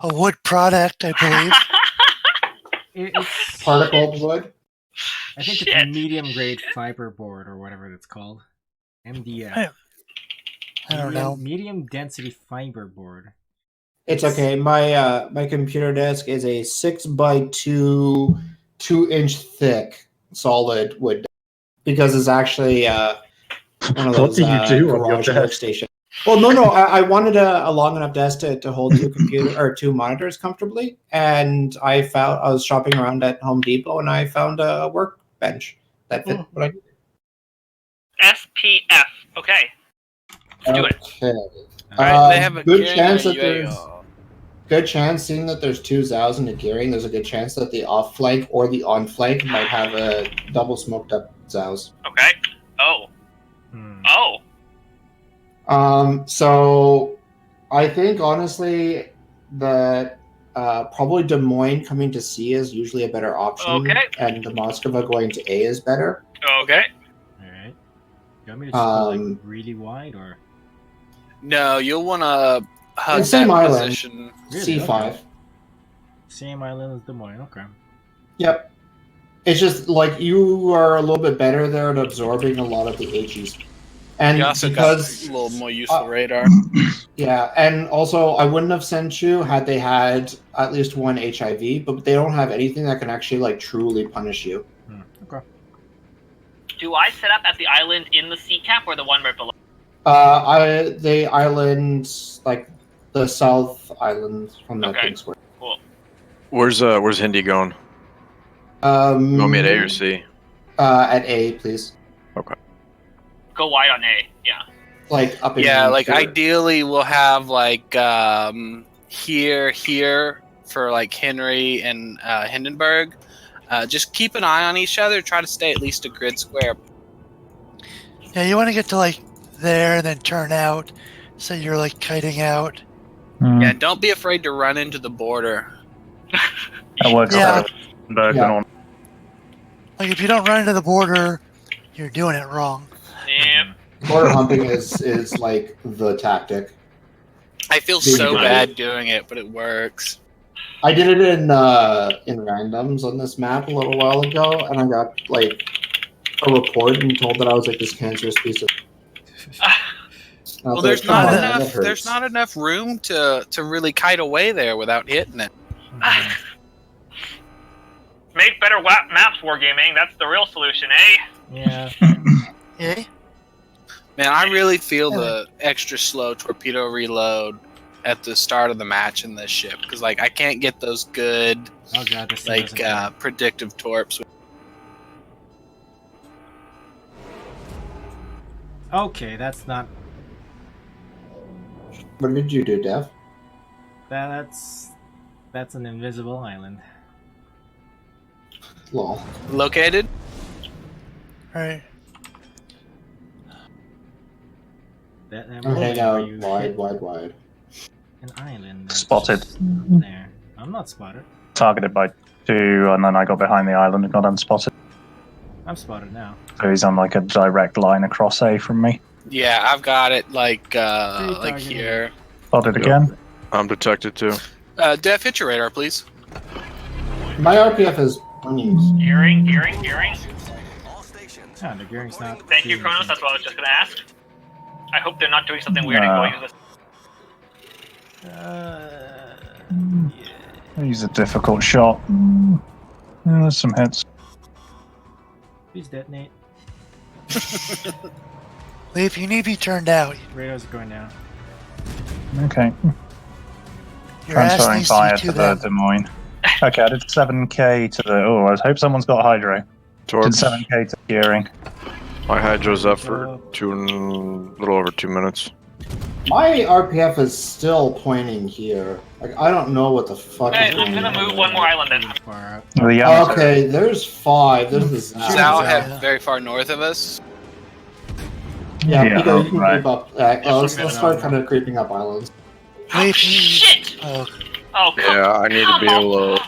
a wood product, I believe. It's Particle wood. I think it's medium grade fiber board or whatever it's called. MDF. I don't know. Medium density fiber board. It's okay. My my computer desk is a 6x2, 2-inch thick solid wood because it's actually one of those What do you do on your garage desk? workstation. Well, no. I wanted a long enough desk to hold two monitors comfortably, and I was shopping around at Home Depot and I found a workbench that fit what I needed. SPF. Okay. Let's do it. Okay. All right, they have a good gearing chance and that a there's UAO. good chance, seeing that there's two Zows in the gearing, there's a good chance that the off flank or the on flank might have a double smoked up Zows. Okay. Oh. So I think honestly that probably Des Moines coming to C is usually a better option. Okay. And the Moskva going to A is better. Okay. Alright. You want me to just go like really wide, or? No, you'll want to hug same that island. position. Really? C5. Okay. Same island as Des Moines. Okay. Yep. It's just like you are a little bit better there at absorbing a lot of the HEs. And you also because got a little more useful radar. Yeah, and also I wouldn't have sent you had they had at least one HIV, but they don't have anything that can actually like truly punish you. Okay. Do I set up at the island in the sea cap or the one right below? The island, like the south island from the King Square. Cool. Where's Hindi going? You want me at A or C? At A, please. Okay. Go wide on A. Yeah. Like up in like ideally we'll have like here for like Henry and Hindenburg. Just keep an eye on each other. Try to stay at least a grid square. Yeah, you want to get to like there and then turn out, so you're like kiting out. Yeah, don't be afraid to run into the border. That works Yeah. better than on. Like if you don't run into the border, you're doing it wrong. Yep. Border humping is like the tactic. I feel so bad doing it, but it works. I did it in randoms on this map a little while ago, and I got like a report and told that I was like this cancerous piece of. Well, there's not enough room to really kite away there without hitting it. Make better maps, Wargaming. That's the real solution, eh? Yeah. Yeah. Man, I really feel the extra slow torpedo reload at the start of the match in this ship because, like, I can't get those good, predictive torps. Okay, that's not. What did you do, Dev? That's an invisible island. Lol. Located? Right. Hang out wide. An island. Spotted. There. I'm not spotted. Targeted by 2, and then I got behind the island and got unspotted. I'm spotted now. So he's on like a direct line across A from me. Yeah, I've got it like here. Spotted again. I'm detected too. Def, hit your radar, please. My RPF is Gearing. Ah, the gearing's not. Thank you, Kronos. That's what I was just gonna ask. I hope they're not doing something weird and going to this. He's a difficult shot. There's some hits. Please detonate. Leaf, you need to be turned out. Radars are going down. Okay. Your ass Transferring needs fire to be to the Des Moines. Okay, I did 7k to the. Oh, I hope someone's got hydro. Did 7k to gearing. My hydro's up for a little over 2 minutes. My RPF is still pointing here. Like I don't know what the fuck. Okay, I'm gonna move one more island then. Okay, there's 5. There's the Zal have very far north of us. Yeah, you can creep up. Let's start kind of creeping up islands. Leaf, Shit! Oh, Oh, come Yeah, I need to be able to.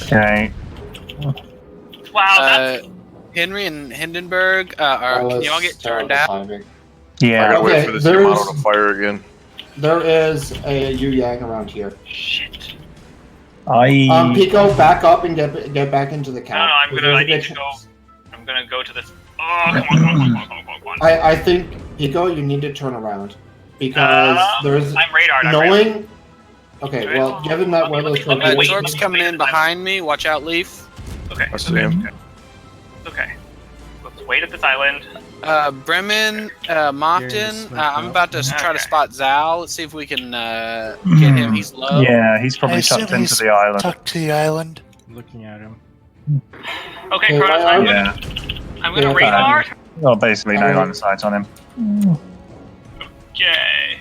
Okay. Wow, that's... Henry and Hindenburg, can you all get turned out? Yeah. I gotta wait for this Yamato to fire again. There is a Yu Yang around here. Shit. Pico, back up and get back into the cap. No, I need to go. I'm gonna go to this. Oh, come on. I think, Pico, you need to turn around. Because there's... I'm radared. Knowing... Okay, well, given that where those Torp's coming in behind me. Watch out, Leaf. Okay. I see him. Okay. Let's wait at this island. Bremen, Mofton, I'm about to try to spot Zal. Let's see if we can get him. He's low. Yeah, he's I probably assume tucked into he's the island. tucked to the island. I'm looking at him. Okay, Kronos, I'm gonna radar. Well, basically no line of sight on him. Okay.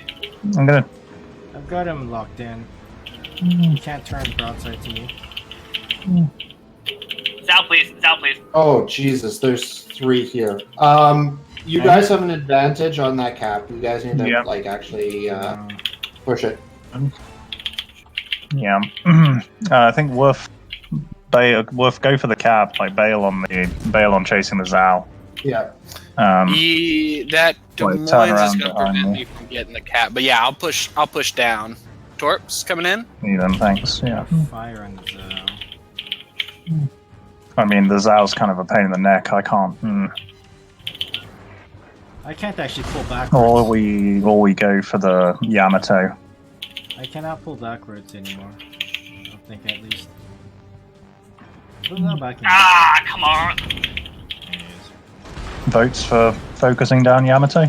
I've got him locked in. He can't turn broadside to me. Zal, please. Oh, Jesus, there's 3 here. You guys have an advantage on that cap. You guys need to, like, actually push it. Yeah. I think Wolf go for the cap, like bail on chasing the Zal. Yeah. Wait, That Des turn Moines is around going to behind prevent me. me from getting the cap. But yeah, I'll push down. Torps coming in. Need them, thanks. Yeah. Fire on the Zao. I mean, the Zao's kind of a pain in the neck. I can't. I can't actually pull backwards. Or we go for the Yamato. I cannot pull backwards anymore. I don't think, at least. Come on! Votes for focusing down Yamato?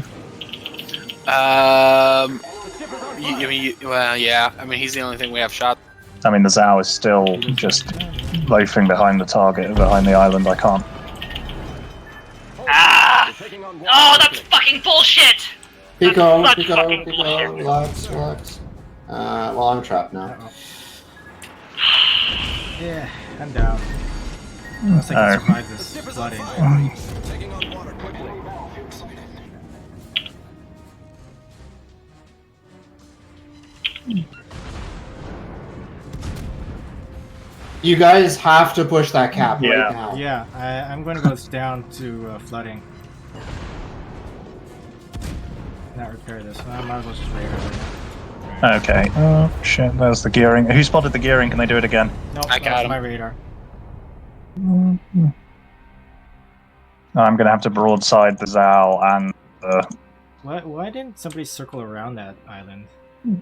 Well, yeah. I mean, he's the only thing we have shot. I mean, the Zao is still just loafing behind the target, behind the island. I can't. Oh, that's fucking bullshit! Pico, That's Pico, fucking Pico, bullshit. relax. Well, I'm trapped now. Yeah, I'm down. Unless I can survive this flooding. You guys have to push that cap right now. Yeah, I'm going to go down to flooding. Not repair this. I might as well just raid it. Okay. Oh shit! There's the gearing. Who spotted the gearing? Can they do it again? Nope, I got him. my radar. I'm gonna have to broadside the Zao and Why didn't somebody circle around that island?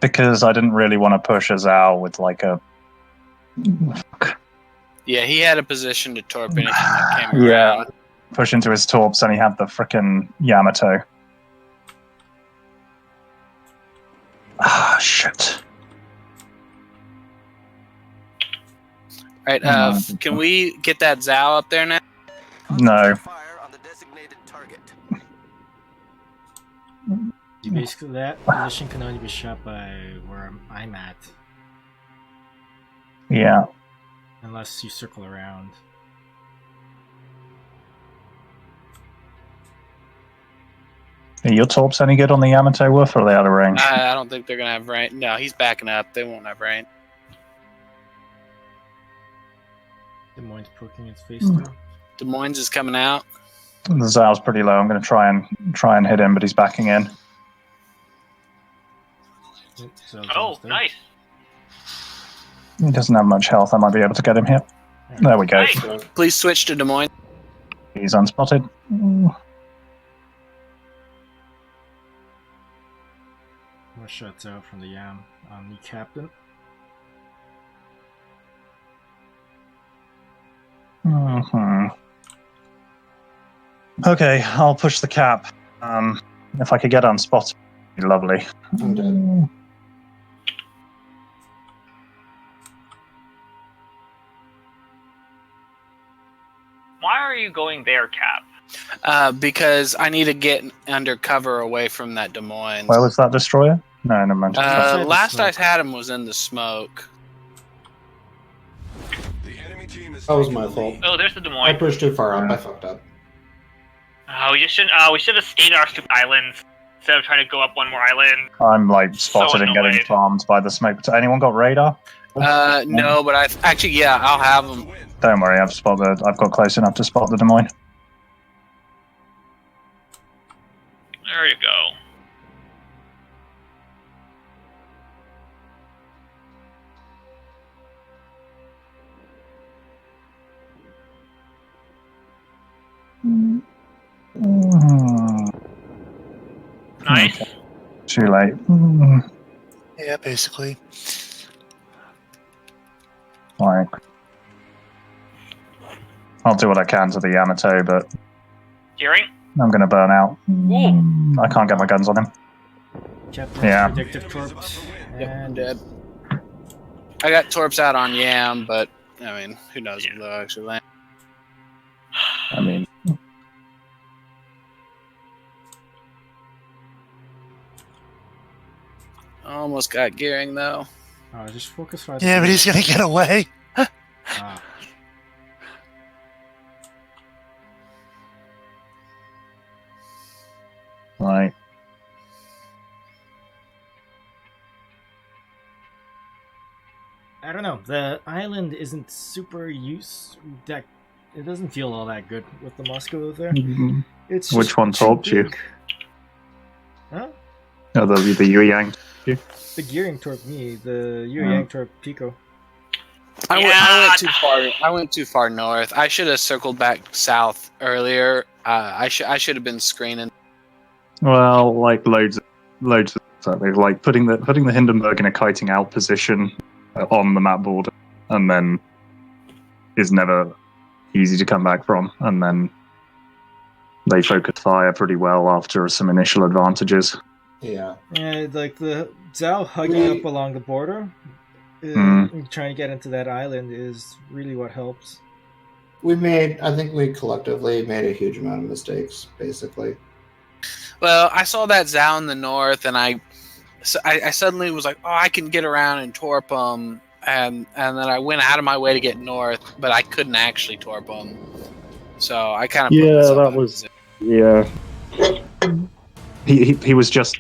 because I didn't really want to push a Zao with like a. Yeah, he had a position to torp anything that came around. Push into his torps, and he had the frickin' Yamato. Ah, shit. Right, can we get that Zao up there now? No. Basically, that position can only be shot by where I'm at. Yeah. Unless you circle around. Are your torps any good on the Yamato Wolf, or are they out of range? I don't think they're gonna have rain. No, he's backing up. They won't have rain. Des Moines poking its face through. Des Moines is coming out. The Zao's pretty low. I'm going to try and hit him, but he's backing in. Oh, nice. He doesn't have much health. I might be able to get him here. There we go. Nice. Please switch to Des Moines. He's unspotted. More shots out from the Yam on the captain. Okay, I'll push the cap. If I could get unspotted, it'd be lovely. I'm dead. Why are you going there, Cap? Because I need to get under cover away from that Des Moines. Where was that destroyer? No, never mind. Last I had him was in the smoke. That was my fault. Oh, there's the Des I Moines. pushed too far up. I fucked up. Oh, we should have stayed on our stupid islands instead of trying to go up one more island. I'm like spotted and getting annoyed. farmed by the smoke. Anyone got radar? No, but I'll have them. Don't worry, I've got close enough to spot the Des Moines. There you go. Nice. Okay. Too late. Yeah, basically. Like, I'll do what I can to the Yamato, but Gearing? I'm gonna burn out. Ooh. I can't get my guns on him. Captain's Yeah. predictive torps. I'm dead. I got torps out on Yam, but I mean, who knows if they'll actually land. I mean, Almost got gearing though. Oh, just focus right. Yeah, but he's gonna get away. Ah. right. I don't know. The island isn't super it doesn't feel all that good with the Moskva there. It's Which one told you? Huh? Oh, the Yu Yang. The gearing toward me, the Yu Yang toward Pico. I went too far. I went too far north. I should have circled back south earlier. I should have been screening. Well, like loads of something, like putting the Hindenburg in a kiting out position on the map border, and then is never easy to come back from. And then they focus fire pretty well after some initial advantages. Yeah. Yeah, like the Zhao hugging up along the border, trying to get into that island is really what helps. I think we collectively made a huge amount of mistakes, basically. Well, I saw that Zhao in the north, and I suddenly was like, oh, I can get around and torp them, and then I went out of my way to get north, but I couldn't actually torp them. So I kind of He was just.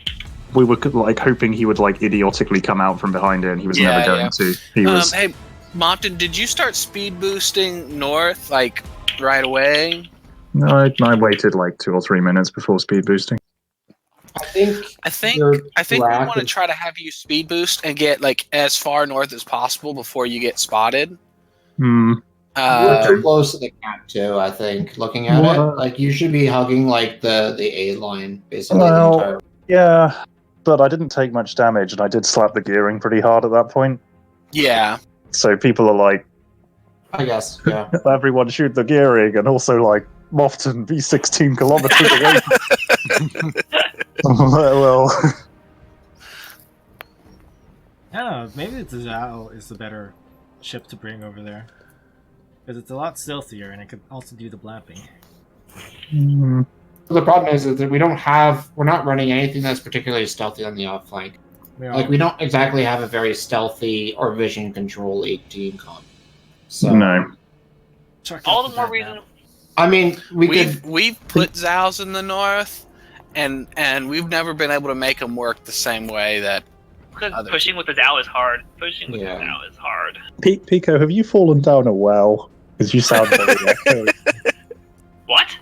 We were like hoping he would like idiotically come out from behind it, and he was never going to. He was. Hey, Monton, did you start speed boosting north like right away? No, I waited like 2 or 3 minutes before speed boosting. I think we want to try to have you speed boost and get like as far north as possible before you get spotted. We're too close to the cap too, I think. Looking at it, like you should be hugging like the A line basically the entire. Yeah, but I didn't take much damage, and I did slap the gearing pretty hard at that point. Yeah. So people are like, I guess, yeah. Everyone shoot the gearing, and also like Mofton be 16 kilometers away. Well, I don't know. Maybe the Zhao is the better ship to bring over there because it's a lot stealthier and it could also do the blapping. The problem is that we're not running anything that's particularly stealthy on the off flank. Like we don't exactly have a very stealthy or vision control 18 comp. So no. All the more reason. I mean, we've put Zhaos in the north, and we've never been able to make them work the same way that. Because pushing with the Zhao is hard. Pushing with the Zhao is hard. Pico, have you fallen down a well? Because you sound very echoey. What?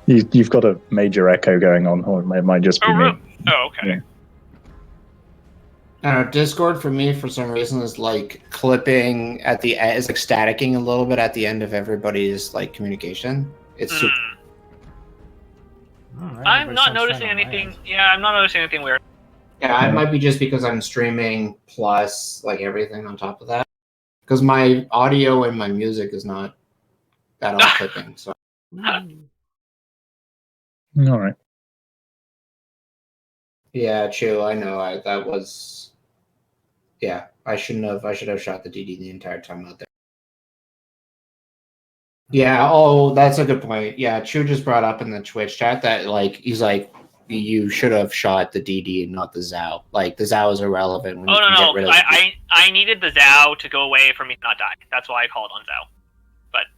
You've got a major echo going on, or it might just be me. Oh, okay. Yeah. I don't know, Discord for me, for some reason, is like clipping at the end, is like staticking a little bit at the end of everybody's like communication. It's super. I'm not noticing anything. Yeah, I'm not noticing anything weird. Yeah, it might be just because I'm streaming plus like everything on top of that. Because my audio and my music is not at all clipping. So. All right. Yeah, Chew, I know. That was. Yeah, I should have shot the DD the entire time out there. Yeah. Oh, that's a good point. Yeah, Chew just brought up in the Twitch chat that like he's like, you should have shot the DD and not the Zhao. Like the Zhao is irrelevant. When Get rid of I needed the Zhao to go away for me to not die. That's why I called on Zhao. But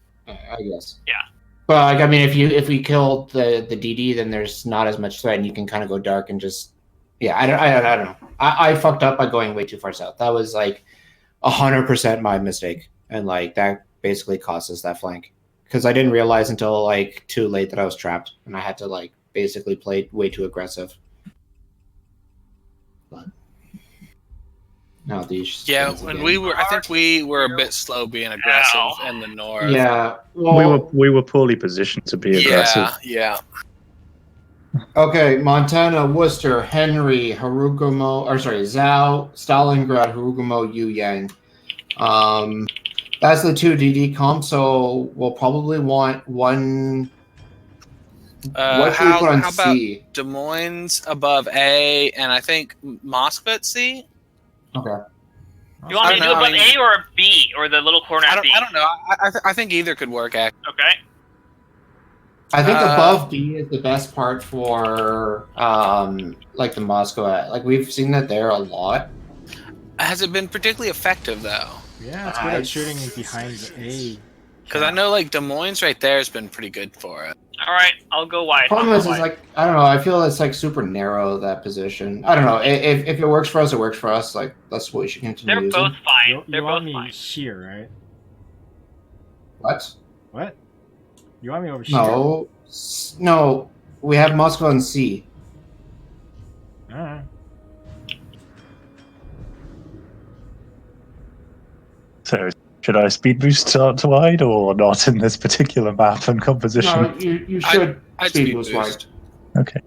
I guess. Yeah. But like, I mean, if we killed the DD, then there's not as much threat, and you can kind of go dark and just. Yeah, I don't know. I fucked up by going way too far south. That was like 100% my mistake, and like that basically cost us that flank because I didn't realize until like too late that I was trapped, and I had to like basically play way too aggressive. But now these. Yeah, when I think we were a bit slow being aggressive in the north. Yeah, well, we were poorly positioned to be aggressive. Yeah. Okay, Montana, Worcester, Henry, Zhao, Stalingrad, Harugumo, Yu Yang. That's the 2 DD comps, so we'll probably want one. What should we put on how C? about Des Moines above A, and I think Moskva at C? Okay. You want me to do above A or B, or the little corner at B? I don't know. I think either could work, actually. Okay. I think above B is the best part for like the Moskva. Like we've seen that there a lot. Has it been particularly effective though? Yeah, it's good at shooting behind A. Because I know like Des Moines right there has been pretty good for it. All right, I'll go wide. Problem is like I don't know. I feel it's like super narrow that position. I don't know. If it works for us, it works for us. Like that's what we should continue using. They're both fine. They're both fine. Sheer, right? What? What? You want me over here? No. No. We have Moskva and C. Alright. So, should I speed boost to wide or not in this particular map and composition? No, you should I'd speed boost wide. Okay.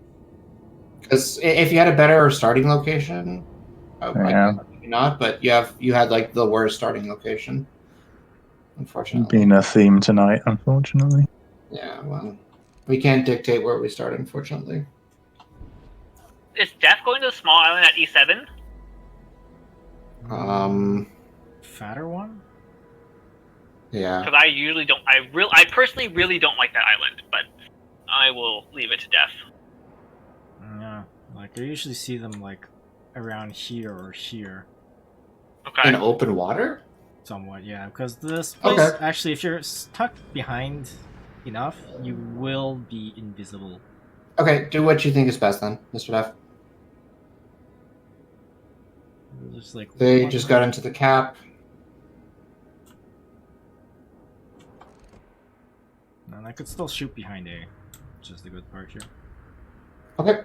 Because if you had a better starting location, maybe not. But you had like the worst starting location. Unfortunately, Been a theme tonight, unfortunately. yeah. Well, we can't dictate where we start, unfortunately. Is Def going to the small island at E7? Fatter one? Yeah. Because I usually don't. I personally really don't like that island, but I will leave it to Def. Yeah, like I usually see them like around here or here. Okay. In open water? Somewhat, yeah. Because this place, actually, if you're stuck behind enough, you will be invisible. Okay, do what you think is best then, Mr. Def. Just like They just got into the cap. And I could still shoot behind A, which is the good part here. Okay.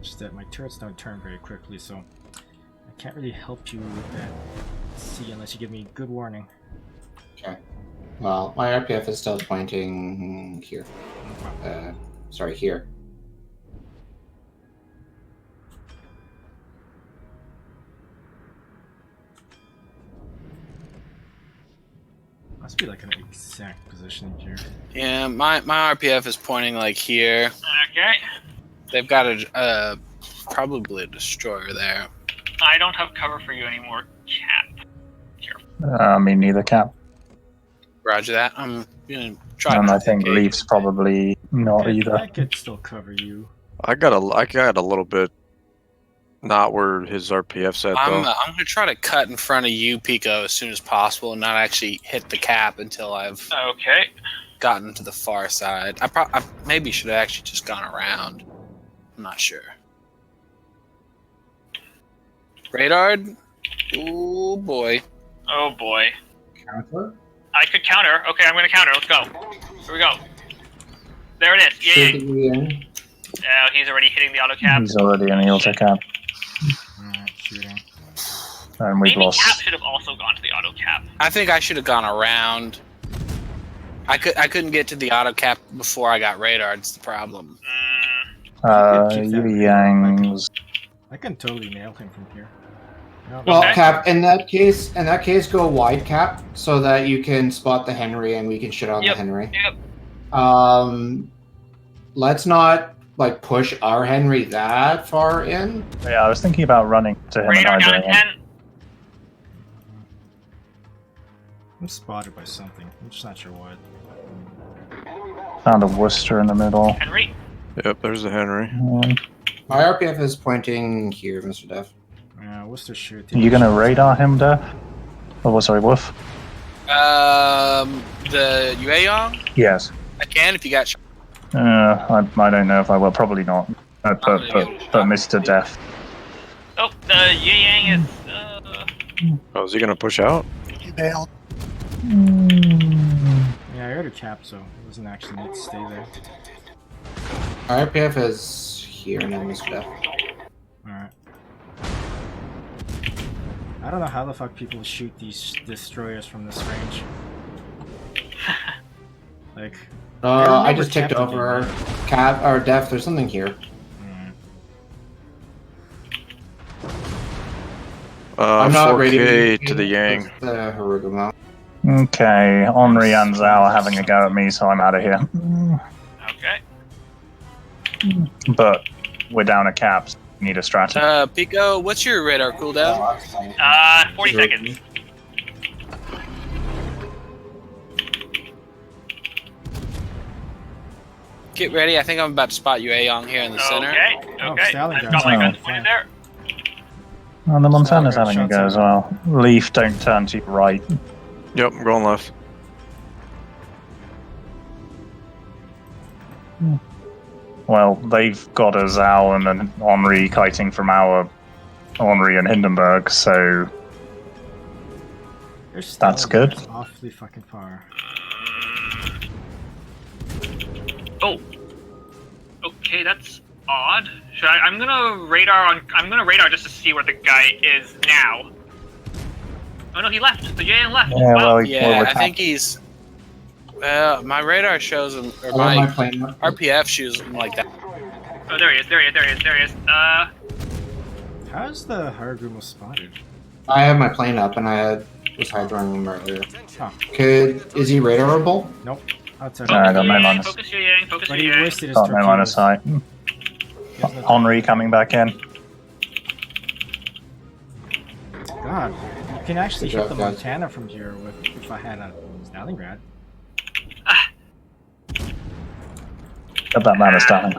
Just that my turrets don't turn very quickly, so I can't really help you with that C unless you give me good warning. Okay. Well, my RPF is still pointing here. Sorry, here. Must be like an exact position here. Yeah, my RPF is pointing like here. Okay. They've got a probably a destroyer there. I don't have cover for you anymore, Cap. Me neither, Cap. Roger that. I'm gonna try. And I think Leaf's probably not either. I could still cover you. I got a little bit. Not where his RPF's at, I'm though. gonna try to cut in front of you, Pico, as soon as possible, and not actually hit the cap until I've gotten to the far side. I maybe should have actually just gone around. I'm not sure. Radar? Oh boy. Oh boy. Counter? I could counter. Okay, I'm gonna counter. Let's go. Here we go. There it is. Yeah. He's already hitting the auto cap. He's already in the auto cap. Alright, shooting. And we've Maybe lost. Cap should have also gone to the auto cap. I think I should have gone around. I couldn't get to the auto cap before I got radar. It's the problem. Yang's. I can totally nail him from here. No, Well, Okay. Cap, in that case, go wide, Cap, so that you can spot the Henry and we can shit on the Henry. Yep. Let's not like push our Henry that far in. Yeah, I was thinking about running to him Radar and down I at 10. I'm spotted by something. I'm just not sure what. found a Worcester in the middle. Henry. Yep, there's the Henry. My RPF is pointing here, Mr. Def. Yeah, Worcester shoot. Are you gonna radar him, Def? Oh, sorry, Wolf. The Yueyong? Yes. I can if you got. I don't know if I will. Probably not. But Mr. Def. Oh, the Yang is. Oh, is he gonna push out? He bailed. Yeah, I heard a cap, so it wasn't actually meant to stay there. My RPF is here now, Mr. Def. Alright. I don't know how the fuck people shoot these destroyers from this range. Like, I just ticked over Cap or Def. There's something here. I'm not 4K to the Yang. The Harugamo. Okay, Henri and Zhao are having a go at me, so I'm out of here. Okay. But we're down a cap. So we need a strategy. Pico, what's your radar cooldown? 40 seconds. Get ready. I think I'm about to spot Yueyong here in the center. Okay. Okay. Stalingrad. I've got my guns pointed there. And the Montana's Sorry, having a shots go on. as well. Leaf, don't turn to your right. Yep, I'm going left. Well, they've got a Zhao and an Henri kiting from our Henri and Hindenburg, so that's good. Awfully fucking far. Oh. Okay, that's odd. Should I? I'm gonna radar just to see where the guy is now. Oh no, he left. The JN left. Yeah, wow. well, I think he's. My radar shows him, or my RPF shows him like that. Oh, there he is. There he is. How's the Hargrim spotted? I have my plane up, and I was hydroing him earlier. Oh. Is he radarable? Nope. Outside. I got no minus. Focus your yang. Focus But your he yang. wasted his Got no torpedoes. minus sight. Henri coming back in. God, you can actually Good hit job, the guys. Montana from here if I had a Stalingrad. Got that minus down.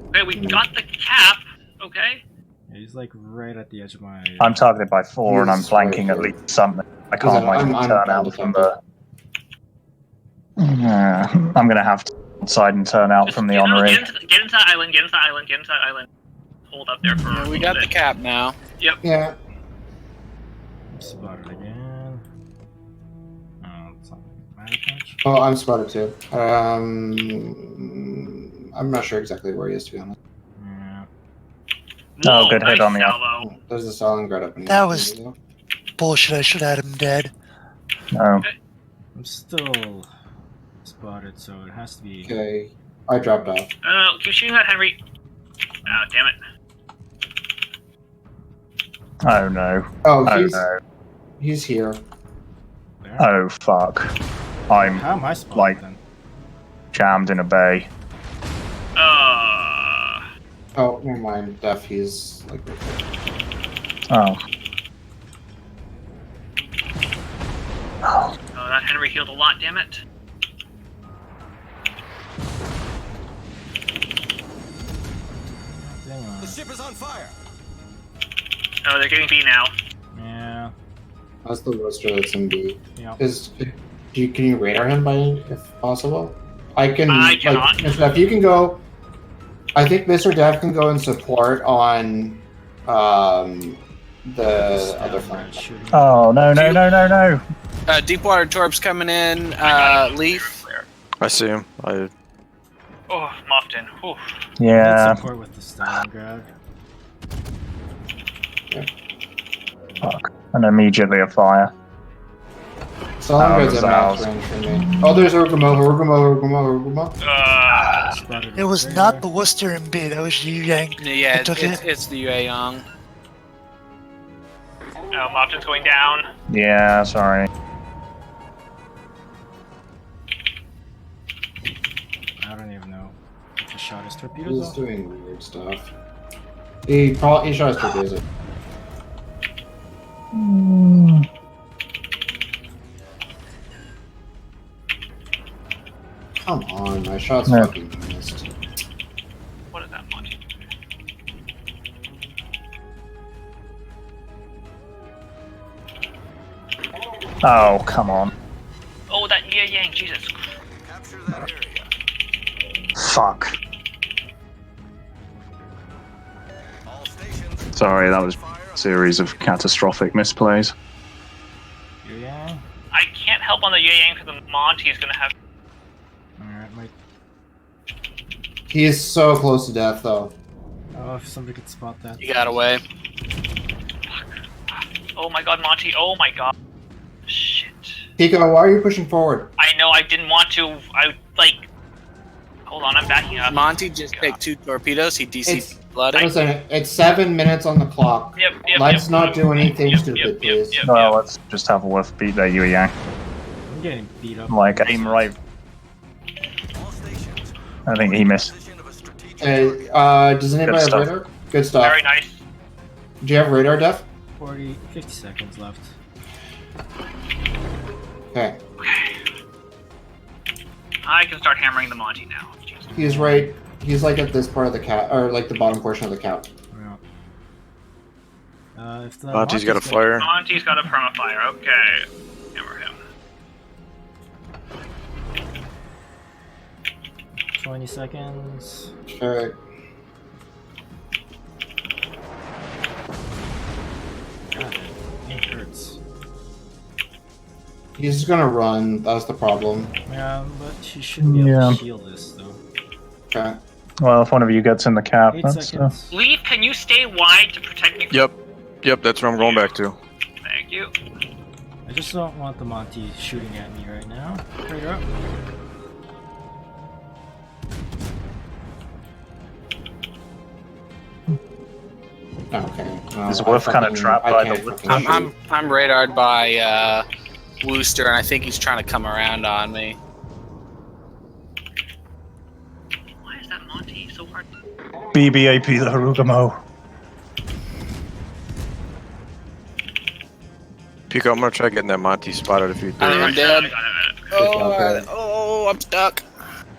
Okay, we got the cap. Okay. Yeah, he's like right at the edge of my. I'm targeted by 4 and I'm He's flanking right at here. least something. I can't turn out from the. Yeah, I'm gonna have to outside and turn out from the Henri. Get into the island. Get into the island. Hold up there for. Yeah, we got the cap now. Yep. Yeah. Spotted again. Oh, it's not matter punch. Oh, I'm spotted too. I'm not sure exactly where he is, to be honest. Yeah. Oh, good hit on the salvo. There's a Stalingrad up in here. That was bullshit. I should have had him dead. No. I'm still spotted, so it has to be. Okay, I dropped off. No, keep shooting that, Henry. Oh, damn it. Oh no. Oh, Oh he's no. he's here. There. Oh fuck. I'm How am I spotted like then? jammed in a bay. Oh, never mind. Def, he's like. Oh. Oh, that Henry healed a lot, damn it. The ship is on fire. Oh, they're getting B now. Yeah. That's the Worcester that's in B. Yeah. Can you radar him by if possible? I can. I cannot. Mr. Def, you can go. I think Mr. Def can go and support on the other flank. Oh no. Deepwater Torp's coming in. Leaf. I see him. Oh, Mofton. Whew. Yeah. Support with the Stalingrad. Fuck. And immediately a fire. Stalingrad's Oh, at max Zal's. range for me. Oh, there's Urgumo. Spotted It was right not there. the Worcester and B. That was Yu Yang. Yeah, Took it's the Yueyang. Oh, Mofton's going down. Yeah, sorry. I don't even know. He shot his torpedoes He's off. doing weird stuff. He shot his torpedoes. Come on, my shot's No. fucking missed. What is that Monty? Oh, come on. Oh, that Yang, Jesus. Capture that area. Fuck. All stations. Sorry, that was a series of catastrophic misplays. Yeah. I can't help on the Yang because the Monty's gonna have. Alright, my. He is so close to death, though. Oh, if somebody could spot that. You got away. Oh my god, Monty. Oh my god. Shit. Pico, why are you pushing forward? I know, I didn't want to. Hold on, I'm backing up. Monty just picked 2 torpedoes. He DC blooded. Listen, it's 7 minutes on the clock. Yep. Let's not do anything stupid, please. Well, let's just have a whiff beat there, Yueyang. I'm getting beat up. Like, aim right. I think he missed. Does anybody have stuff. radar? Good stuff. Very nice. Do you have radar, Def? 50 seconds left. Okay. I can start hammering the Monty now. Jesus. He's right. He's like at this part of the cap, or like the bottom portion of the cap. If the Monty's got a flare. Monty's got a permafire. Okay. Hammer him. 20 seconds. Alright. God, it hurts. He's gonna run, that's the problem. Yeah, but he shouldn't be able to heal this, though. Okay. Well, if one of you gets in the cap, 8 that's seconds. Leaf, can you stay wide to protect me? Yep, that's where I'm going back to. Thank you. I just don't want the Monty shooting at me right now. Right up. Okay. Is Wolf kind of trapped by the? I'm radared by Wooster, and I think he's trying to come around on me. Why is that Monty so hard? BBAP the Harugamo. Pico, I'm gonna try getting that Monty spotted if you do. I'm dead. Oh, I'm stuck.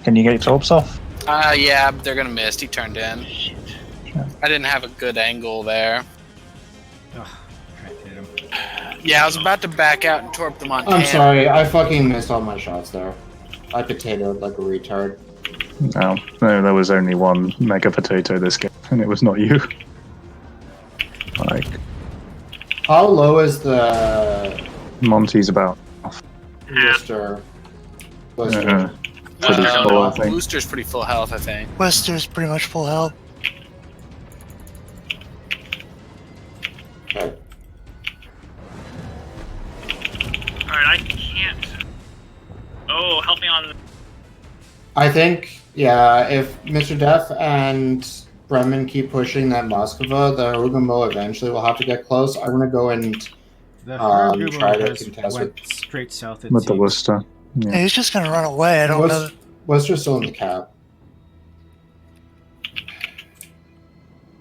Can you get your torps off? Yeah, they're gonna miss. He turned in. I didn't have a good angle there. Oh, tried to hit him. Yeah, I was about to back out and torp the Montana. I'm sorry, I fucking missed all my shots there. I potatoed like a retard. No, there was only one mega potato this game, and it was not you. Like, how low is the Monty's about. Worcester? Pretty full, I think. Booster's pretty full health, I think. Wester's pretty much full health. Okay. Alright, I can't. Oh, help me on. I think, yeah, if Mr. Def and Bremen keep pushing that Moskva, the Harugamo eventually will have to get close. I'm gonna go and The try to has contest went with straight south at With the T. Worcester. Yeah, Yeah. he's just gonna run away. I don't know. Worcester's still in the cap.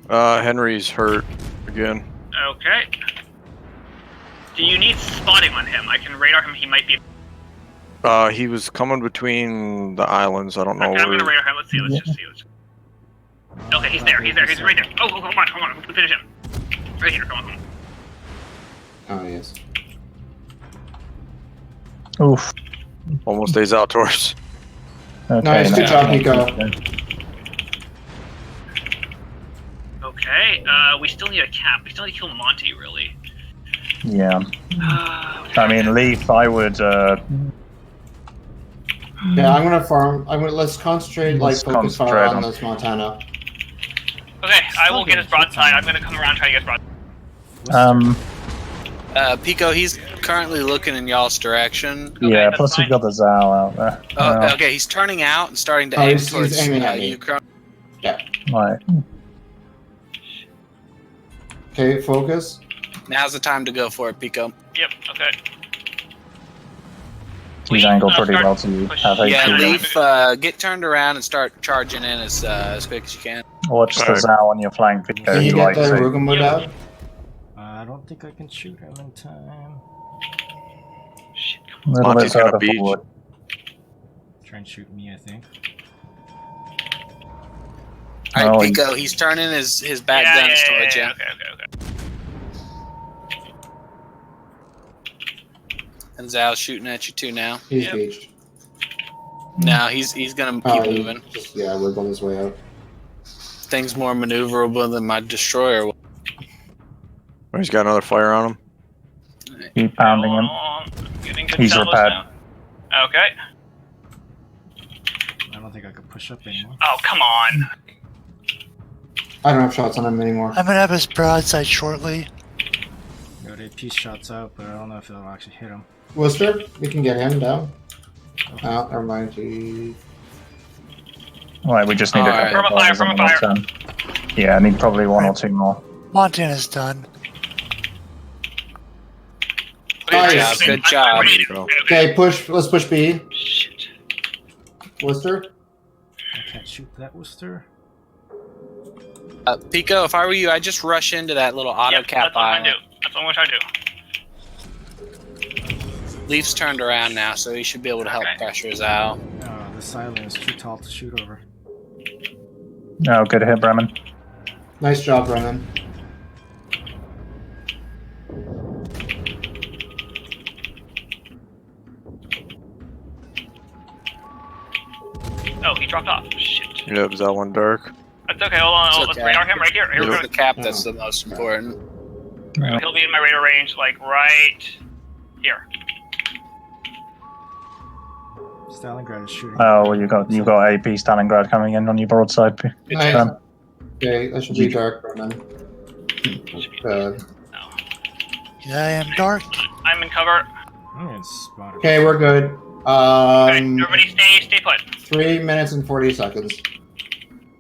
Henry's hurt again. Okay. Do you need spotting on him? I can radar him. He might be. He was coming between the islands. I don't know Okay, I'm where. gonna radar him. Let's see. Let's just see. Okay, he's there. He's there. He's right there. Oh, hold on. We can finish him. Right here. Come on. Oh, yes. Oof. Almost days outdoors. Okay, Nice, good job, Nico. Okay. We still need a cap. We still need to kill Monty, really. Yeah. Okay. I mean, Leaf, I would. Yeah, I'm gonna farm. Let's concentrate, Let's focus fire concentrate on on- this Montana. Okay, I will get his broadside. I'm gonna come around and try to get his broadside. Pico, he's currently looking in y'all's direction. Okay, Yeah, that's plus fine. you've got the Zal out there. Oh, okay, he's turning out and starting to Oh, aim he's towards aiming at me. Ukraine. Yeah. Right. Okay, focus. Now's the time to go for it, Pico. Yep. Okay. He's angled pretty start well to you. push- Have Yeah, HP. Leaf, get turned around and start charging in as quick as you can. Watch the Alright. Zal on your flank, Pico. Can you He get likes the it. Harugamo down? I don't think I can shoot him in time. Shit. A little bit Monty's got a further beach. forward. Try and shoot me, I think. Alright, Oh, Pico, he's turning his back guns towards you. Okay. And Zal's shooting at you too now. He's Yep. beached. No, he's gonna Oh, keep he moving. just, yeah, wiggle his way out. Thing's more maneuverable than my destroyer. Oh, he's got another fire on him. Keep pounding him. Getting good He's combos repaired. now. Okay. I don't think I could push up anymore. Oh, come on. I don't have shots on him anymore. I'm gonna have his broadside shortly. Got a piece shots out, but I don't know if it'll actually hit him. Worcester, we can get him down. Oh, never mind. He... Right, we just need Alright. a couple of From a fire, bodies from on a the fire. turn. Yeah, I need probably one or two more. Montana's done. Nice. Good job. Okay, push. Let's push B. Shit. Worcester. I can't shoot that Worcester. Pico, if I were you, I'd just rush into that little auto Yep, cap that's what I'm island. gonna do. That's what I'm gonna try to do. Leaf's turned around now, so he should be able to help Okay. pressure Zal. Oh, the silent is too tall to shoot over. Oh, good hit, Bremen. Nice job, Brennan. Oh, he dropped off. Shit. Yeah, was that one dark? That's okay, hold on. It's Let's okay. radar him right here. Here we It's go. the cap that's the most important. He'll be in my radar range, like, right here. Stalingrad is shooting. Oh, well, you got AP Stalingrad coming in on your broadside. Nice. Um, Okay, that should be dark for them. Yeah, I am dark. I'm in cover. Okay, we're good. Okay, everybody stay put. 3 minutes and 40 seconds.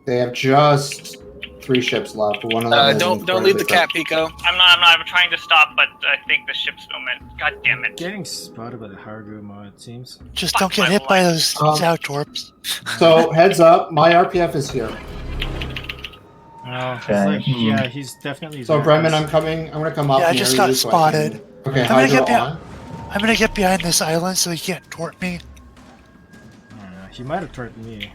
They have just 3 ships left. One of them is Don't leave the cap, Pico. I'm not. I'm trying to stop, but I think the ship's moment. God damn it. Getting spotted by the Harugumo, it seems. Just don't get hit by those Zao torps. So, heads up, my RPF is here. Oh, it's like, yeah, he's definitely. So, Bremen, I'm coming. I'm gonna come up. Yeah, I near just got you so I spotted. can- Okay, I'm gonna hydro get on. I'm gonna get behind this island so he can't torp me. He might have torped me.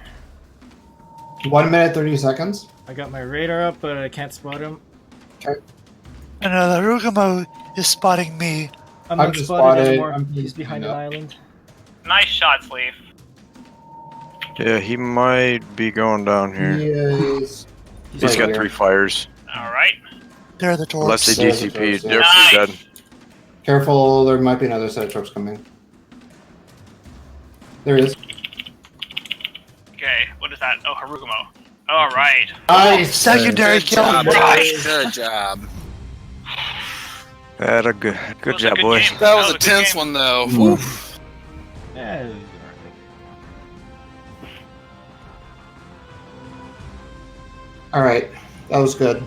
1 minute, 30 seconds. I got my radar up, but I can't spot him. Okay. And the Harugumo is spotting me. I'm I'm not just spotted spotted. anymore. I'm He's behind an island. Nice shot, Sleeve. Yeah, he might be going down here. He is. He's got 3 fires. Alright. They're the torps. Unless they There's the DCP'd. torps, yeah. They're Nice. dead. Careful, there might be another set of troops coming. There is. Okay, what is that? Oh, Harugumo. Alright. Nice. Secondary Good kill. job, Right. boys. Good job. Had a good was a job, good boys. game. That was a good tense game. one, though. Whew. Yeah. Alright, that was good.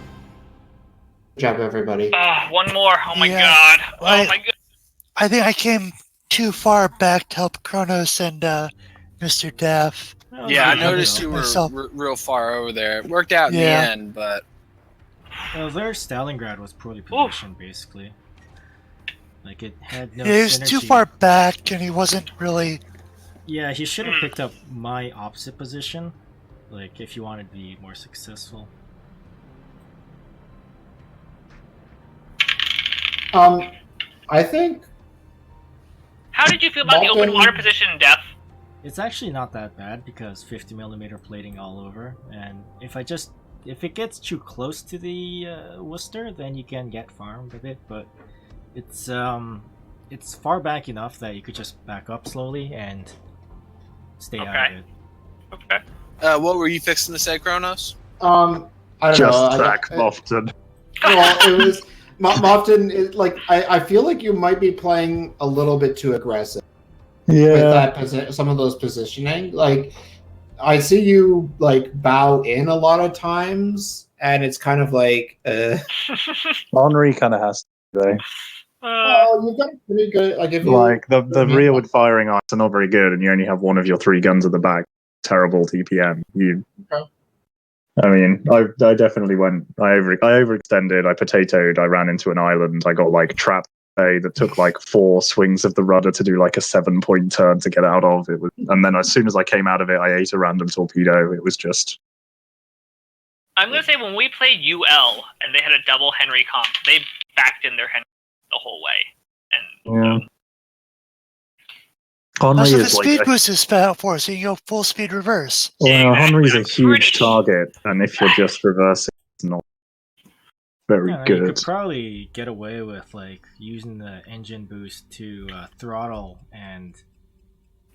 Good job, everybody. One more. Oh my Yeah. god. Oh I- my god. I think I came too far back to help Kronos and Mr. Daff. Yeah, I noticed you were Myself. real far over there. It worked out in Yeah. the end, but Well, their Stalingrad was poorly positioned, basically. Like, it had no Yeah, he was too synergy. far back and he wasn't really. Yeah, he should have picked up my opposite position. Like, if you wanted to be more successful. I think. How did you feel about the open Malkin- water position in depth? It's actually not that bad because 50mm plating all over, and if it gets too close to the Worcester, then you can get farmed a bit, but it's far back enough that you could just back up slowly and stay out of it. Okay. what were you fixing to say, Kronos? I don't Just know. track Lofton. Well, it was. Mofton, like, I feel like you might be playing a little bit too aggressive with that some of those positioning. Like, I see you like bow in a lot of times, and it's kind of like. Henri kind of has to, though. Well, you've got pretty good. Like, if you Like, the rearward firing arcs are not very good, and you only have one of your 3 guns at the back. Terrible TPM. I mean, I definitely went. I overextended. I potatoed. I ran into an island. I got like trapped that took like 4 swings of the rudder to do like a 7-point turn to get out of it. And then as soon as I came out of it, I ate a random torpedo. It was just. I'm gonna say when we played UL and they had a double Henry comp, they backed in their Henry the whole way. And Henri Also, the is like speed a, boost is sped out for, so you can go full speed reverse. well, Henri's a Exactly. huge target, and if you're just reversing, it's not very Yeah, you good. could probably get away with like using the engine boost to throttle and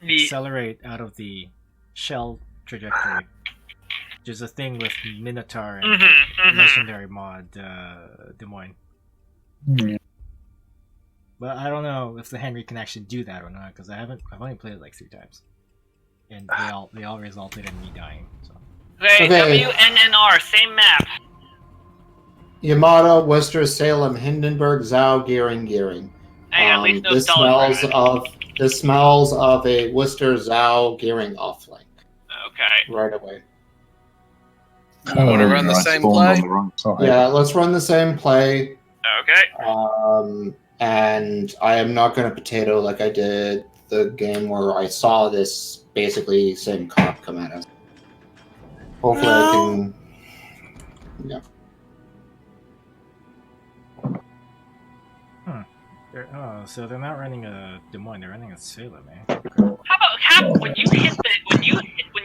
accelerate out of the shell trajectory, which is a thing with Minotaur and Legendary mod Des Moines. Yeah. But I don't know if the Henry can actually do that or not because I've only played it like 3 times, and they all resulted in me dying. So. Okay, Okay. WNNR, same map. Yamato, Worcester, Salem, Hindenburg, Zao, Gearing. I at least know This smells of a Worcester, Zao, Gearing offlink Okay. right away. I want to run the same play. Yeah, let's run the same play. Okay. And I am not going to potato like I did the game where I saw this basically same cop come at us. Hopefully I can. Yeah. So they're not running a Des Moines, they're running a Salem, eh? How about when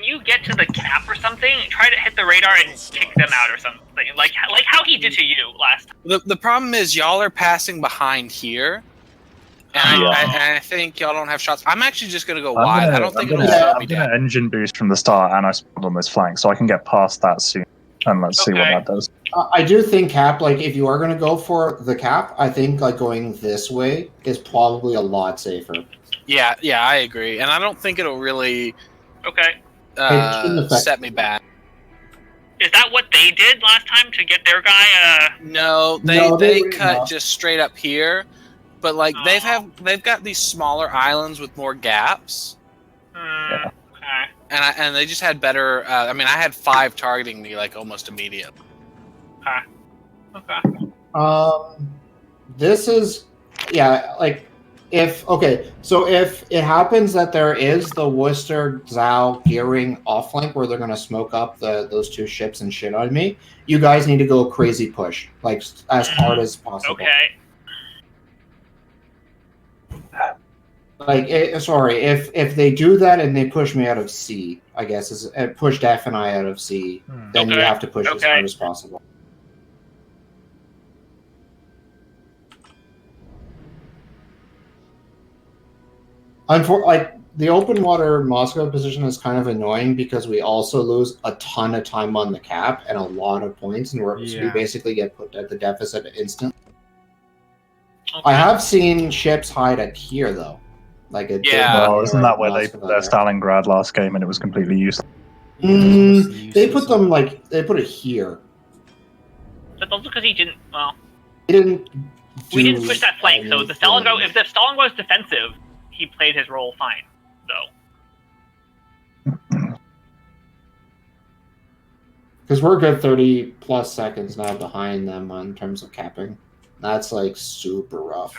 you you get to the cap or something, try to hit the radar and kick them out or something. Like how he did to you last time. The problem is y'all are passing behind here. And I think y'all don't have shots. I'm actually just going to go wide. I don't think it'll slow me down. I'm going to engine boost from the start, and I spawned on this flank, so I can get past that soon. And let's see what that does. I do think cap, like, if you are going to go for the cap, I think, like, going this way is probably a lot safer. Yeah, I agree. And I don't think it'll really set me back. Is that what they did last time to get their guy? No, they cut just straight up here. But like they've got these smaller islands with more gaps. Okay. And they just had better. I mean, I had 5 targeting me like almost immediately. Okay. This is like so if it happens that there is the Worcester Zao gearing off flank where they're gonna smoke up those 2 ships and shit on me, you guys need to go crazy push, like as hard as possible. Okay. Like, if they do that and they push me out of C, I guess is push Def and I out of C, then you have to push as hard as possible. Like the open water Moskva position is kind of annoying because we also lose a ton of time on the cap and a lot of points, and we basically get put at the deficit instantly. I have seen ships hide at here though. Like well, isn't that where they put their Stalingrad last game and it was completely useless? They put them they put it here. That's also because he didn't. Well, we didn't push that flank. So if the Stalingrad was defensive, he played his role fine. So. Because we're a good 30 plus seconds now behind them in terms of capping. That's like super rough.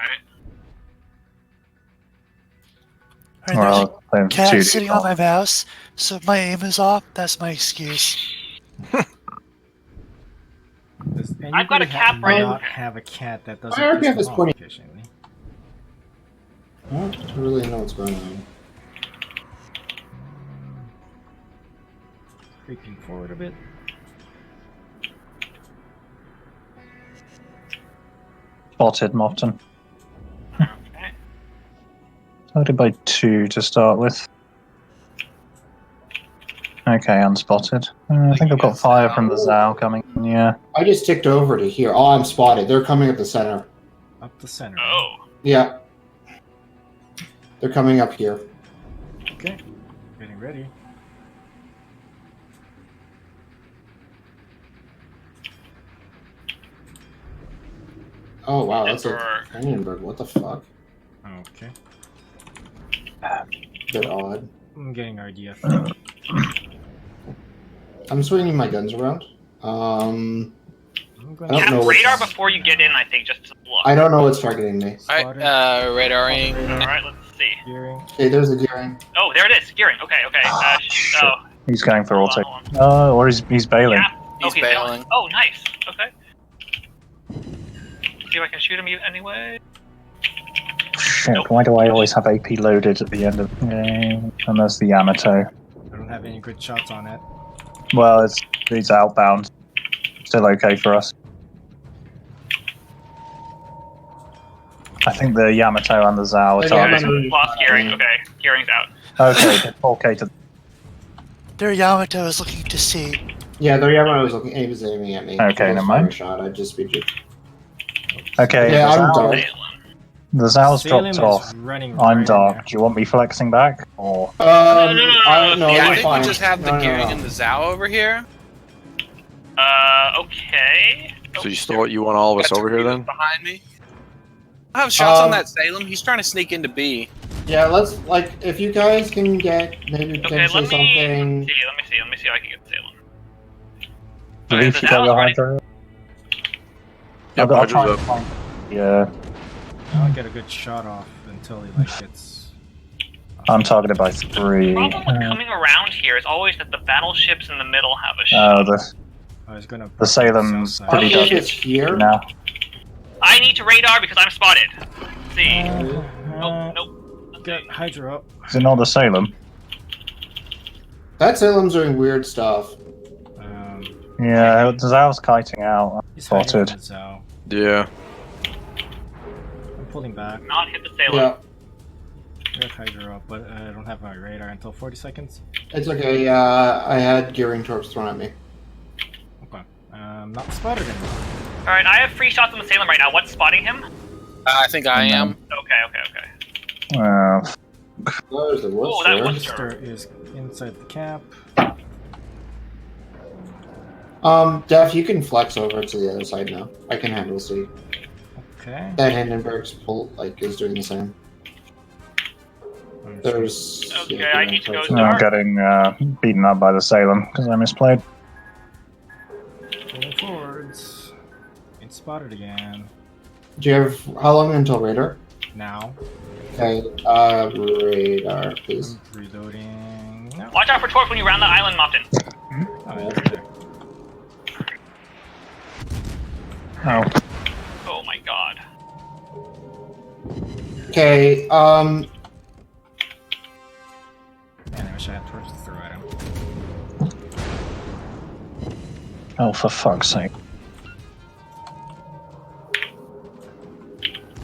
Alright, there's a cat sitting on my mouse, so if my aim is off, that's my excuse. I've got a cap right now. Have a cat that doesn't. My RPF is pointing. Efficiently. I don't really know what's going on. Creeping forward a bit. Spotted Mofton. Started by 2 to start with. Okay, unspotted. I think I've got fire from the Zao coming. Yeah. I just ticked over to here. Oh, I'm spotted. They're coming up the center. Up the center. Oh. Yeah. They're coming up here. Okay. Getting ready. Oh wow, that's a Hindenburg. What the fuck? Okay. Bit odd. I'm getting RDF. I'm swinging my guns around. I don't know radar before you get in, I think, just to look. I don't know what's targeting me. Alright, radaring. Alright, let's see. Gearing. Okay, there's a gearing. Oh, there it is. Gearing. Okay. He's going for auto. Oh, or he's bailing. Yeah. He's bailing. Oh, nice. Okay. See if I can shoot him anyway. Shit, why do I always have AP loaded at the end of the game? And there's the Yamato. I don't have any good shots on it. Well, it's outbound. Still okay for us. I think the Yamato and the Zao are targeting. Lost gearing. Okay, gearing's out. Okay, 4K to. Their Yamato is looking to see. Yeah, their Yamato was aiming at me. Okay, never mind. Shot. I'd just be. Okay. Yeah, I'm dark. The Zao's dropped off. I'm dark. Do you want me flexing back or? No. I think we just have the gearing and the Zao over here. Okay. So you want all of us over here then? Behind me. I have shots on that Salem. He's trying to sneak into B. Yeah, let's if you guys can get maybe potentially something. Let me see if I can get Salem. If you got your hand through. Yeah, Yeah. I'll get a good shot off until he gets. I'm targeted by 3. The problem with coming around here is always that the battleships in the middle have a shot. The Salem's pretty dodgy here now. I need to radar because I'm spotted. Let's see. Nope. Get Hydra up. Is it not the Salem? That Salem's doing weird stuff. Yeah, Zal's kiting out. He's Spotted. hiding Zao. Yeah. I'm pulling back. Not hit the Salem. Yeah. I got Hydra up, but I don't have my radar until 40 seconds. It's okay. I had gearing torps thrown at me. Okay. Not spotted anymore. Alright, I have free shots on the Salem right now. What's spotting him? I think I am. Okay. There's the Oh, that Worcester. Worcester is inside the cap. Def, you can flex over to the other side now. I can handle C. Okay. That Hindenburg's pull is doing the same. There's. Okay, yeah, I need to go I'm dark. getting beaten up by the Salem because I misplayed. Pulling forwards. Getting spotted again. Do you have how long until radar? Now. Okay, radar, please. I'm reloading. No. Watch out for torps when you round the island, Mopton. Oh, yeah, it's there. Oh. Oh my god. Okay, Man, I wish I had torches to throw at him. Oh, for fuck's sake.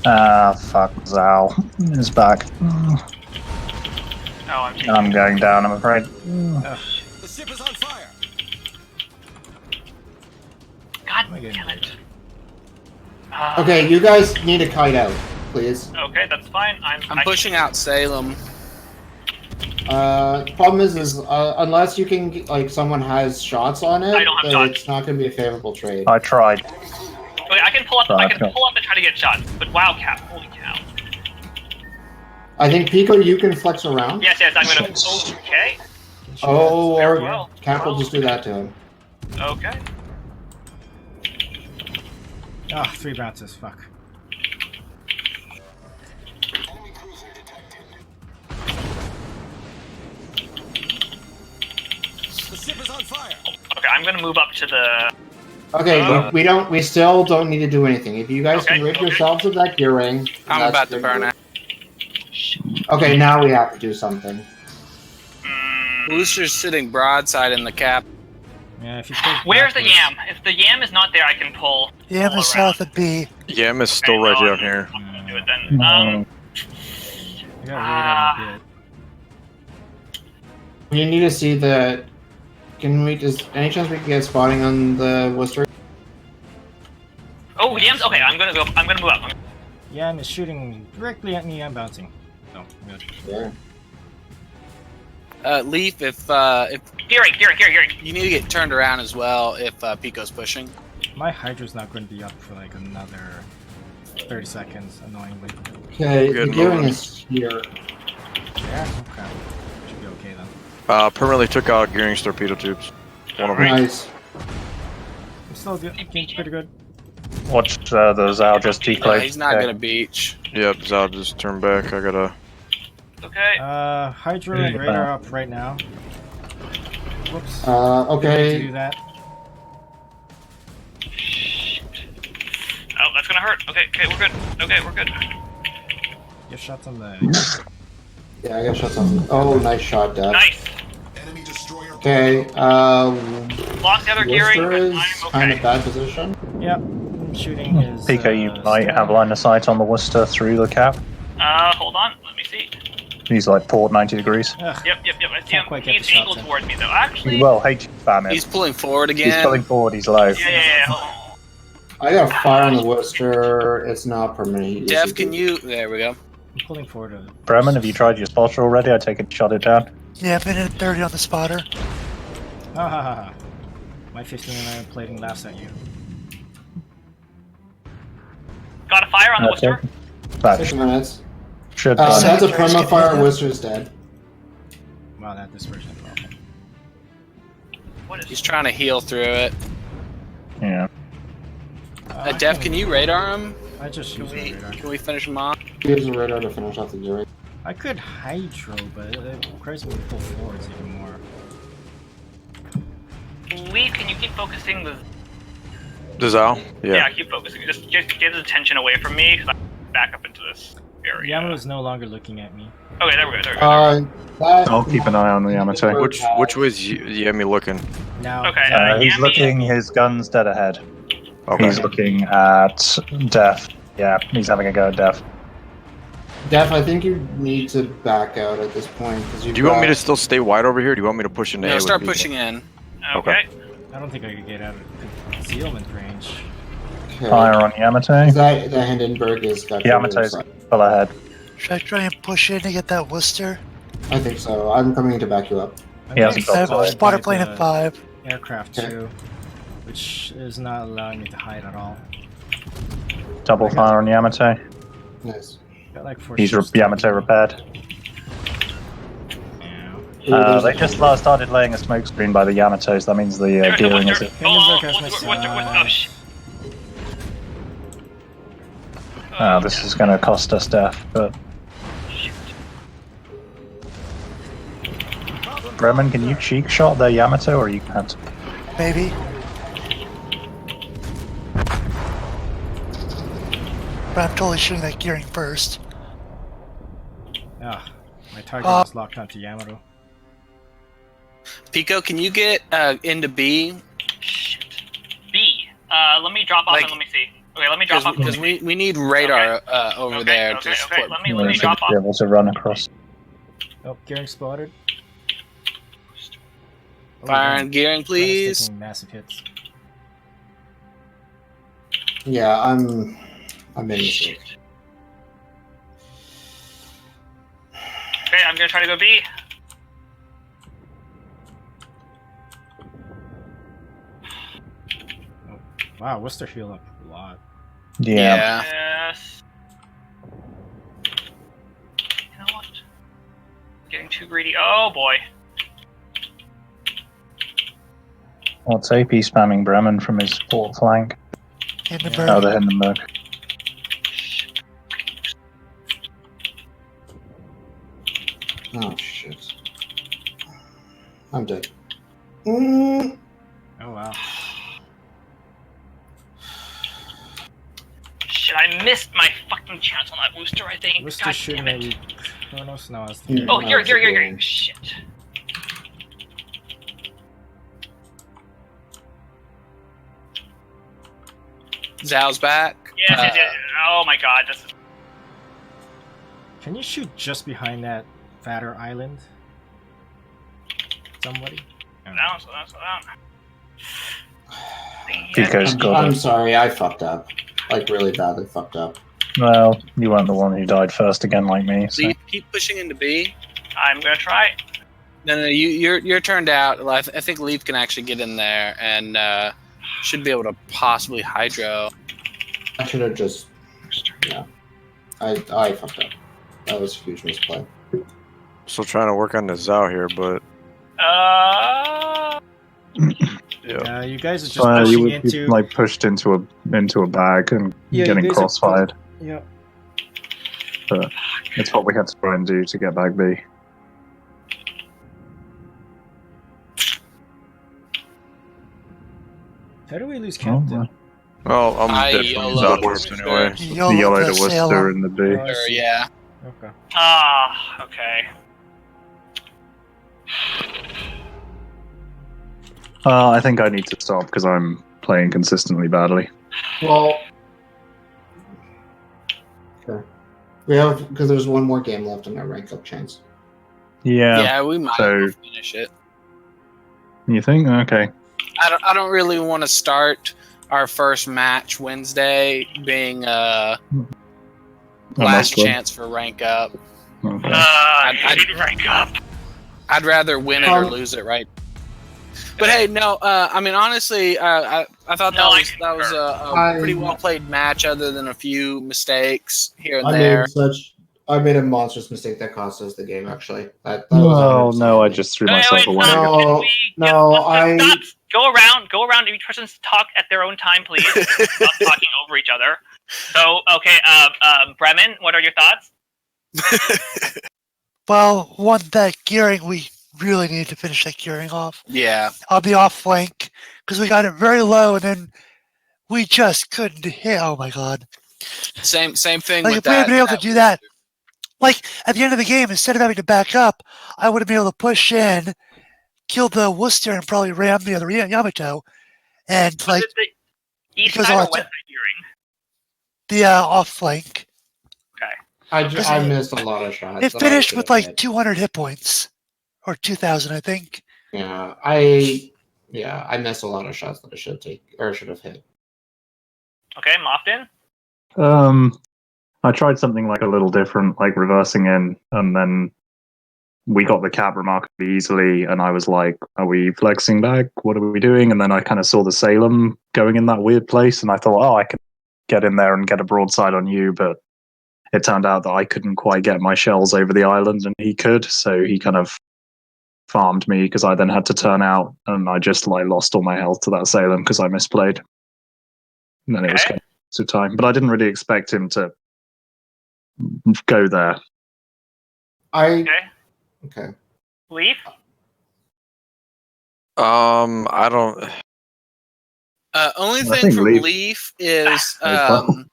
Ah, fuck. Zal is back. Oh, I'm taking I'm going down, I'm afraid. The ship is on fire. God Am I getting damn it. okay, you guys need to kite out, please. Okay, that's fine. I'm pushing out Salem. Problem is unless you can, someone has shots on it, I don't have then shots. it's not going to be a favorable trade. I tried. Okay, I can pull up. Right, I can go. pull up and try to get shots. But wow, Cap, holy cow. I think Pico, you can flex around. Yes, I'm gonna. Okay. Oh, or Well, Cap will just do that to him. Okay. Ah, 3 bounces, fuck. The ship is on fire. Okay, I'm gonna move up to the. Okay, we still don't need to do anything. If you guys can rid yourselves of that gearing. I'm that's about to good. burn out. Okay, now we have to do something. Booster's sitting broadside in the cap. Yeah, if you take Where's the backwards- yam? If the yam is not there, I can pull. Yam is south of B. Yam is still right down here. I'll do it then. I got radar a bit. We need to see the. Can we just? Any chance we can get spotting on the Worcester? Oh, yam's okay. I'm gonna go. I'm gonna move up. Yam is shooting directly at me. I'm bouncing. So, good. Yeah. Leaf, if Gearing. you need to get turned around as well if Pico's pushing. My Hydra's not going to be up for like another 30 seconds, annoyingly. Okay, Good the gearing movement. is here. Yeah, okay. Should be okay then. Permanently took out Gearing's torpedo tubes. One of them. Nice. I'm still good. Pretty good. Watch the Zal just No, declare. he's not gonna beach. Yep, Zal just turned back. I gotta. Okay. Hydro and radar up right now. Whoops. Okay. Didn't do that. Oh, that's gonna hurt. Okay, we're good. Get shots on the. Yeah, I got shots on. Oh, nice shot, Dad. Nice. Enemy destroyer. Okay, Lost the other gearing. Worcester But is I'm kind of okay. bad position. Yep. Shooting is. Pico, you might have line of sight on the Worcester through the cap. Hold on. Let me see. He's like port 90 degrees. Ugh, Yep. I see Can't him. quite get He's the shots angled in. towards me though. Actually. Well, HE spam him. He's pulling forward He's again. pulling forward, he's low. Yeah. Hold on. I got a fire on the Worcester. It's not permanent. Jeff, can you? There we go. I'm pulling forward. Bremen, have you tried your spotter already? I take it, shot it down. Yeah, I've been at 30 on the spotter. Ha ha ha ha. My 15 plating laughs at you. Got a fire on the Okay. Worcester. That 6 minutes. should That's a Secretary's perma getting fire. hit. Worcester's dead. Wow, that dispersion. Okay. What is? He's trying to heal through it. Yeah. I Def, can you radar him? I just Can used my we, radar. can we finish him off? Here's a radar to finish off the gearing. I could hydro, but it requires me to pull forwards even more. Leaf, can you keep focusing the? The Zal? Yeah. Yeah, keep focusing. Just get his attention away from me, because I'm back up into this area. Yamato's no longer looking at me. Okay, there we go. There we go. I'll keep an eye on the Yamato. Which way is Yami looking? Now, Okay, He's Yami- looking. His gun's dead ahead. Okay. He's looking at Def. Yeah, he's having a go at Def. Def, I think you need to back out at this point. Do you want me to still stay wide over here? Or do you want me to push into A? No, with start B? pushing in. Okay. I don't think I could get out of concealment range. Fire on Yamato. That Hindenburg is got Yamato's full ahead. Should I try and push in to get that Worcester? I think so. I'm coming to back you up. He hasn't I got have a fire. spotter plane at 5. Aircraft Okay. 2, which is not allowing me to hide at all. Double fire on Yamato. Nice. Got like 4 He's ships Yamato to- repaired. Yeah. They just started laying a smoke screen by the Yamatos. That means the There's the gearing is. Worcester. Hindenburg has Worcester, my oh shit. This is going to cost us death, but. Bremen, can you cheek shot their Yamato, or you can't? Maybe. But I'm totally shooting that gearing first. Ah, my target was locked onto Yamato. Pico, can you get into B? Shit. B. Let me drop off and let me see. Okay, let me drop off. Because we need radar over Okay, there okay, to okay. support. Let me We should drop be off. able to run across. Oh, gearing spotted. Fire and gearing, That is please. taking massive hits. Yeah, I'm in mistake. Okay, I'm gonna try to go B. Wow, Worcester healed up a lot. Yeah. Yes. You know what? Getting too greedy. Oh boy. What's AP spamming Bremen from his port flank? Hindenburg. Oh, the Hindenburg. Oh shit. I'm dead. Oh wow. Shit, I missed my fucking chance on that booster, I think. Worcester God shooting damn at it. you. Kronos? No, it's Yeah. Oh, here. Shit. Zhao's back. Yes. Oh my god, this is... Can you shoot just behind that fatter island? Somebody? Down. Pico's got I'm it. sorry, I fucked up. Like really badly fucked up. Well, you weren't the one who died first again, like me. So. Leaf, keep pushing into B. I'm gonna try. No, you're turned out. I think Leaf can actually get in there and should be able to possibly hydro. I should have just I fucked up. That was a huge misplay. Still trying to work on the Zhao here, but Yeah, you guys are just You pushing were into... like pushed into a bag and Yeah, you getting guys are crossfired. Yeah. But it's what we had to try and do to get back B. How do we lose countdown? well, I'm I dead from YOLO Zhao first anyway. The yellow to Worcester and the B. Oh, I see. Yeah. Okay. Okay. I think I need to stop because I'm playing consistently badly. Well, okay. We have because there's one more game left in our rank up chance. Yeah, we might so- finish it. You think? Okay. I don't really want to start our first match Wednesday being last Moskva. chance for rank up. Okay. I didn't rank up. I'd rather win it or lose it, right? But hey, no. I mean, honestly, I thought that was a pretty well played match, other than a few mistakes here and there. I made a monstrous mistake that cost us the game. Actually, that Well, no, I just threw myself away. Go around. Each person talk at their own time, please. Stop talking over each other. So, okay, Bremen, what are your thoughts? Well, that gearing, we really need to finish that gearing off. Yeah. On the off flank, because we got it very low, and then we just couldn't hit. Oh my god! Same thing Like with if we had that. been able to do that Like, at the end of the game, instead of having to back up, I would have been able to push in, kill the Worcester, and probably ram the other Yamato. And, like, east because side I'll or west side during? the off flank. Okay. I missed a lot of shots. It that I finished should with have like hit. 200 hit points. Or 2,000, I think. Yeah, I missed a lot of shots that I should have hit. Okay, Mofton? I tried something like a little different, like reversing in, and then we got the cap remarkably easily, and I was like, are we flexing back? What are we doing? And then I kind of saw the Salem going in that weird place, and I thought, oh, I can get in there and get a broadside on you, but it turned out that I couldn't quite get my shells over the island, and he could, so he kind of farmed me because I then had to turn out, and I just like lost all my health to that Salem because I misplayed. And then it was kind of time, but I didn't really expect him to go there. Okay. Leaf? I don't. Only I thing think from Leaf- Leaf is I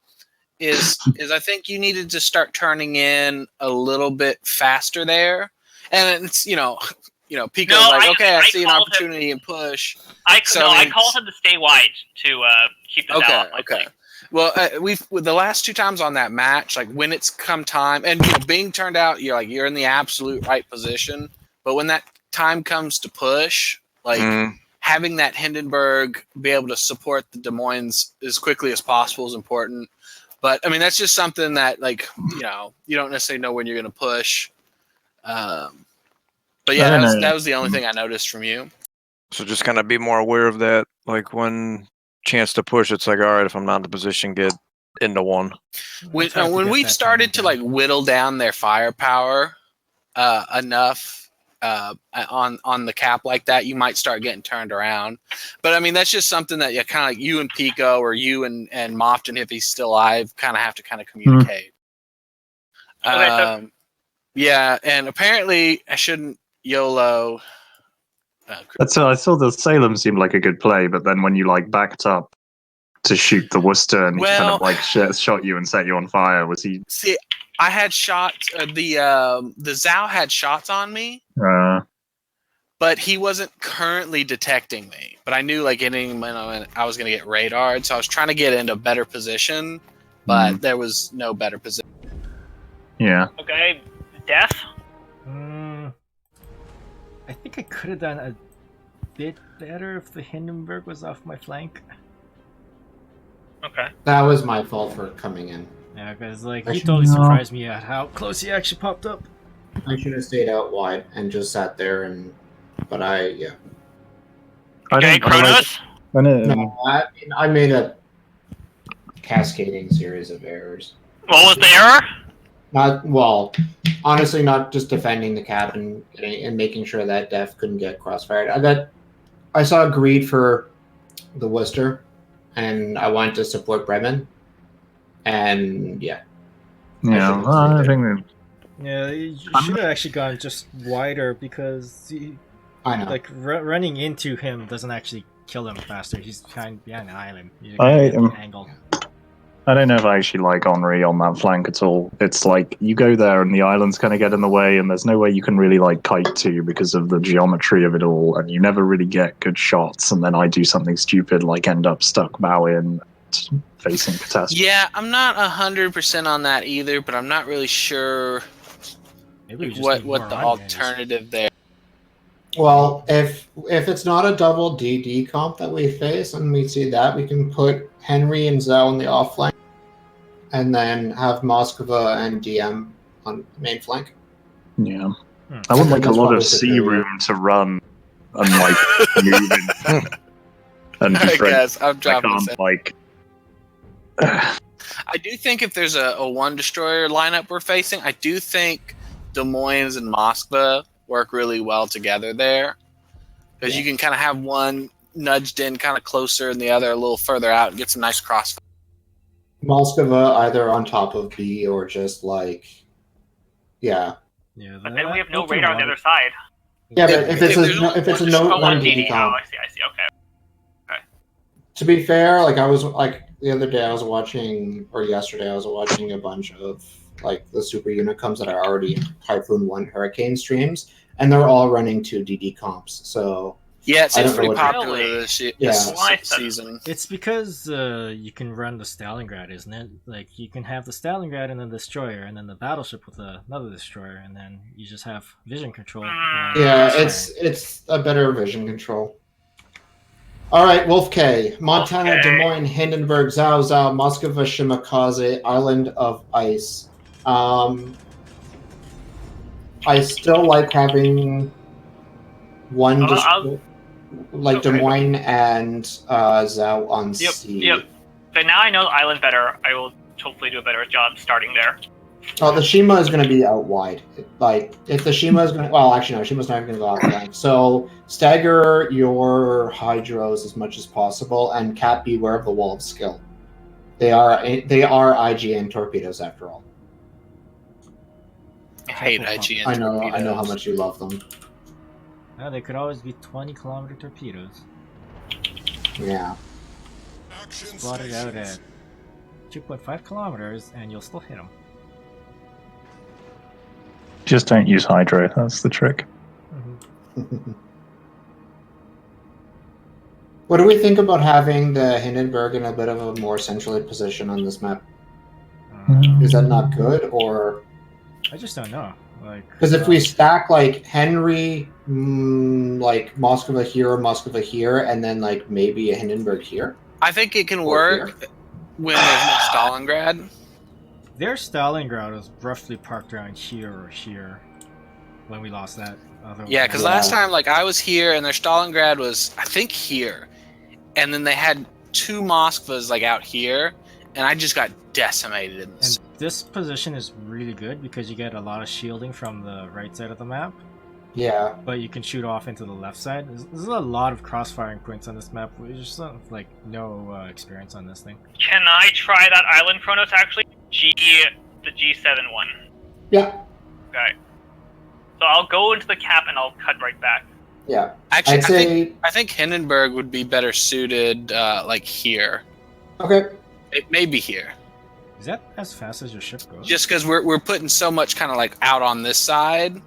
think you needed to start turning in a little bit faster there, and it's Pico's okay, I see an opportunity and push. I called him to stay wide to keep the Zal on my flank. Well, with the last 2 times on that match, like when it's come time, and being turned out, you're in the absolute right position. But when that time comes to push, having that Hindenburg be able to support the Des Moines as quickly as possible is important. But I mean, that's just something that you don't necessarily know when you're going to push. But yeah, that was the only thing I noticed from you. So just kind of be more aware of that. Like when chance to push, it's like, all right, if I'm not in the position, get into one. When we've started to whittle down their firepower enough on the cap like that, you might start getting turned around. But I mean, that's just something that you and Pico, or you and Mofton, if he's still alive, kind of have to kind of communicate. Yeah, and apparently I shouldn't YOLO. I saw the Salem seemed like a good play, but then when you backed up to shoot the Worcester and he kind of shot you and set you on fire, was he? See, I had shots. The Zao had shots on me, but he wasn't currently detecting me. But I knew getting when I was going to get radared, so I was trying to get into a better position, but there was no better position. Yeah. Okay, Def? I think I could have done a bit better if the Hindenburg was off my flank. Okay. That was my fault for coming in. Yeah, because he totally surprised me at how close he actually popped up. I should have stayed out wide and just sat there Okay, Kronos? I made a cascading series of errors. What was the error? Honestly, not just defending the cap and making sure that Def couldn't get crossfired. I saw greed for the Worcester, and I wanted to support Bremen, and I think yeah, you should have actually gone just wider because I know running into him doesn't actually kill him faster. He's behind the island. Angle. I don't know if I actually like Henri on that flank at all. It's you go there and the islands kind of get in the way, and there's no way you can really kite to because of the geometry of it all, and you never really get good shots. And then I do something stupid end up stuck bow in, facing catastrophe. Yeah, I'm not 100% on that either, but I'm not really sure what the alternative there. Well, if it's not a double DD comp that we face and we see that, we can put Henry and Zhao on the off flank, and then have Moskva and DM on main flank. Yeah, I would like a lot of sea room to run and move in. And I guess I'm dropping I do think if there's a one destroyer lineup we're facing, I do think Des Moines and Moskva work really well together there, because you can kind of have one nudged in kind of closer and the other a little further out and get some nice cross. Moskva either on top of B or just Yeah, but then we have no radar on the other side. Yeah, but if it's a no one DD comp. I see. Okay. To be fair, I was the other day I was watching, or yesterday I was watching a bunch of like the super unicoms that are already Typhoon 1 Hurricane streams, and they're all running 2 DD comps. So yeah, it seems don't know pretty what- popular Really? this season. It's because you can run the Stalingrad, isn't it? Like you can have the Stalingrad and then the destroyer, and then the battleship with another destroyer, and then you just have vision control. Yeah, it's a better vision control. All right, Wolf K, Montana, Wolf K. Des Moines, Hindenburg, Zhao Zhao, Moskva, Shimakaze, Island of Ice. I still like having one, like Des Moines and Zhao on C. Yep. So now I know the island better. I will hopefully do a better job starting there. Oh, the Shima is going to be out wide. Like, if the Shima is going to... Well, actually, no, Shima's not even going to go off the line. So, stagger your Hydros as much as possible, and Cat, beware of the Wall of Skill. They are IGN torpedoes, after all. I hate IGN I torpedoes. know how much you love them. They could always be 20-kilometer torpedoes. Yeah. Spotted out at 2.5 kilometers, and you'll still hit them. Just don't use Hydro. That's the trick. What do we think about having the Hindenburg in a bit of a more centrally position on this map? Is that not good, or...? I just don't know. Because if we stack, like, Henry, like, Moskva here, and then, like, maybe a Hindenburg here? I think it can work when there's no Stalingrad. Their Stalingrad was roughly parked around here or here when we lost that. Yeah, because last time, like, I was here, and their Stalingrad was, I think, here. And then they had 2 Moskvas, like, out here, and I just got decimated in this. And this position is really good because you get a lot of shielding from the right side of the map. Yeah. But you can shoot off into the left side. There's a lot of cross-firing points on this map. We just have, like, no experience on this thing. Can I try that island, Kronos, actually? The G7 one. Yeah. Okay. So I'll go into the cap and I'll cut right back. Yeah. Actually, I think Hindenburg would be better suited, like, here. Okay. It may be here. Is that as fast as your ship goes? Just because we're putting so much kind of, like, out on this side.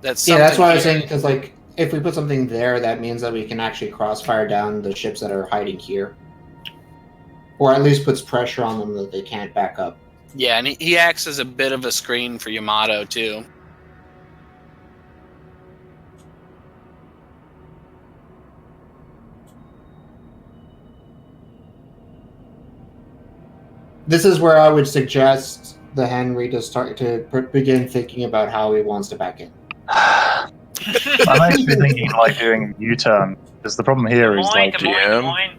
That's why I was saying, because, like, if we put something there, that means that we can actually crossfire down the ships that are hiding here. Or at least puts pressure on them that they can't back up. Yeah, and he acts as a bit of a screen for Yamato, too. This is where I would suggest the Henry to begin thinking about how he wants to back in. I'm actually thinking like doing a U-turn, because the problem here is like GM.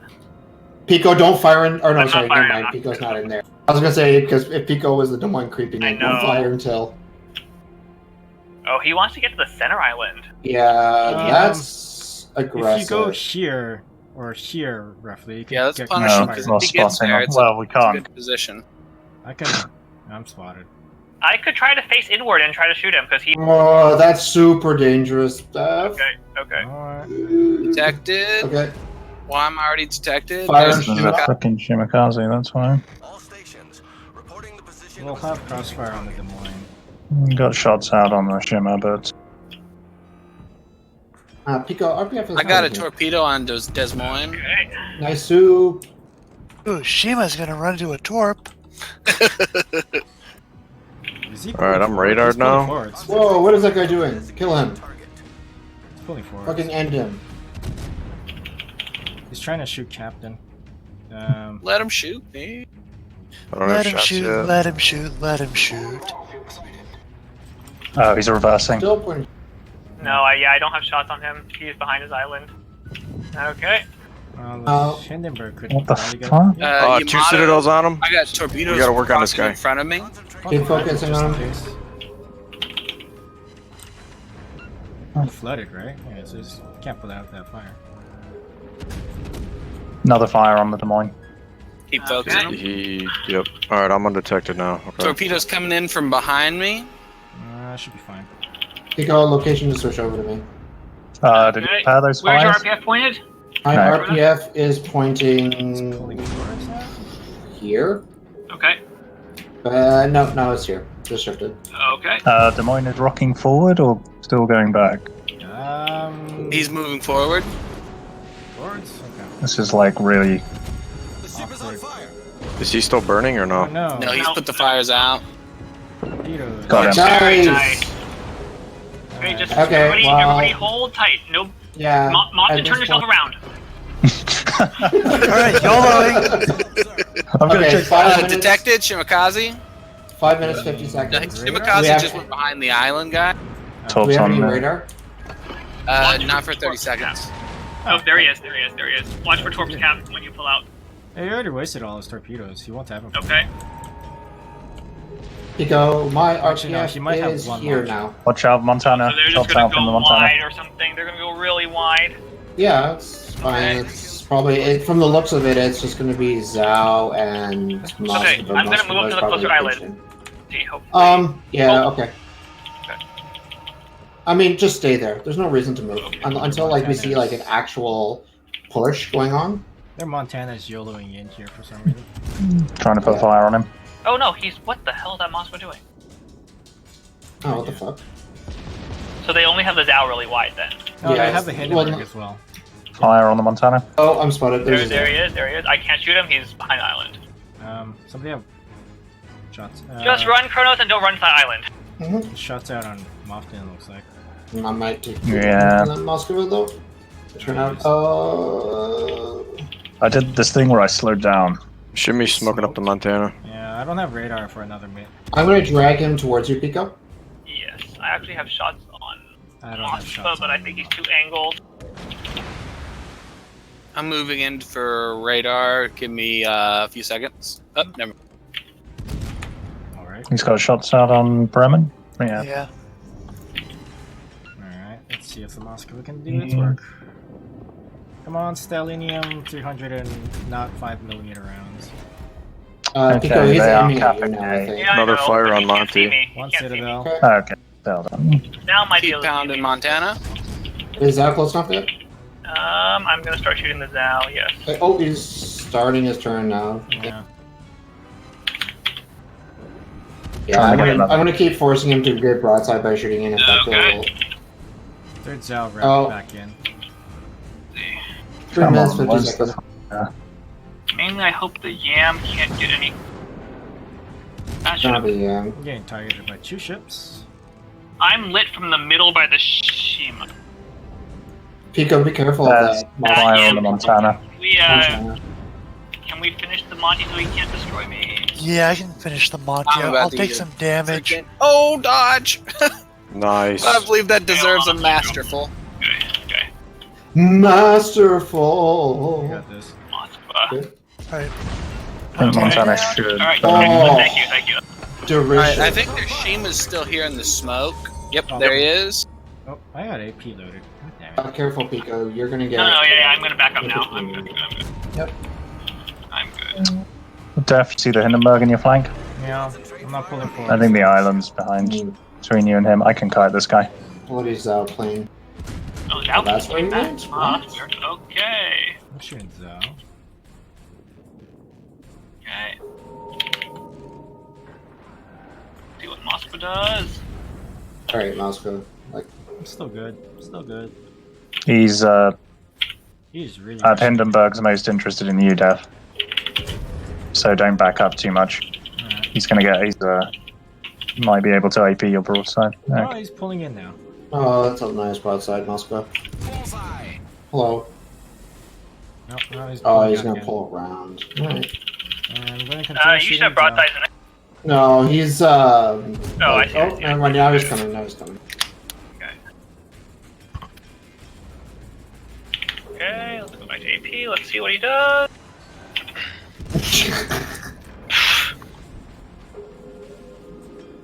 Pico, don't fire in. Or no, I'm sorry, not never firing, mind. Pico's not in there. I was gonna say because if Pico was the Des Moines creeping in, don't fire until. Oh, he wants to get to the center island. Yeah, that's aggressive. If you go here or here, roughly, you can let's get punish him because if he gets there, it's well, we can't. a good position. I'm spotted. I could try to face inward and try to shoot him because he. Oh, that's super dangerous stuff. Okay. Detected. Okay. Why am I already detected? Fire This is a fucking Shimakaze, that's fine. We'll have crossfire on the Des Moines. Got shots out on the Shima, but... Pico, RPF is I got a here. torpedo on Des Moines. Okay. Nice soup. Ooh, Shima's gonna run into a torp. Alright, I'm radared now. Whoa, what is that guy doing? Kill him. He's pulling forward. Fucking end him. He's trying to shoot Captain. Let him shoot me. Let him shoot, let him shoot, let him shoot. Oh, he's reversing. Still pointing. No, I don't have shots on him. He's behind his island. Okay. Hindenburg could What the probably fuck? Yamato, 2 citadels on him. I got torpedoes. We gotta work on this crossing guy. in front of me. Keep focusing on him. He flooded, right? Yeah, so just can't put out that fire. Another fire on the Des Moines. Keep focusing. Yep. Alright, I'm undetected now. Okay. Torpedoes coming in from behind me. Should be fine. Pico, location to switch over to me. Did you fire those Where's your fires? RPF pointed? My No. RPF is pointing here. Okay. No, it's here. Just shifted. Okay. Des Moines is rocking forward or still going back? He's moving forward. Forwards? Okay. This is like really. The ship is on fire. Is he still burning or no? Oh, no. No, he's put the fires out. Torpedoes. Got him. Very Nice. nice. Okay, just Okay, everybody, well- everybody hold tight. No, Yeah. Mofton, at turn this yourself point- around. Alright, YOLOing! I'm gonna Okay, check. 5 minutes. Detected Shimakaze. 5 minutes, 50 I think seconds. Do we Shimakaze have- just went behind the island guy. Tops we have on any there. radar? Not for 30 seconds. Oh, there he is. There he is. There he is. Watch for Torp's cap when you pull out. Hey, he already wasted all his torpedoes. He won't have them. Okay. Pico, my Actually, no, RTF he might have is one here launch. now. Watch out, Montana. So they're just Shots gonna out from the go Montana. wide or something. They're gonna go really wide. Yeah, it's fine. Okay. It's probably from the looks of it, it's just going to be Zhao and Moskva. Okay, I'm gonna move up to the Moskva's closer probably island. pushing. See, hopefully. Yeah, Oh. okay. Okay. I mean, just stay there. There's no reason to move until like we see like an actual push going on. Their Montana's YOLOing in here for some reason. Trying to put Yeah. fire on him. Oh no, he's. What the hell is that Moskva doing? Oh, what the fuck? So they only have the Zhao really wide then. Oh, Yeah, they have the well, Hindenburg no- as well. Fire on the Montana. Oh, I'm spotted. There, There's there he is. There he is. I can't shoot him. He's behind the island. Somebody have shots. Just run, Kronos, and don't run to the island. Mm-hmm. Shots out on Mofton, looks like. I might take Yeah. Moskva though. Turn out. I did this thing where I slowed down. Shimmy smoking up the Montana. Yeah, I don't have radar for another minute. I'm gonna drag him towards you, Pico. Yes, I actually have shots on I don't have Moskva, shots. but I think he's too angled. I'm moving in for radar. Give me a few seconds. Oh, never. Alright. He's got shots out on Bremen. Yeah. Yeah. Alright, let's see if the Moskva can do its work. Come on, Stalinium 300 and not 5mm rounds. Pico, Okay, he's they are aiming at you capping now, I A. think. Yeah, Another I know, fire but on he can't see Monty. me. He One can't see me. Citadel. Okay. Okay, well done. Now might be Keep able to see pounding me. Montana. Is that close enough yet? I'm gonna start shooting the Zhao. Yes. Oh, he's starting his turn now. Yeah. Yeah, Trying I'm to get gonna, another. I'm gonna keep forcing him to get broadside by shooting in if that Okay. will. Third Zhao wrapped Oh. back in. 3 Come minutes, on, 50 where's seconds. Mainly, I hope the Yam can't get any. It's gonna be, I'm getting targeted by 2 ships. I'm lit from the middle by the Shima. Pico, be careful of That's that. fire yeah. on the Montana. Can we finish the Monty so he can't destroy me? Yeah, I can finish the Monty. I'm about I'll to take use some damage. Oh, dodge! Nice. I believe that deserves a masterful. Okay. You Masterful. got this. Moskva. Good. Alright. I think Montana Alright. should. Alright. Oh. Thank you. Thank you. Derision. Alright, I think their Shima's still here in the smoke. Yep, Oh. there he is. Oh, I got AP loaded. God damn it. Careful, Pico. You're gonna get. No, yeah, I'm gonna back up now. I'm good. I'm good. Yep. I'm good. Def, you see the Hindenburg in your flank? Yeah, I'm not pulling forward. I think the island's behind between you and him. I can kite this guy. What is playing? Oh, that That's was what he that. wants? Ah, What? weird. Okay. I'm shooting Zhao. Okay. See what Moskva does. Alright, Moskva. Like, I'm still good. Still good. He's He's really. Hindenburg's most interested in you, Def. So don't back up too much. Alright. He's gonna get. Might be able to AP your broadside. Oh, he's pulling in now. oh, that's a nice broadside, Moskva. Bullseye. Hello. Nope, no, he's Oh, pulling he's back gonna in. pull around. Alright. And I'm gonna continue You should shooting have Zhao. broadsides in it. No, he's Oh, I see. oh, never mind. Now he's coming. Now he's coming. Okay, let's go back to AP. Let's see what he does.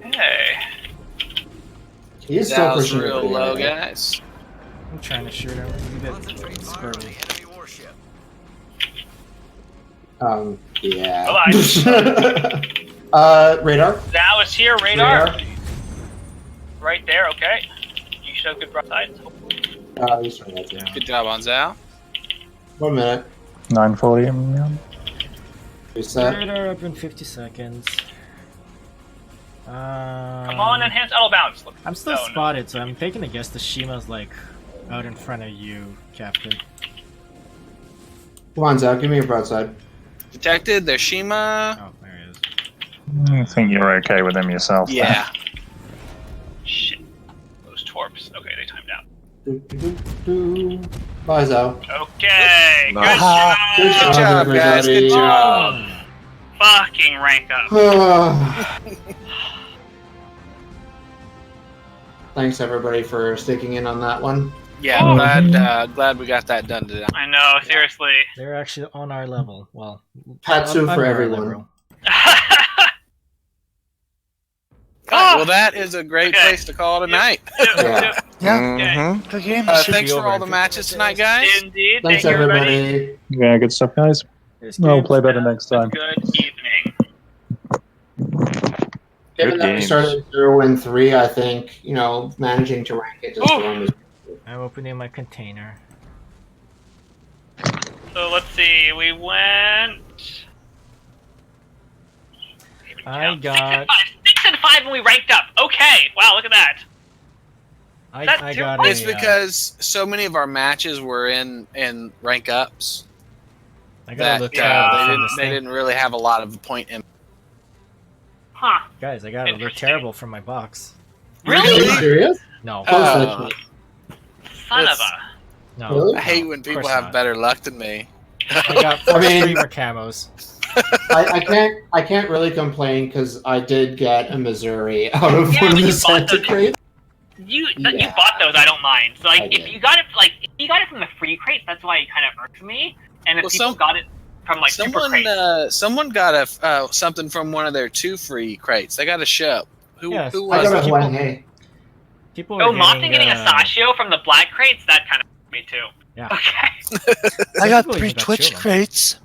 Hey. He is still Zhao's pushing real pretty low, hard. guys. I'm trying to shoot him. You get Concentrate fire on squirrely. the enemy warship. Yeah. Bye-bye. Radar. Zhao is here. Radar. Right there. Okay. You should have good broadsides. He's trying that too. Good job on Zhao. 1 minute. 940. Reset. Radar up in 50 seconds. Come on, enhanced auto bounce. Look, I'm still spotted, so I'm taking a guess the Shima's like out in front of you, Captain. Come on, Zach, give me a broadside. Detected. There's Shima. Oh, there he is. I think you're okay with him yourself. Yeah. Shit. Those torps. Okay, they timed out. Bye, Zo. Okay. Nice. Good Good job, guys. Good job. Fucking rank up. Thanks, everybody, for sticking in on that one. Yeah, glad we got that done today. I know, seriously. They're actually on our level. Well, Patsu for under our everyone. level. Well, that is a great place to call it a night. Yeah. Yeah. Good game. Thanks for all the matches tonight, guys. Indeed. Thanks, Thank you, everybody. Yeah, good stuff, guys. We'll play better next time. Good evening. Given that we games. started 0-3, I think, managing to rank it just was. I'm opening my container. So let's see. We went. I got. 6 and 5 when we ranked up. Okay. Wow, look at that. I got It's because so many of our matches were in rank ups. I got to look terrible. They didn't really have a lot of point in. Huh. Guys, I got to look terrible from my box. Are you serious? No. Son of a. No. Really? I hate when people have better luck than me. I got 4 streamer camos. I can't really complain because I did get a Missouri out of one of the Santa crates. You bought those, I don't mind. So if you got it from the free crates, that's why it kind of irks me. And if people got it from super crates, someone got something from one of their 2 free crates. They got a show. Who I was got it? a one, hey. People Mofton getting a Sashio from the black crates, that kind of irked me too. Yeah. Okay. I got 3 Twitch crates.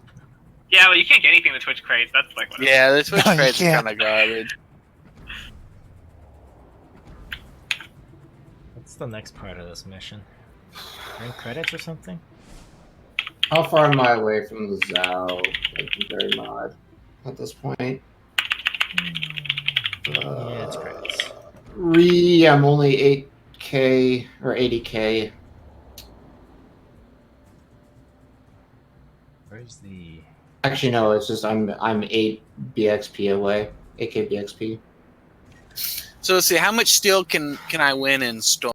Yeah, well, you can't get anything in the Twitch crates. That's like whatever. Yeah, the Twitch No, you crates are can't. kind of garbage. What's the next part of this mission? Earn credits or something? How far am I away from the Zao? Very mod at this point. Yeah, it's credits. I'm only 8K or 80K. Where's the? Actually, no. It's just I'm 8 BXP away. 8K BXP. So let's see, how much steel can I win in Storm?